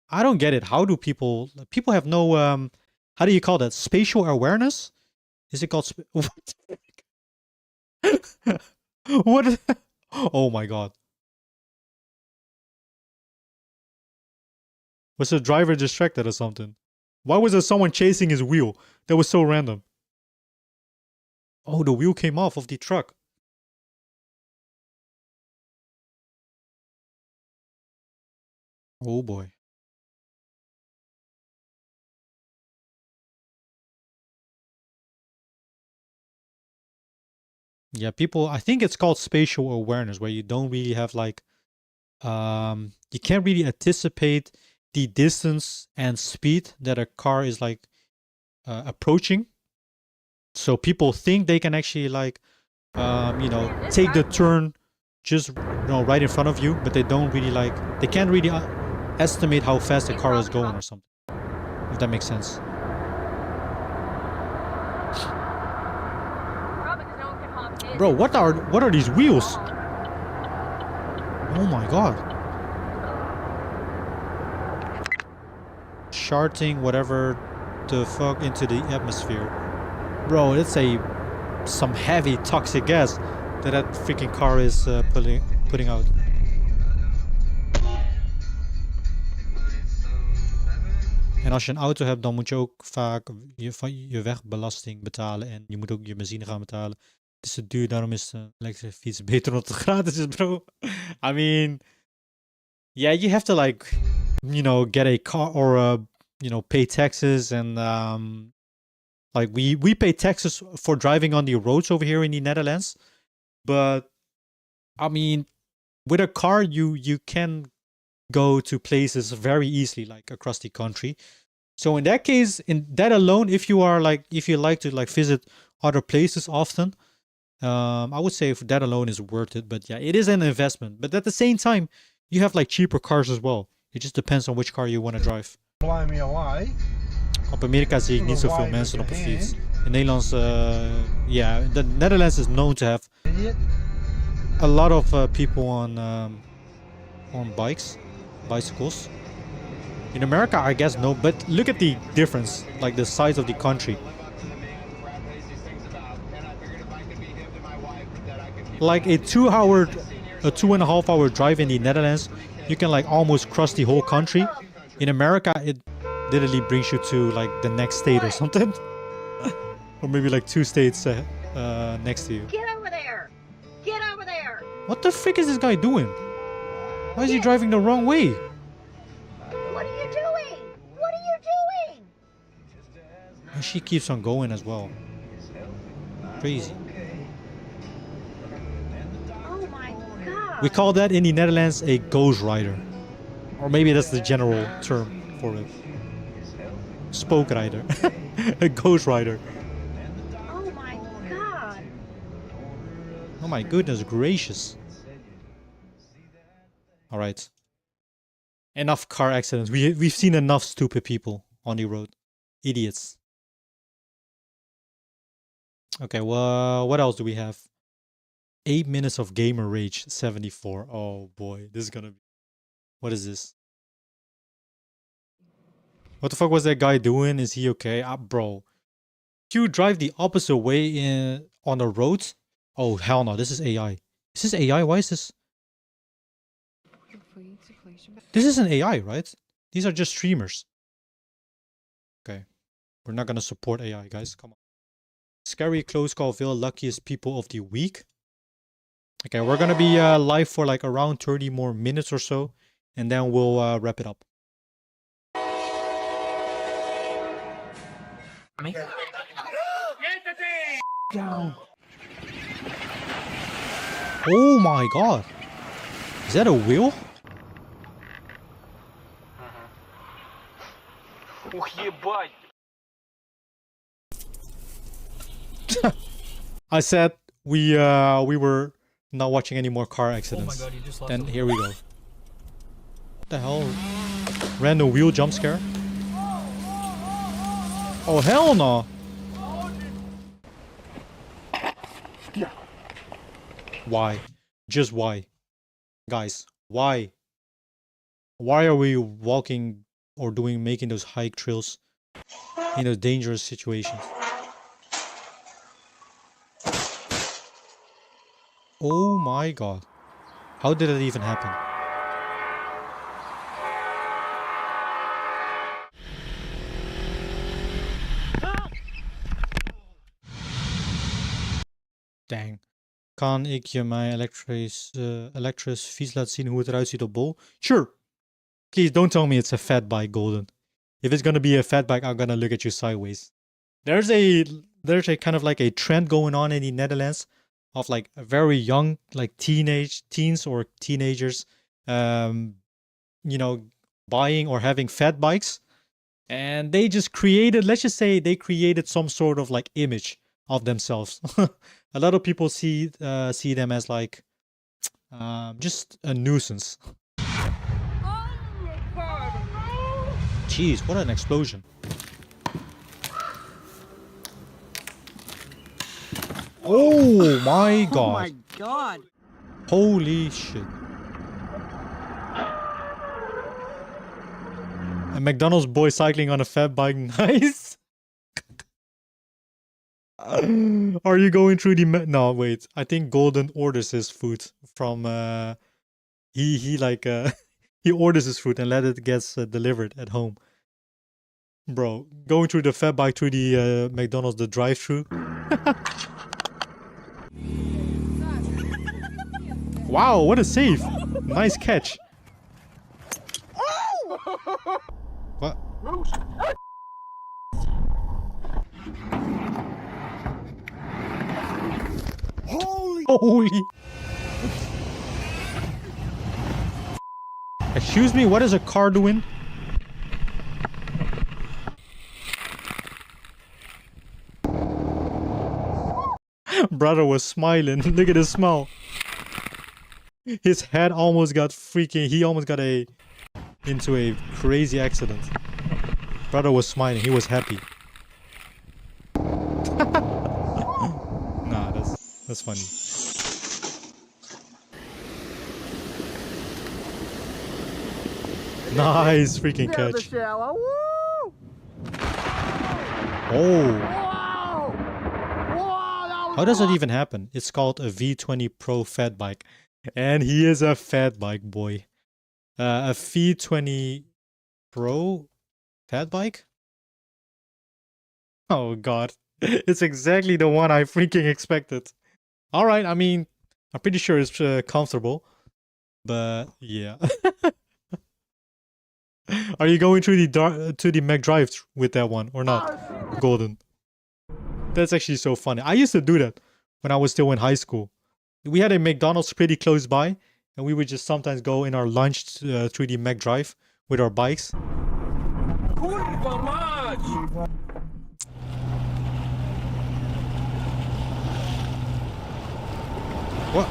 Speaker 1: I don't get it. How do people have no, how do you call that? Spatial awareness? Is it called, what? What? Oh my god. Was the driver distracted or something? Why was there someone chasing his wheel? That was so random. Oh, the wheel came off of the truck. Oh boy. Yeah, people, I think it's called spatial awareness, where you don't really have like, you can't really anticipate the distance and speed that a car is like approaching. So people think they can actually like, take the turn just, right in front of you, but they don't really like, they can't really estimate how fast the car is going or something. If that makes sense. Bro, what are these wheels? Oh my god. Charting whatever the fuck into the atmosphere. Bro, it's some heavy toxic gas that freaking car is putting out. En als je een auto hebt, dan moet je ook vaak je wegbelasting betalen en je moet ook je benzine gaan betalen. Het is te duur, daarom is de elektrische fiets beter omdat het gratis is, bro. I mean, yeah, you have to like, get a car or pay taxes and like we pay taxes for driving on the roads over here in the Netherlands. But I mean, with a car, you can go to places very easily, like across the country. So in that case, in that alone, if you like to like visit other places often, I would say if that alone is worth it. But yeah, it is an investment. But at the same time, you have like cheaper cars as well. It just depends on which car you want to drive. Op Amerika zie ik niet zoveel mensen op de fiets. In Nederlands, yeah, the Netherlands is known to have a lot of people on bicycles. In America, I guess no, but look at the difference, like the size of the country. Like a 2.5 hour drive in the Netherlands, you can like almost cross the whole country. In America, it literally brings you to like the next state or something. Or maybe like 2 states next to you.
Speaker 14: Get over there! Get
Speaker 1: the frick is this guy doing? Why is he driving the wrong way?
Speaker 14: What are you doing? What are you doing?
Speaker 1: And she keeps on going as well. Crazy.
Speaker 14: Oh my god.
Speaker 1: We call that in the Netherlands a ghost rider. Or maybe that's the general term for it. Spook rider. A ghost rider.
Speaker 14: Oh my god.
Speaker 1: Oh my goodness gracious. Alright. Enough car accidents. We've seen enough stupid people on the road. Idiots. Okay, well, what else do we have? 8 minutes of gamer rage, 74. Oh boy, this is gonna be... What is this? What the fuck was that guy doing? Is he okay? Bro. If you drive the opposite way on the road... Oh, hell no, this is AI. Is this AI? Why is this... This isn't AI, right? These are just streamers. Okay. We're not gonna support AI, guys. Come on. Scary close call Ville, luckiest people of the week. Okay, we're gonna be live for like around 30 more minutes or so. And then we'll wrap it up.
Speaker 10: Down.
Speaker 1: Oh my god. Is that a wheel?
Speaker 6: Ух, ебать!
Speaker 1: I said we were not watching any more car accidents.
Speaker 6: Oh my God, you just lost
Speaker 1: And here we go. What the hell? Random wheel jump scare? Oh hell no! Why? Just why? Guys, why? Why are we walking or making those hike trails in those dangerous situations? Oh my god. How did it even happen? Dang. Kan ik je mijn Electris fiets laten zien hoe het eruit ziet op Bol? Sure. Please don't tell me it's a fat bike, Golden. If it's gonna be a fat bike, I'm gonna look at you sideways. There's a kind of like a trend going on in the Netherlands of like very young, like teens or teenagers, you know, buying or having fat bikes. And they just created, let's just say they created some sort of like image of themselves. A lot of people see them as like just a nuisance. Jeez, what an explosion. Oh my god.
Speaker 10: Oh my god.
Speaker 1: Holy shit. A McDonald's boy cycling on a fat bike. Nice. Are you going through the... No, wait. I think Golden orders his food from... He like... he orders his food and let it gets delivered at home. Bro, going through the fat bike through the McDonald's, the drive-thru. Wow, what a save. Nice catch. What? Holy. Excuse me, what is a car doing? Brother was smiling. Look at his smile. His head almost got freaking... He almost got into a crazy accident. Brother was smiling. He was happy. Nah, that's funny. Nice freaking catch. Oh. How does that even happen? It's called a V20 Pro fat bike. And he is a fat bike boy. A V20 Pro fat bike? Oh god. It's exactly the one I freaking expected. Alright, I mean, I'm pretty sure it's comfortable, but yeah. Are you going through the McDrive with that one or not, Golden? That's actually so funny. I used to do that when I was still in high school. We had a McDonald's pretty close by, and we would just sometimes go in our lunch through the McDrive with our bikes. What?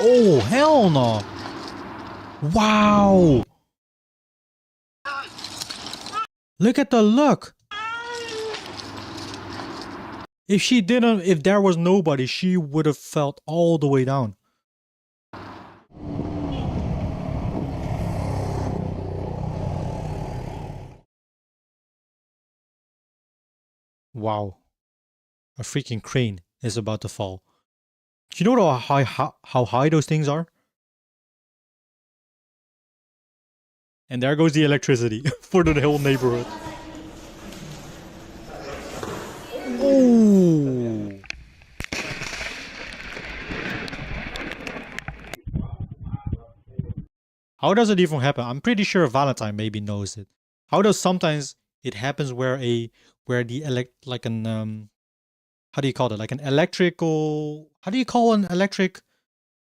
Speaker 1: Oh, hell no. Wow. Look at the look. If there was nobody, she would have felt all the way down. Wow. A freaking crane is about to fall. Do you know how high those things are? And there goes the electricity for the whole neighborhood. Oh! How does it even happen? I'm pretty sure Valentine maybe knows it. How does sometimes it happens where the how do you call it? Like an electrical, how do you call an electric,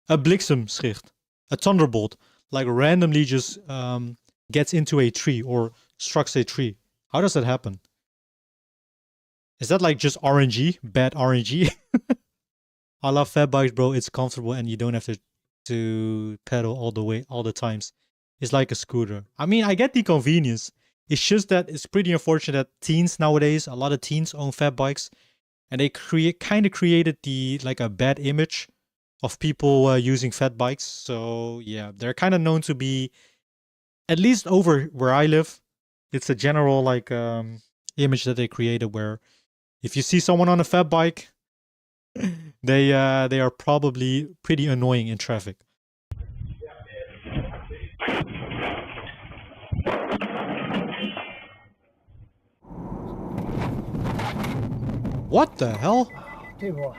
Speaker 1: a bliksemschicht, a thunderbolt, like randomly just gets into a tree or strikes a tree. How does that happen? Is that like just RNG? Bad RNG? I love fat bikes, bro. It's comfortable and you don't have to pedal all the way, all the times. It's like a scooter. I mean, I get the convenience. It's just that it's pretty unfortunate that teens nowadays, a lot of teens own fat bikes. And they kind of created like a bad image of people using fat bikes. So yeah, they're kind of known to be, at least over where I live, it's a general like image that they created where if you see someone on a fat bike, they are probably pretty annoying in traffic. What the hell?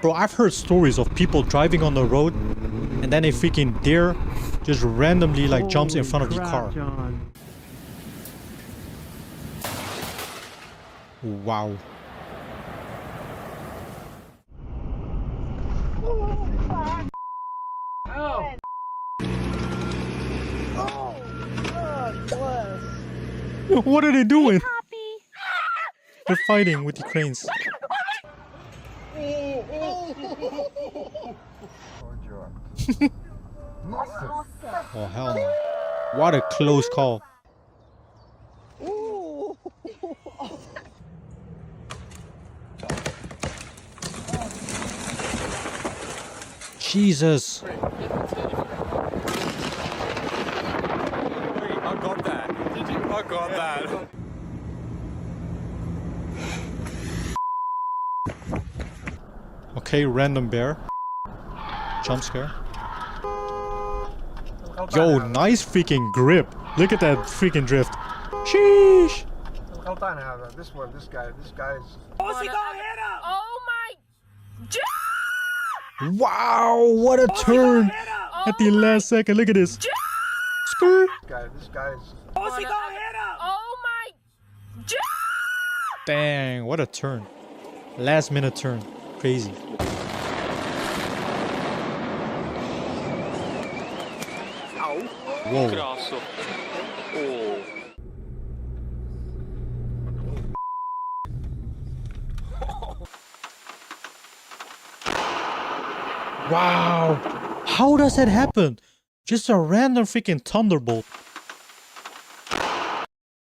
Speaker 1: Bro, I've heard stories of people driving on the road and then a freaking deer just randomly like jumps in front of the car.
Speaker 10: John.
Speaker 1: Wow. What are they doing? They're fighting with the cranes. Oh hell no. What a close call. Jesus.
Speaker 6: Wait, I got that. Did you? I got that.
Speaker 1: Okay, random bear. Jump scare. Yo, nice freaking grip. Look at that freaking drift. Sheesh.
Speaker 12: This guy's.
Speaker 14: Oh, he gonna hit him! Oh my!
Speaker 1: Wow, what a turn at the last second. Look at this. Skirt.
Speaker 12: This guy's.
Speaker 14: Oh, he gonna hit him! Oh my!
Speaker 1: Dang, what a turn. Last minute turn. Crazy. Whoa. Wow. How does that happen? Just a random freaking thunderbolt.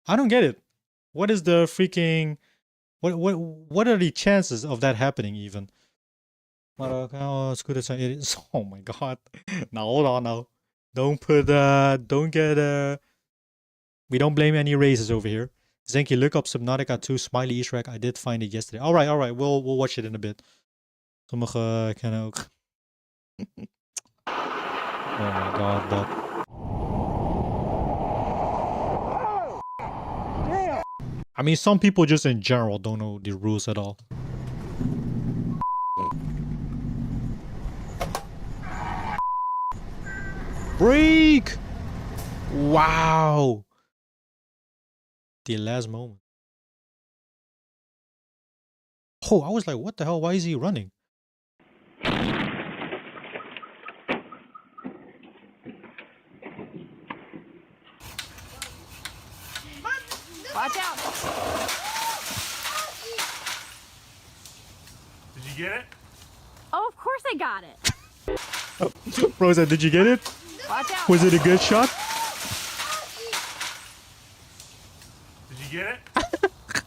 Speaker 1: I don't get it. What is the freaking... What are the chances of that happening even? Oh my god. Now hold on now. Don't get we don't blame any races over here. Zenki, look up Subnautica 2 Smiley Easter egg. I did find it yesterday. Alright, we'll watch it in a bit. Sommige kennen ook. Oh my god, I mean, some people just in general don't know the rules at all. Break! Wow! The last moment. Oh, I was like, what the hell? Why is he running?
Speaker 7: Watch out.
Speaker 15: Did you get it?
Speaker 7: Oh, of course I got it.
Speaker 1: Rosa, did you get it?
Speaker 7: Watch out.
Speaker 1: Was it a good shot?
Speaker 15: Did you get it?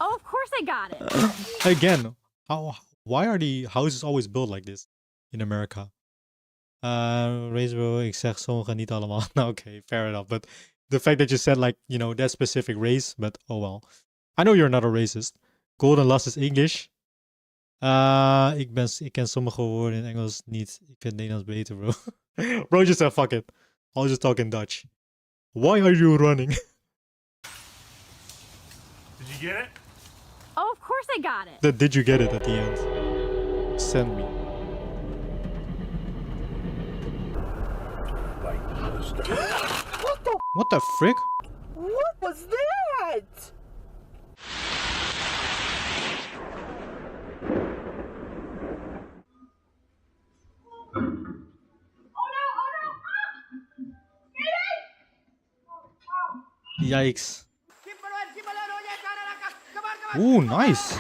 Speaker 7: Oh, of course I got it.
Speaker 1: Again, why are the houses always built like this in America? Race bro, ik zeg sommigen niet allemaal. Okay, fair enough. But the fact that you said like, you know, that specific race, but oh well. I know you're not a racist. Golden Lust is English. Ik ken sommige woorden in Engels niet. Ik vind Nederlands beter, bro. Bro just said fuck it. I'll just talk in Dutch. Why are you running?
Speaker 15: Did you get it?
Speaker 7: Oh, of course I got it.
Speaker 1: Did you get it at the end? Send me. What the frick?
Speaker 10: What was that?
Speaker 1: Yikes. Ooh, nice.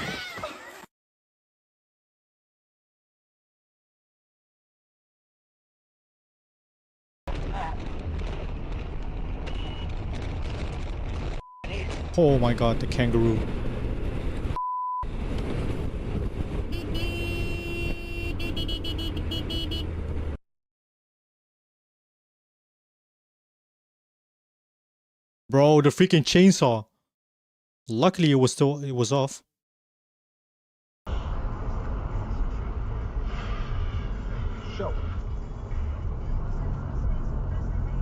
Speaker 1: Oh my god, the kangaroo. Bro, the freaking chainsaw. Luckily it was off.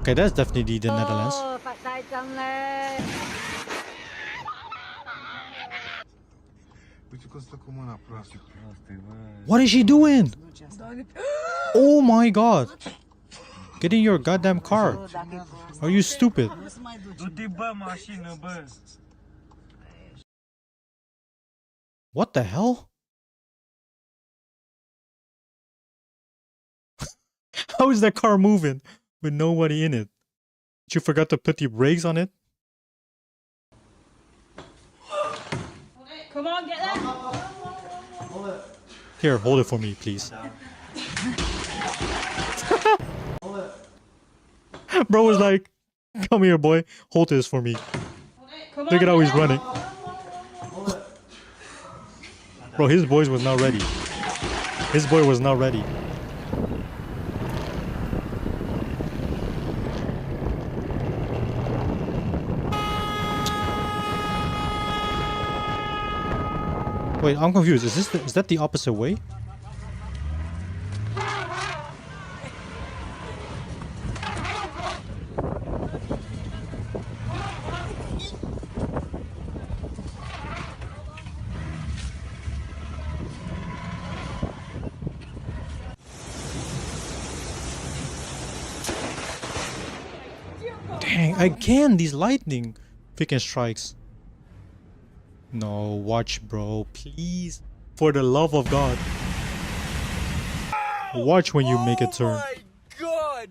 Speaker 1: Okay, that's definitely the Netherlands. What is she doing? Oh my god. Get in your goddamn car. Are you stupid? What the hell? How is that car moving with nobody in it? Did you forgot to put the brakes on it?
Speaker 7: Come on, get that.
Speaker 1: Here, hold it for me, please. Bro was like, come here, boy. Hold this for me. Look at how he's running. Bro, his boy was not ready. His boy was not ready. Wait, I'm confused. Is that the opposite way? Dang, again, these lightning freaking strikes. No, watch, bro, please. For the love of God. Watch when you make a turn.
Speaker 10: Oh my god!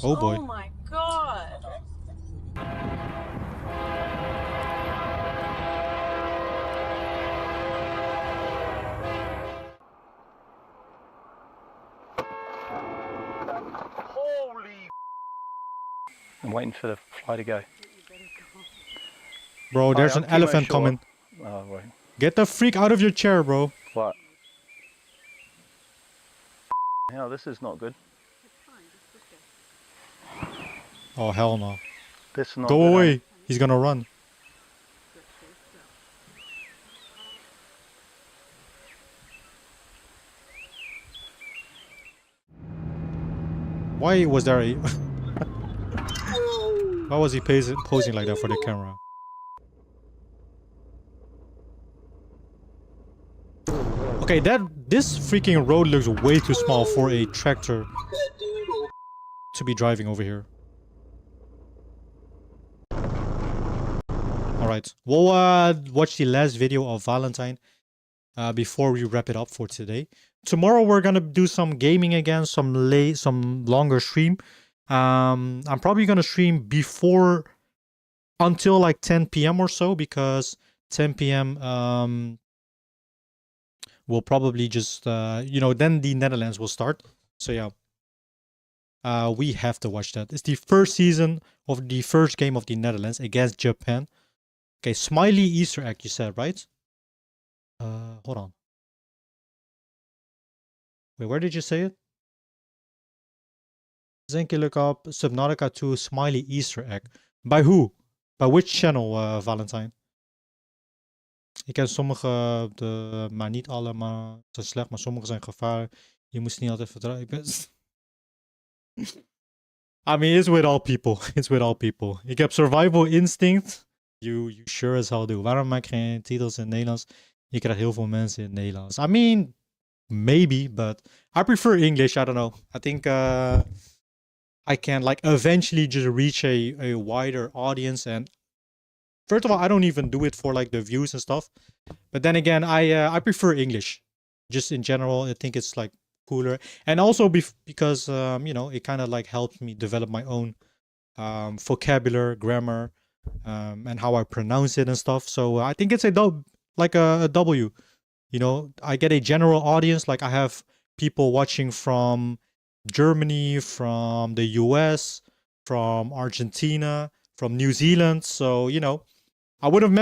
Speaker 1: Oh boy.
Speaker 7: Oh my god.
Speaker 11: Holy! I'm waiting for the fly to go.
Speaker 1: Bro, there's an elephant coming.
Speaker 11: Oh, right.
Speaker 1: Get the freak out of your chair, bro.
Speaker 11: What? Yeah, this is not good.
Speaker 1: Oh, hell no.
Speaker 11: This is not
Speaker 1: Go
Speaker 11: good,
Speaker 1: away.
Speaker 11: eh?
Speaker 1: He's gonna run. Why was there a... Why was he posing like that for the camera? Okay, this freaking road looks way too small for a tractor to be driving over here. Alright, we'll watch the last video of Valentine before we wrap it up for today. Tomorrow we're gonna do some gaming again, some longer stream. I'm probably gonna stream before until like 10 p.m. or so, because 10 p.m. We'll probably just you know, then the Netherlands will start. So yeah, we have to watch that. It's the first season of the first game of the Netherlands against Japan. Okay, smiley Easter egg, you said, right? Hold on. Wait, where did you say it? Denk je look up Subnautica 2 smiley Easter egg. By who? By which channel, Valentine? Ik ken sommige, maar niet alle, maar zijn slecht, maar sommige zijn gevaar. Je moet ze niet altijd vertrouwen. I mean, it's with all people. It's with all people. Ik heb survival instinct. You sure as hell do. Waarom maak je geen titels in het Nederlands? Je krijgt heel veel mensen in het Nederlands. I mean, maybe, but I prefer English. I don't know. I think I can like eventually just reach a wider audience. And first of all, I don't even do it for like the views and stuff. But then again, I prefer English. Just in general, I think it's like cooler. And also because you know, it kind of like helps me develop my own vocabulary, grammar, and how I pronounce it and stuff. So I think it's a W. You know, I get a general audience. Like I have people watching from Germany, from the US, from Argentina, from New Zealand. So, you know, I wouldn't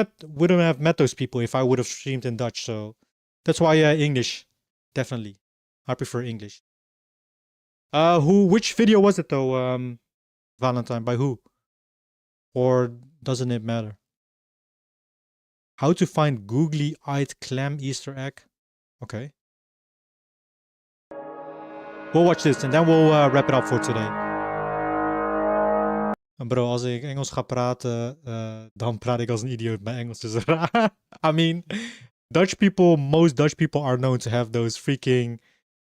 Speaker 1: have met those people if I would have streamed in Dutch. So that's why English, definitely. I prefer English. Which video was it though, Valentine? By who? Or doesn't it matter? How to find googly-eyed clam Easter egg. Okay. We'll watch this and then we'll wrap it up for today. Bro, als ik Engels ga praten, dan praat ik als een idioot. Mijn Engels is raar. I mean, most Dutch people are known to have those freaking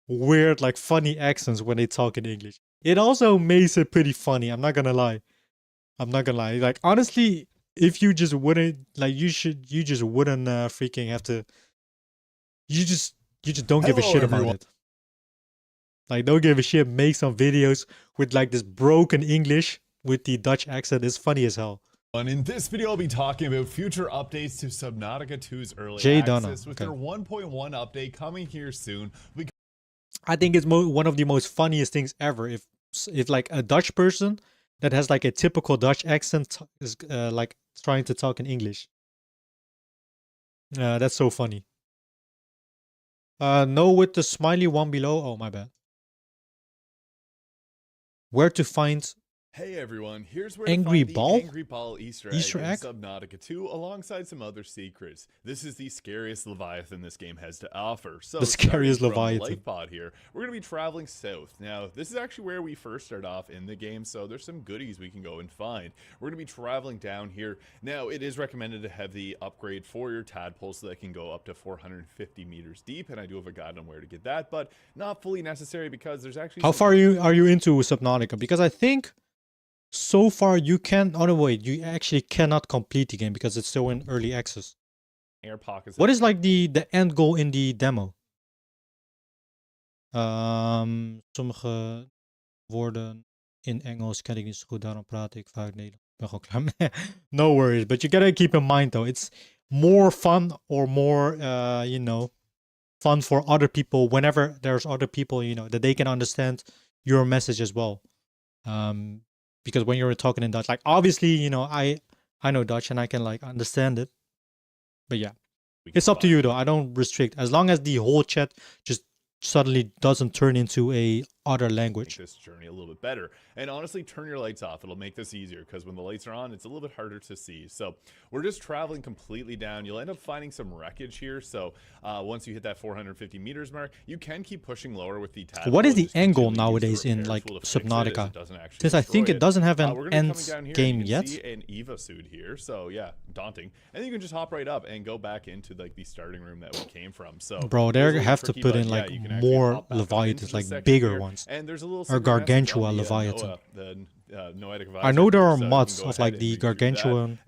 Speaker 1: weird, like funny accents when they talk in English. It also makes it pretty funny, I'm not gonna lie. Like, honestly, if you just wouldn't, like, you just wouldn't freaking have to, you just don't give a shit about it. Like, don't give a shit, make some videos with like this broken English with the Dutch accent. It's funny as hell.
Speaker 16: And in this video, I'll be talking about future updates to Subnautica 2's early access with their 1.1 update coming here soon.
Speaker 1: I think it's one of the most funniest things ever. If like a Dutch person that has like a typical Dutch accent is like trying to talk in English. That's so funny. No, with the smiley one below. Oh, my bad. Where to find
Speaker 16: Hey everyone, here's where
Speaker 1: Angry
Speaker 16: to find
Speaker 1: Ball?
Speaker 16: the Angry Ball Easter egg in Subnautica 2 alongside some other secrets. This is the scariest Leviathan this game has to offer. So
Speaker 1: the scariest
Speaker 16: Leviathan.
Speaker 1: Leviathan.
Speaker 16: Life pod here. We're going to be traveling south. Now, this is actually where we first start off in the game, so there's some goodies we can go and find. We're going to be traveling down here. Now, it is recommended to have the upgrade for your tadpole so that can go up to 450 meters deep, and I do have a guide on where to get that, but not fully necessary because there's actually...
Speaker 1: How far are you into Subnautica? Because I think so far you can... Oh no, wait. You actually cannot complete the game because it's still in early access.
Speaker 16: Air pockets.
Speaker 1: What is like the end goal in the demo? Sommige woorden in Engels ken ik niet zo goed, daarom praat ik vaak Nederlands. Ik ben gewoon klaar. No worries, but you gotta keep in mind though, it's more fun or more, you know, fun for other people whenever there's other people, you know, that they can understand your message as well. Because when you're talking in Dutch, like obviously, you know, I know Dutch and I can like understand it. But yeah, it's up to you though. I don't restrict. As long as the whole chat just suddenly doesn't turn into a other
Speaker 16: make
Speaker 1: language.
Speaker 16: this journey a little bit better. And honestly, turn your lights off. It'll make this easier because when the lights are on, it's a little bit harder to see. So we're just traveling completely down. You'll end up finding some wreckage here. So once you hit that 450 meters mark, you can keep pushing lower with the tadpole.
Speaker 1: What is the angle nowadays in like Subnautica? Since I think it doesn't have an end game yet.
Speaker 16: See an Eva suit here, so yeah, daunting. And then you can just hop right up and go back into like the starting room that we came from. So
Speaker 1: bro, they have to put in like more Leviathans, like bigger ones,
Speaker 16: and there's a little
Speaker 1: or Gargantua Leviathan.
Speaker 16: Noetic
Speaker 1: I know there are
Speaker 16: so
Speaker 1: mods of like the Gargantuan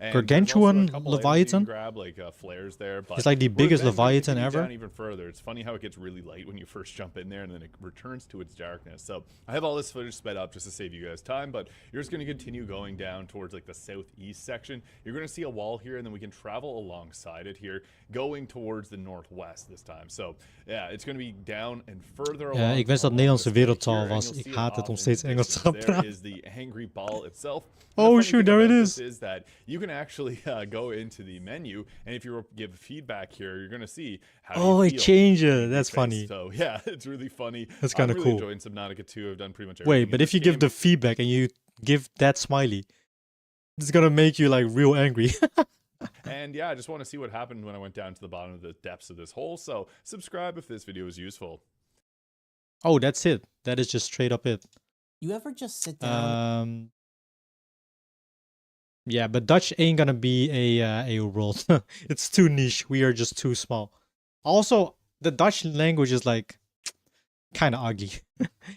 Speaker 1: Leviathan.
Speaker 16: Grab like flares there, but
Speaker 1: it's like the biggest Leviathan ever.
Speaker 16: Down even further. It's funny how it gets really light when you first jump in there, and then it returns to its darkness. So I have all this footage sped up just to save you guys time, but you're just going to continue going down towards like the southeast section. You're going to see a wall here, and then we can travel alongside it here, going towards the northwest this time. So yeah, it's going to be down and further.
Speaker 1: Ja, ik wens dat Nederlandse wereldtaal was. Ik haat het om steeds Engels te gaan praten.
Speaker 16: There is the angry ball itself.
Speaker 1: Oh shoot, there it
Speaker 16: is that you can actually go into the menu, and if you give feedback here, you're going to see how
Speaker 1: it changes. That's funny.
Speaker 16: So yeah, it's really funny.
Speaker 1: That's kind of
Speaker 16: really
Speaker 1: cool.
Speaker 16: Enjoying Subnautica 2. I've done pretty much everything.
Speaker 1: Wait, but if you give the feedback and you give that smiley, it's gonna make you like real angry.
Speaker 16: And yeah, I just want to see what happened when I went down to the bottom of the depths of this hole. So subscribe if this video is useful.
Speaker 1: Oh, that's it. That is just straight up it.
Speaker 17: You ever just sit down?
Speaker 1: Yeah, but Dutch ain't gonna be a world. It's too niche. We are just too small. Also, the Dutch language is like kind of ugly.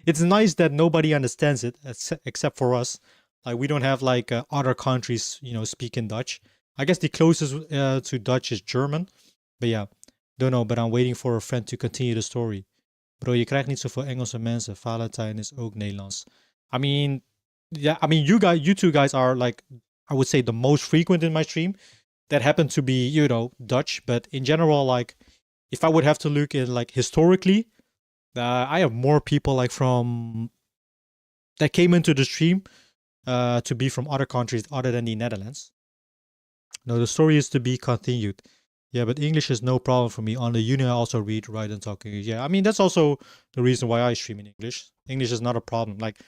Speaker 1: It's nice that nobody understands it except for us. Like we don't have like other countries, you know, speaking Dutch. I guess the closest to Dutch is German. But yeah, don't know. But I'm waiting for a friend to continue the story. Bro, je krijgt niet zoveel Engelse mensen. Valentijn is ook Nederlands. I mean, yeah, I mean, you two guys are like, I would say the most frequent in my stream. That happen to be, you know, Dutch. But in general, like, if I would have to look in like historically, I have more people like from that came into the stream to be from other countries other than the Netherlands. No, the story is to be continued. Yeah, but English is no problem for me. On the uni, I also read, write, and talk English. Yeah, I mean, that's also the reason why I stream in English. English is not a problem. Like,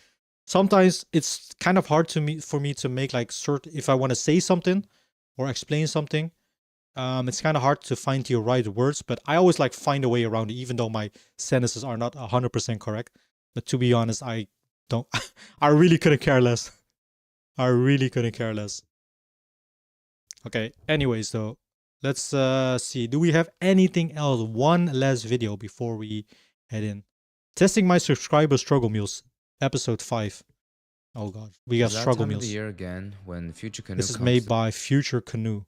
Speaker 1: sometimes it's kind of hard for me to make like if I want to say something or explain something, it's kind of hard to find the right words, but I always like find a way around it, even though my sentences are not 100% correct. But to be honest, I don't, I really couldn't care less. I really couldn't care less. Okay, anyways though, let's see. Do we have anything else? One last video before we head in. Testing my subscriber struggle meals, episode 5. Oh god, we got struggle meals.
Speaker 18: Of the year again when Future Canoe
Speaker 1: this is made by Future Canoe.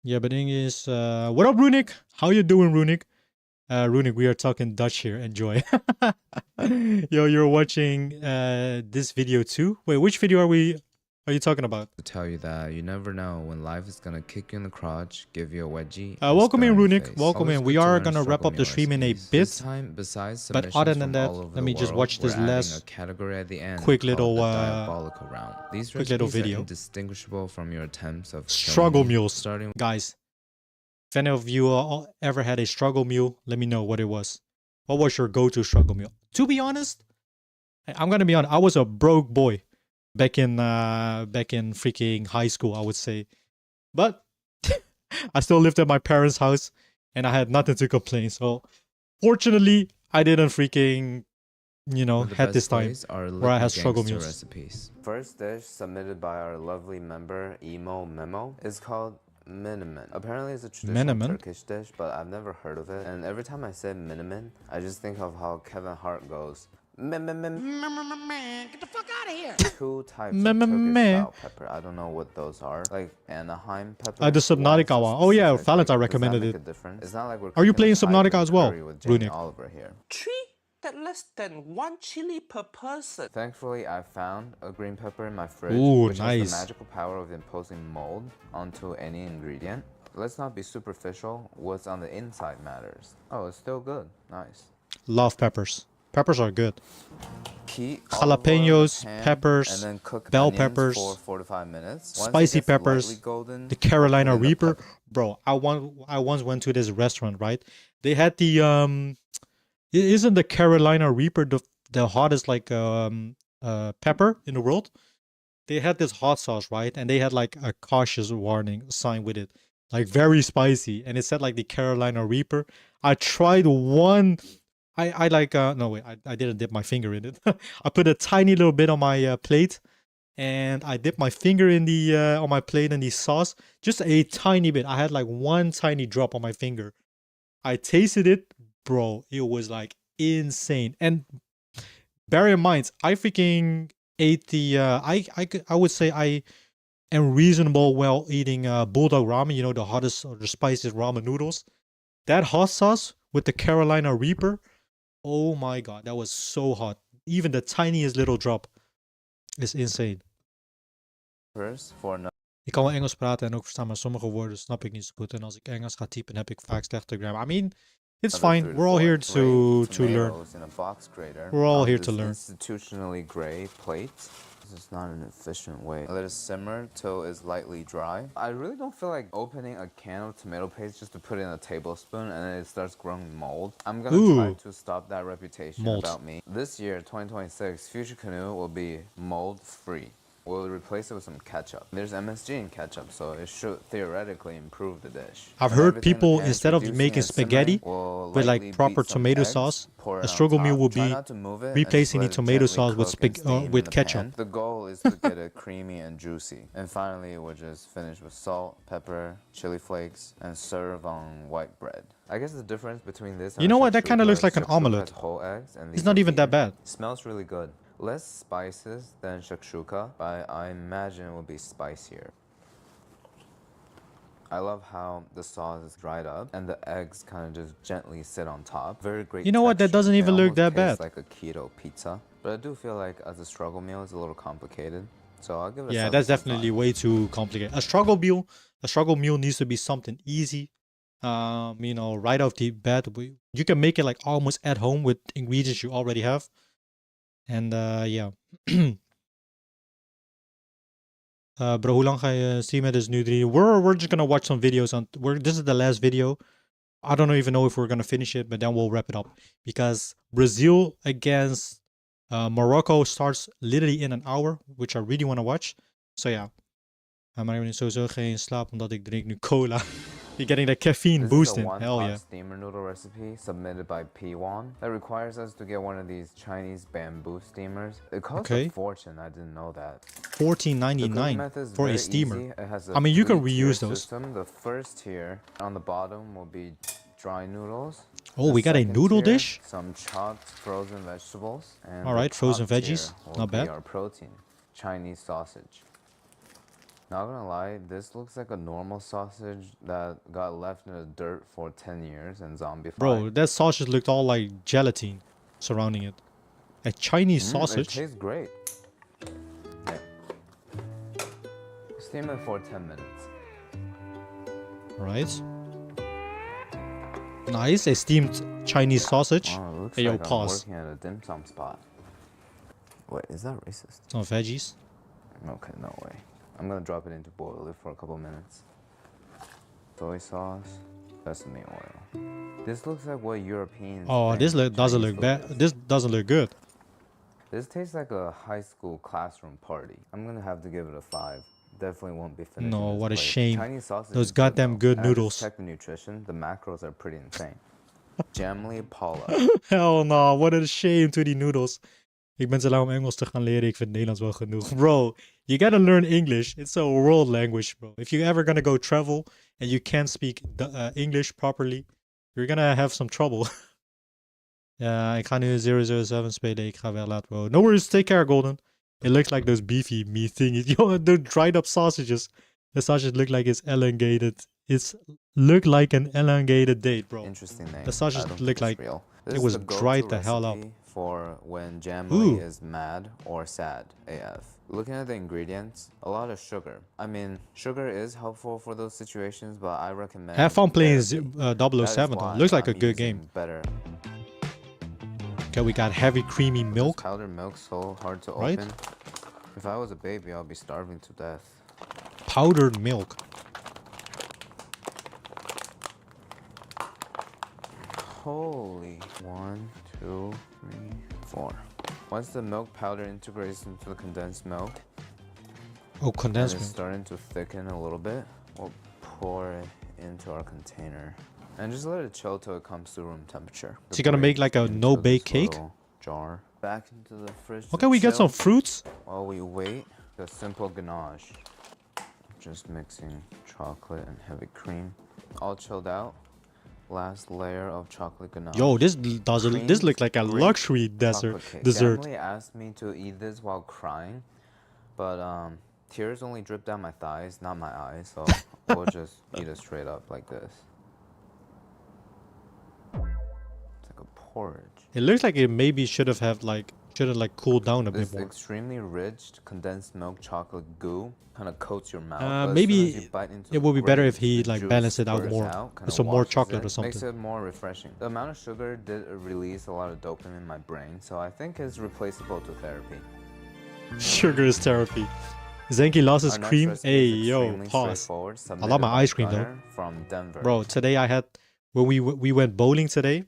Speaker 1: Yeah, but thing is, what up, Runic? How you doing, Runic? Runic, we are talking Dutch here. Enjoy. Yo, you're watching this video too? Wait, which video are you talking about?
Speaker 18: To tell you that you never know when life is gonna kick you in the crotch, give you a wedgie.
Speaker 1: Welcome in, Runic. Welcome in. We are gonna wrap up the stream in a bit.
Speaker 18: Time, besides
Speaker 1: but other than that, let me just watch this last
Speaker 18: category at the end
Speaker 1: quick little
Speaker 18: diabolical round. These
Speaker 1: quick little video.
Speaker 18: Are indistinguishable from your attempts of
Speaker 1: struggle mules. Guys, if any of you ever had a struggle mule, let me know what it was. What was your go-to struggle mule? To be honest, I'm gonna be honest. I was a broke boy back in freaking high school, I would say. But I still lived at my parents' house, and I had nothing to complain. So fortunately, I didn't freaking, you know, had this time where I had struggle mules.
Speaker 18: Recipes. First dish submitted by our lovely member Emo Memo is called Miniman. Apparently it's a traditional Turkish dish, but I've never heard of it. And every time I say Miniman, I just think of how Kevin Hart goes.
Speaker 10: Get the fuck out of here!
Speaker 18: 2 types of Turkish-style pepper. I don't know what those are. Like Anaheim pepper.
Speaker 1: The Subnautica one. Oh yeah, Valentine recommended it.
Speaker 18: It's not like we're
Speaker 1: Are you playing Subnautica as well,
Speaker 18: Runic? Oliver here.
Speaker 10: Treat less than 1 chili per person.
Speaker 18: Thankfully, I found a green pepper in my fridge, which has the magical power of imposing mold onto any ingredient. Let's not be superficial. What's on the inside matters. Oh, it's still good. Nice.
Speaker 1: Love peppers. Peppers are good.
Speaker 18: Jalapenos,
Speaker 1: peppers,
Speaker 18: and then cook
Speaker 1: bell peppers,
Speaker 18: for 4 to 5 minutes.
Speaker 1: spicy peppers,
Speaker 18: golden,
Speaker 1: the Carolina Reaper. bro, I once went to this restaurant, right? They had the isn't the Carolina Reaper the hottest like pepper in the world? They had this hot sauce, right? And they had like a cautious warning sign with it, like very spicy, and it said like the Carolina Reaper. I tried one. I like no wait, I didn't dip my finger in it. I put a tiny little bit on my plate, and I dipped my finger in the on my plate in the sauce, just a tiny bit. I had like one tiny drop on my finger. I tasted it, bro. It was like insane. And bear in mind, I freaking ate the I would say I am reasonable well eating bulldog ramen, you know, the hottest or the spiciest ramen noodles. That hot sauce with the Carolina Reaper, oh my god, that was so hot. Even the tiniest little drop is insane. Ik kan wel Engels praten en ook verstaan, maar sommige woorden snap ik niet zo goed. En als ik Engels ga typen, heb ik vaak slechte grammar. I mean, it's fine. We're all here to learn. We're all here to learn.
Speaker 18: Institutionally gray plate. This is not an efficient way. Let it simmer till it's lightly dry. I really don't feel like opening a can of tomato paste just to put in a tablespoon and then it starts growing mold. I'm gonna try to stop that reputation about me. This year, 2026, Future Canoe will be mold free. We'll replace it with some ketchup. There's MSG in ketchup, so it should theoretically improve the dish.
Speaker 1: I've heard people, instead of making spaghetti with like proper tomato sauce, a struggle meal would be replacing the tomato sauce with ketchup.
Speaker 18: The goal is to get it creamy and juicy. And finally, we'll just finish with salt, pepper, chili flakes, and serve on white bread. I guess the difference between this and
Speaker 1: you know what? That kind of looks like an omelet. It's not even that bad.
Speaker 18: Smells really good. Less spices than shakshuka, but I imagine it will be spicier. I love how the sauce is dried up and the eggs kind of just gently sit on top. Very great.
Speaker 1: You know what? That doesn't even look that bad.
Speaker 18: Like a keto pizza, but I do feel like as a struggle meal, it's a little complicated. So I'll give it.
Speaker 1: Yeah, that's definitely way too complicated. A struggle meal needs to be something easy. You know, right off the bat, you can make it like almost at home with ingredients you already have. And yeah. Bro, hoe lang ga je streamen? Dus nu 3. We're just gonna watch some videos on. This is the last video. I don't even know if we're gonna finish it, but then we'll wrap it up because Brazil against Morocco starts literally in an hour, which I really want to watch. So yeah. Maar ik ben sowieso geen slaap omdat ik drink nu cola. You're getting that caffeine boost in. Hell yeah.
Speaker 18: Steamer noodle recipe submitted by P1 that requires us to get one of these Chinese bamboo steamers. It costs a fortune. I didn't know that.
Speaker 1: $14.99 for a steamer. I mean, you can reuse those.
Speaker 18: The first tier on the bottom will be dry noodles.
Speaker 1: Oh, we got a noodle dish?
Speaker 18: Some chopped frozen vegetables. And
Speaker 1: alright, frozen veggies. Not bad.
Speaker 18: Our protein, Chinese sausage. Not gonna lie, this looks like a normal sausage that got left in the dirt for 10 years and zombified.
Speaker 1: Bro, that sausage looked all like gelatin surrounding it. A Chinese sausage?
Speaker 18: It tastes great. Yeah. Steam it for 10 minutes.
Speaker 1: Right. Nice, a steamed Chinese sausage.
Speaker 18: Oh, looks
Speaker 1: hey,
Speaker 18: like
Speaker 1: yo, pause.
Speaker 18: I'm working at a dim sum spot. Wait, is that racist?
Speaker 1: Some veggies.
Speaker 18: Okay, no way. I'm gonna drop it into boil it for a couple minutes. Soy sauce, sesame oil. This looks like what Europeans.
Speaker 1: Oh, this doesn't look bad. This doesn't look good.
Speaker 18: This tastes like a high school classroom party. I'm gonna have to give it a 5. Definitely won't be finished.
Speaker 1: No, what a
Speaker 18: plate.
Speaker 1: shame.
Speaker 18: Chinese sausage
Speaker 1: those goddamn good noodles.
Speaker 18: Check the nutrition. The macros are pretty insane. Jamly Paula.
Speaker 1: Hell no, what a shame to die noodles. Ik ben zo lang om Engels te gaan leren. Ik vind Nederlands wel genoeg. Bro, you gotta learn English. It's a world language, bro. If you're ever gonna go travel and you can't speak English properly, you're gonna have some trouble. Ja, ik ga nu 007 spelen. Ik ga wel laten, bro. No worries, take care, Golden. It looks like those beefy meat thingies. Yo, the dried up sausages. The sausage look like it's elongated. It's look like an elongated date, bro.
Speaker 18: Interesting name.
Speaker 1: The sausage look like it was dried the hell up.
Speaker 18: For when Jamly is mad or sad AF. Looking at the ingredients, a lot of sugar. I mean, sugar is helpful for those situations, but I recommend.
Speaker 1: Have fun playing 007 though. Looks like a good game.
Speaker 18: Better.
Speaker 1: Okay, we got heavy creamy milk.
Speaker 18: Powdered milk, so hard to open. If I was a baby, I'll be starving to death.
Speaker 1: Powdered milk.
Speaker 18: Holy. 1, 2, 3, 4. Once the milk powder integrates into the condensed milk,
Speaker 1: oh, condensed
Speaker 18: and it's
Speaker 1: milk.
Speaker 18: starting to thicken a little bit, we'll pour it into our container and just let it chill till it comes to room temperature.
Speaker 1: So you're gonna make like a no-bake cake?
Speaker 18: Jar. Back into the fridge.
Speaker 1: Okay, we got some fruits.
Speaker 18: While we wait, a simple ganache. Just mixing chocolate and heavy cream. All chilled out. Last layer of chocolate ganache.
Speaker 1: Yo, this looks like a luxury dessert.
Speaker 18: Family asked me to eat this while crying, but tears only drip down my thighs, not my eyes. So we'll just eat it straight up like this. It's like a porridge.
Speaker 1: It looks like it maybe should have cooled down a bit more.
Speaker 18: Extremely rich condensed milk chocolate goo kind of coats your mouth.
Speaker 1: Maybe it would be better if he like balanced it out more with some more chocolate or something.
Speaker 18: Makes it more refreshing. The amount of sugar did release a lot of dopamine in my brain, so I think it's replaceable to therapy.
Speaker 1: Sugar is therapy. Zenki lost his cream. Hey, yo, pause. I love my ice cream though.
Speaker 18: From Denver.
Speaker 1: Bro, today I had when we went bowling today.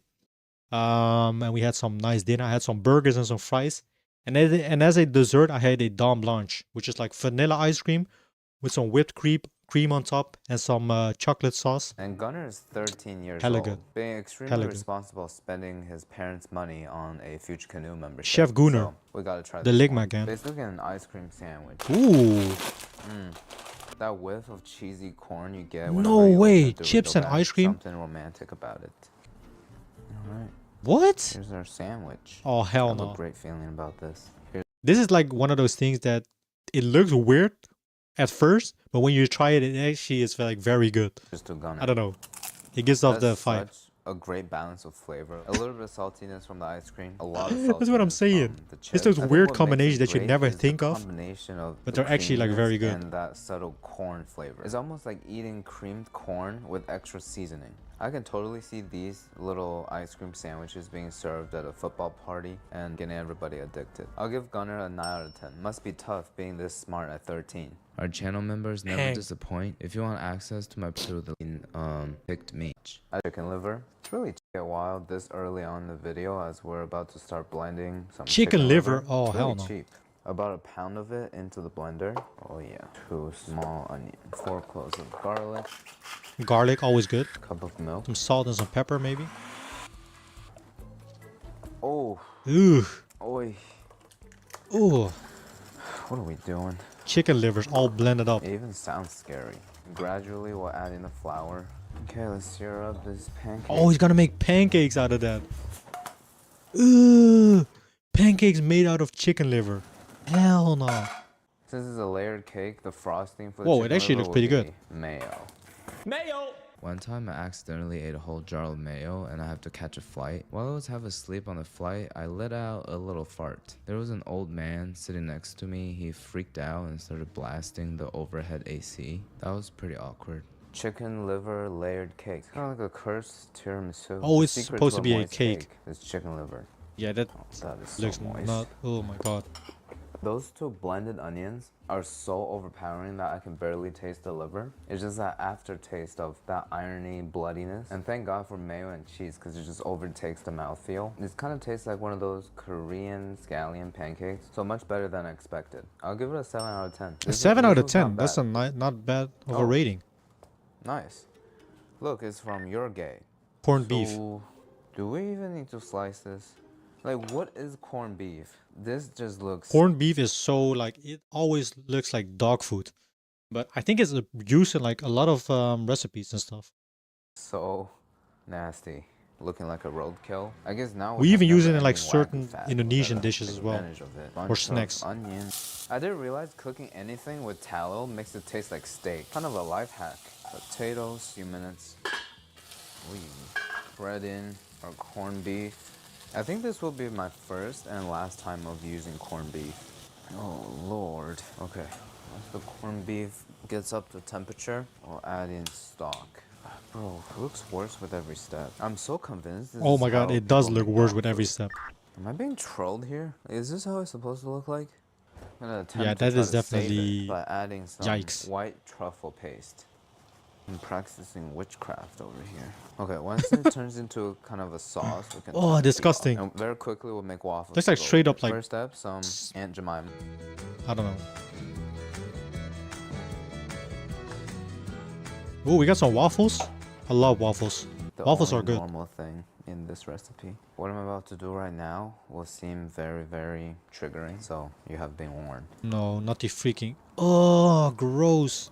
Speaker 1: And we had some nice dinner. I had some burgers and some fries. And as a dessert, I had a Dame Blanche, which is like vanilla ice cream with some whipped cream on top and some chocolate sauce.
Speaker 18: And Gunnar is 13 years
Speaker 1: Hella
Speaker 18: old.
Speaker 1: good.
Speaker 18: Being extremely responsible, spending his parents' money on a Future Canoe membership.
Speaker 1: Chef Gunnar.
Speaker 18: So we gotta try
Speaker 1: the
Speaker 18: this
Speaker 1: Ligma
Speaker 18: one.
Speaker 1: again.
Speaker 18: Basically an ice cream sandwich.
Speaker 1: Ooh.
Speaker 18: That whiff of cheesy corn you get.
Speaker 1: No way. Chips and ice cream?
Speaker 18: Something romantic about it. Alright.
Speaker 1: What?
Speaker 18: Here's our sandwich.
Speaker 1: Oh, hell
Speaker 18: I have
Speaker 1: no.
Speaker 18: a great feeling about this.
Speaker 1: This is like one of those things that it looks weird at first, but when you try it, it actually is like very good. I don't know. It gives off the vibe.
Speaker 18: A great balance of flavor. A little bit of saltiness from the ice cream. A lot of saltiness.
Speaker 1: That's what I'm saying. It's those weird combinations that you never think of, but they're actually like very good.
Speaker 18: And that subtle corn flavor. It's almost like eating creamed corn with extra seasoning. I can totally see these little ice cream sandwiches being served at a football party and getting everybody addicted. I'll give Gunnar a 9 out of 10. Must be tough being this smart at 13. Our channel members never disappoint. If you want access to my picked meat. Chicken liver. It's really a while this early on in the video as we're about to start blending some
Speaker 1: chicken liver. Oh,
Speaker 18: it's
Speaker 1: hell
Speaker 18: really
Speaker 1: no.
Speaker 18: Cheap. About a pound of it into the blender. Oh yeah. 2 small onions. 4 cloves of garlic.
Speaker 1: Garlic, always good.
Speaker 18: Cup of milk.
Speaker 1: Some salt and some pepper, maybe.
Speaker 18: Oh.
Speaker 1: Ooh.
Speaker 18: Oi.
Speaker 1: Ooh.
Speaker 18: What are we doing?
Speaker 1: Chicken livers all blended up.
Speaker 18: It even sounds scary. Gradually, we'll add in the flour. Okay, let's sear up this pancake.
Speaker 1: Oh, he's gonna make pancakes out of that. Ooh. Pancakes made out of chicken liver. Hell no.
Speaker 18: Since it's a layered cake, the frosting for the
Speaker 1: Whoa, it actually looks pretty good.
Speaker 18: Mayo.
Speaker 10: Mayo!
Speaker 18: One time I accidentally ate a whole jar of mayo and I have to catch a flight. While I was half asleep on the flight, I let out a little fart. There was an old man sitting next to me. He freaked out and started blasting the overhead AC. That was pretty awkward. Chicken liver layered cake. It's kind of like a cursed tiramisu.
Speaker 1: Oh, it's supposed to be a cake.
Speaker 18: It's chicken liver.
Speaker 1: Yeah, that
Speaker 18: is
Speaker 1: looks
Speaker 18: so moist.
Speaker 1: not. Oh my god.
Speaker 18: Those 2 blended onions are so overpowering that I can barely taste the liver. It's just that aftertaste of that irony, bloodiness. And thank God for mayo and cheese because it just overtakes the mouthfeel. It kind of tastes like one of those Korean scallion pancakes. So much better than I expected. I'll give it a 7 out of 10.
Speaker 1: A 7 out of 10. That's a not bad of a rating.
Speaker 18: Nice. Look, it's from Your Gay.
Speaker 1: Corned beef.
Speaker 18: Do we even need to slice this? Like, what is corned beef? This just looks...
Speaker 1: Corned beef is so, like, it always looks like dog food. But I think it's used in, like, a lot of recipes and stuff.
Speaker 18: So nasty. Looking like a roadkill. I guess now...
Speaker 1: We even use it in, like, certain Indonesian dishes as well. Or snacks.
Speaker 18: Onions. I didn't realize cooking anything with tallow makes it taste like steak. Kind of a life hack. Potatoes, few minutes. We spread in our corned beef. I think this will be my first and last time of using corned beef. Oh lord. Okay, once the corned beef gets up to temperature, we'll add in stock. Bro, it looks worse with every step. I'm so convinced this
Speaker 1: Oh my god, it does look worse with every step.
Speaker 18: Am I being trolled here? Is this how it's supposed to look like? I'm gonna attempt
Speaker 1: Yeah,
Speaker 18: to
Speaker 1: that
Speaker 18: try
Speaker 1: is
Speaker 18: to save
Speaker 1: definitely
Speaker 18: it by adding some
Speaker 1: yikes.
Speaker 18: white truffle paste. I'm practicing witchcraft over here. Okay, once it turns into kind of a sauce, we can
Speaker 1: Oh, disgusting.
Speaker 18: And very quickly we'll make waffles.
Speaker 1: Looks like straight up like...
Speaker 18: First step, some Aunt Jemima.
Speaker 1: I don't know. Oh, we got some waffles. I love waffles. Waffles are good.
Speaker 18: Normal thing in this recipe. What I'm about to do right now will seem very, very triggering, so you have been warned.
Speaker 1: No, not the freaking... Oh, gross.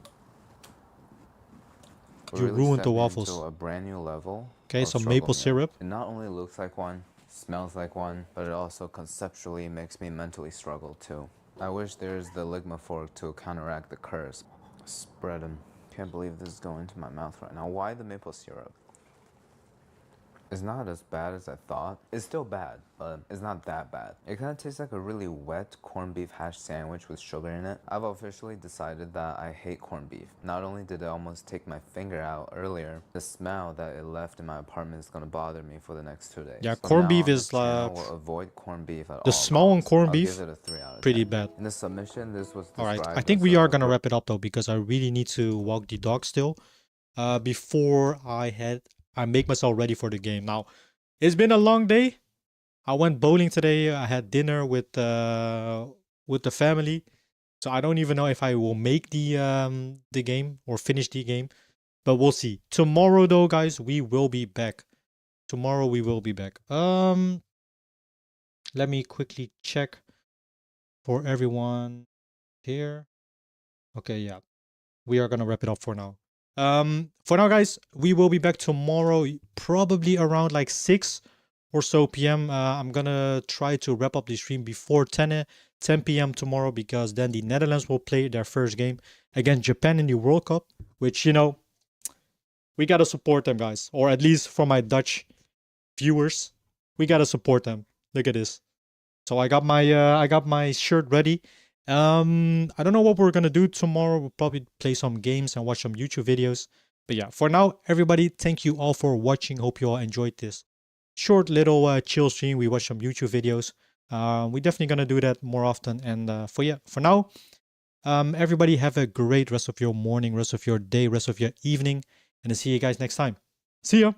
Speaker 1: You
Speaker 18: really
Speaker 1: ruined the
Speaker 18: stepping
Speaker 1: waffles.
Speaker 18: into a brand new level.
Speaker 1: Okay, some maple syrup.
Speaker 18: It not only looks like one, smells like one, but it also conceptually makes me mentally struggle too. I wish there's the ligma fork to counteract the curse. Spread them. Can't believe this is going into my mouth right now. Why the maple syrup? It's not as bad as I thought. It's still bad, but it's not that bad. It kind of tastes like a really wet corned beef hash sandwich with sugar in it. I've officially decided that I hate corned beef. Not only did it almost take my finger out earlier, the smell that it left in my apartment is gonna bother me for the next 2 days.
Speaker 1: Yeah,
Speaker 18: so
Speaker 1: corned beef is
Speaker 18: like... will avoid corned beef at
Speaker 1: the
Speaker 18: all
Speaker 1: smell on corned
Speaker 18: I'll
Speaker 1: beef,
Speaker 18: give it a 3 out of
Speaker 1: pretty
Speaker 18: 10.
Speaker 1: bad.
Speaker 18: In the submission, this was
Speaker 1: Alright, I think we are gonna wrap it up though, because I really need to walk the dog still. Before I make myself ready for the game. Now, it's been a long day. I went bowling today. I had dinner with the family. So I don't even know if I will make the game or finish the game, but we'll see. Tomorrow though, guys, we will be back. Tomorrow we will be back. Let me quickly check for everyone here. Okay, yeah. We are going to wrap it up for now. For now, guys, we will be back tomorrow, probably around like 6 or so p.m. I'm gonna try to wrap up the stream before 10 p.m. tomorrow, because then the Netherlands will play their first game against Japan in the World Cup, which, you know, we gotta support them, guys. Or at least for my Dutch viewers, we gotta support them. Look at this. So I got my shirt ready. I don't know what we're gonna do tomorrow. We'll probably play some games and watch some YouTube videos. But yeah, for now, everybody, thank you all for watching. Hope you all enjoyed this short little chill stream. We watched some YouTube videos. We're definitely gonna do that more often. And for now, everybody have a great rest of your morning, rest of your day, rest of your evening, and I'll see you guys next time. See ya.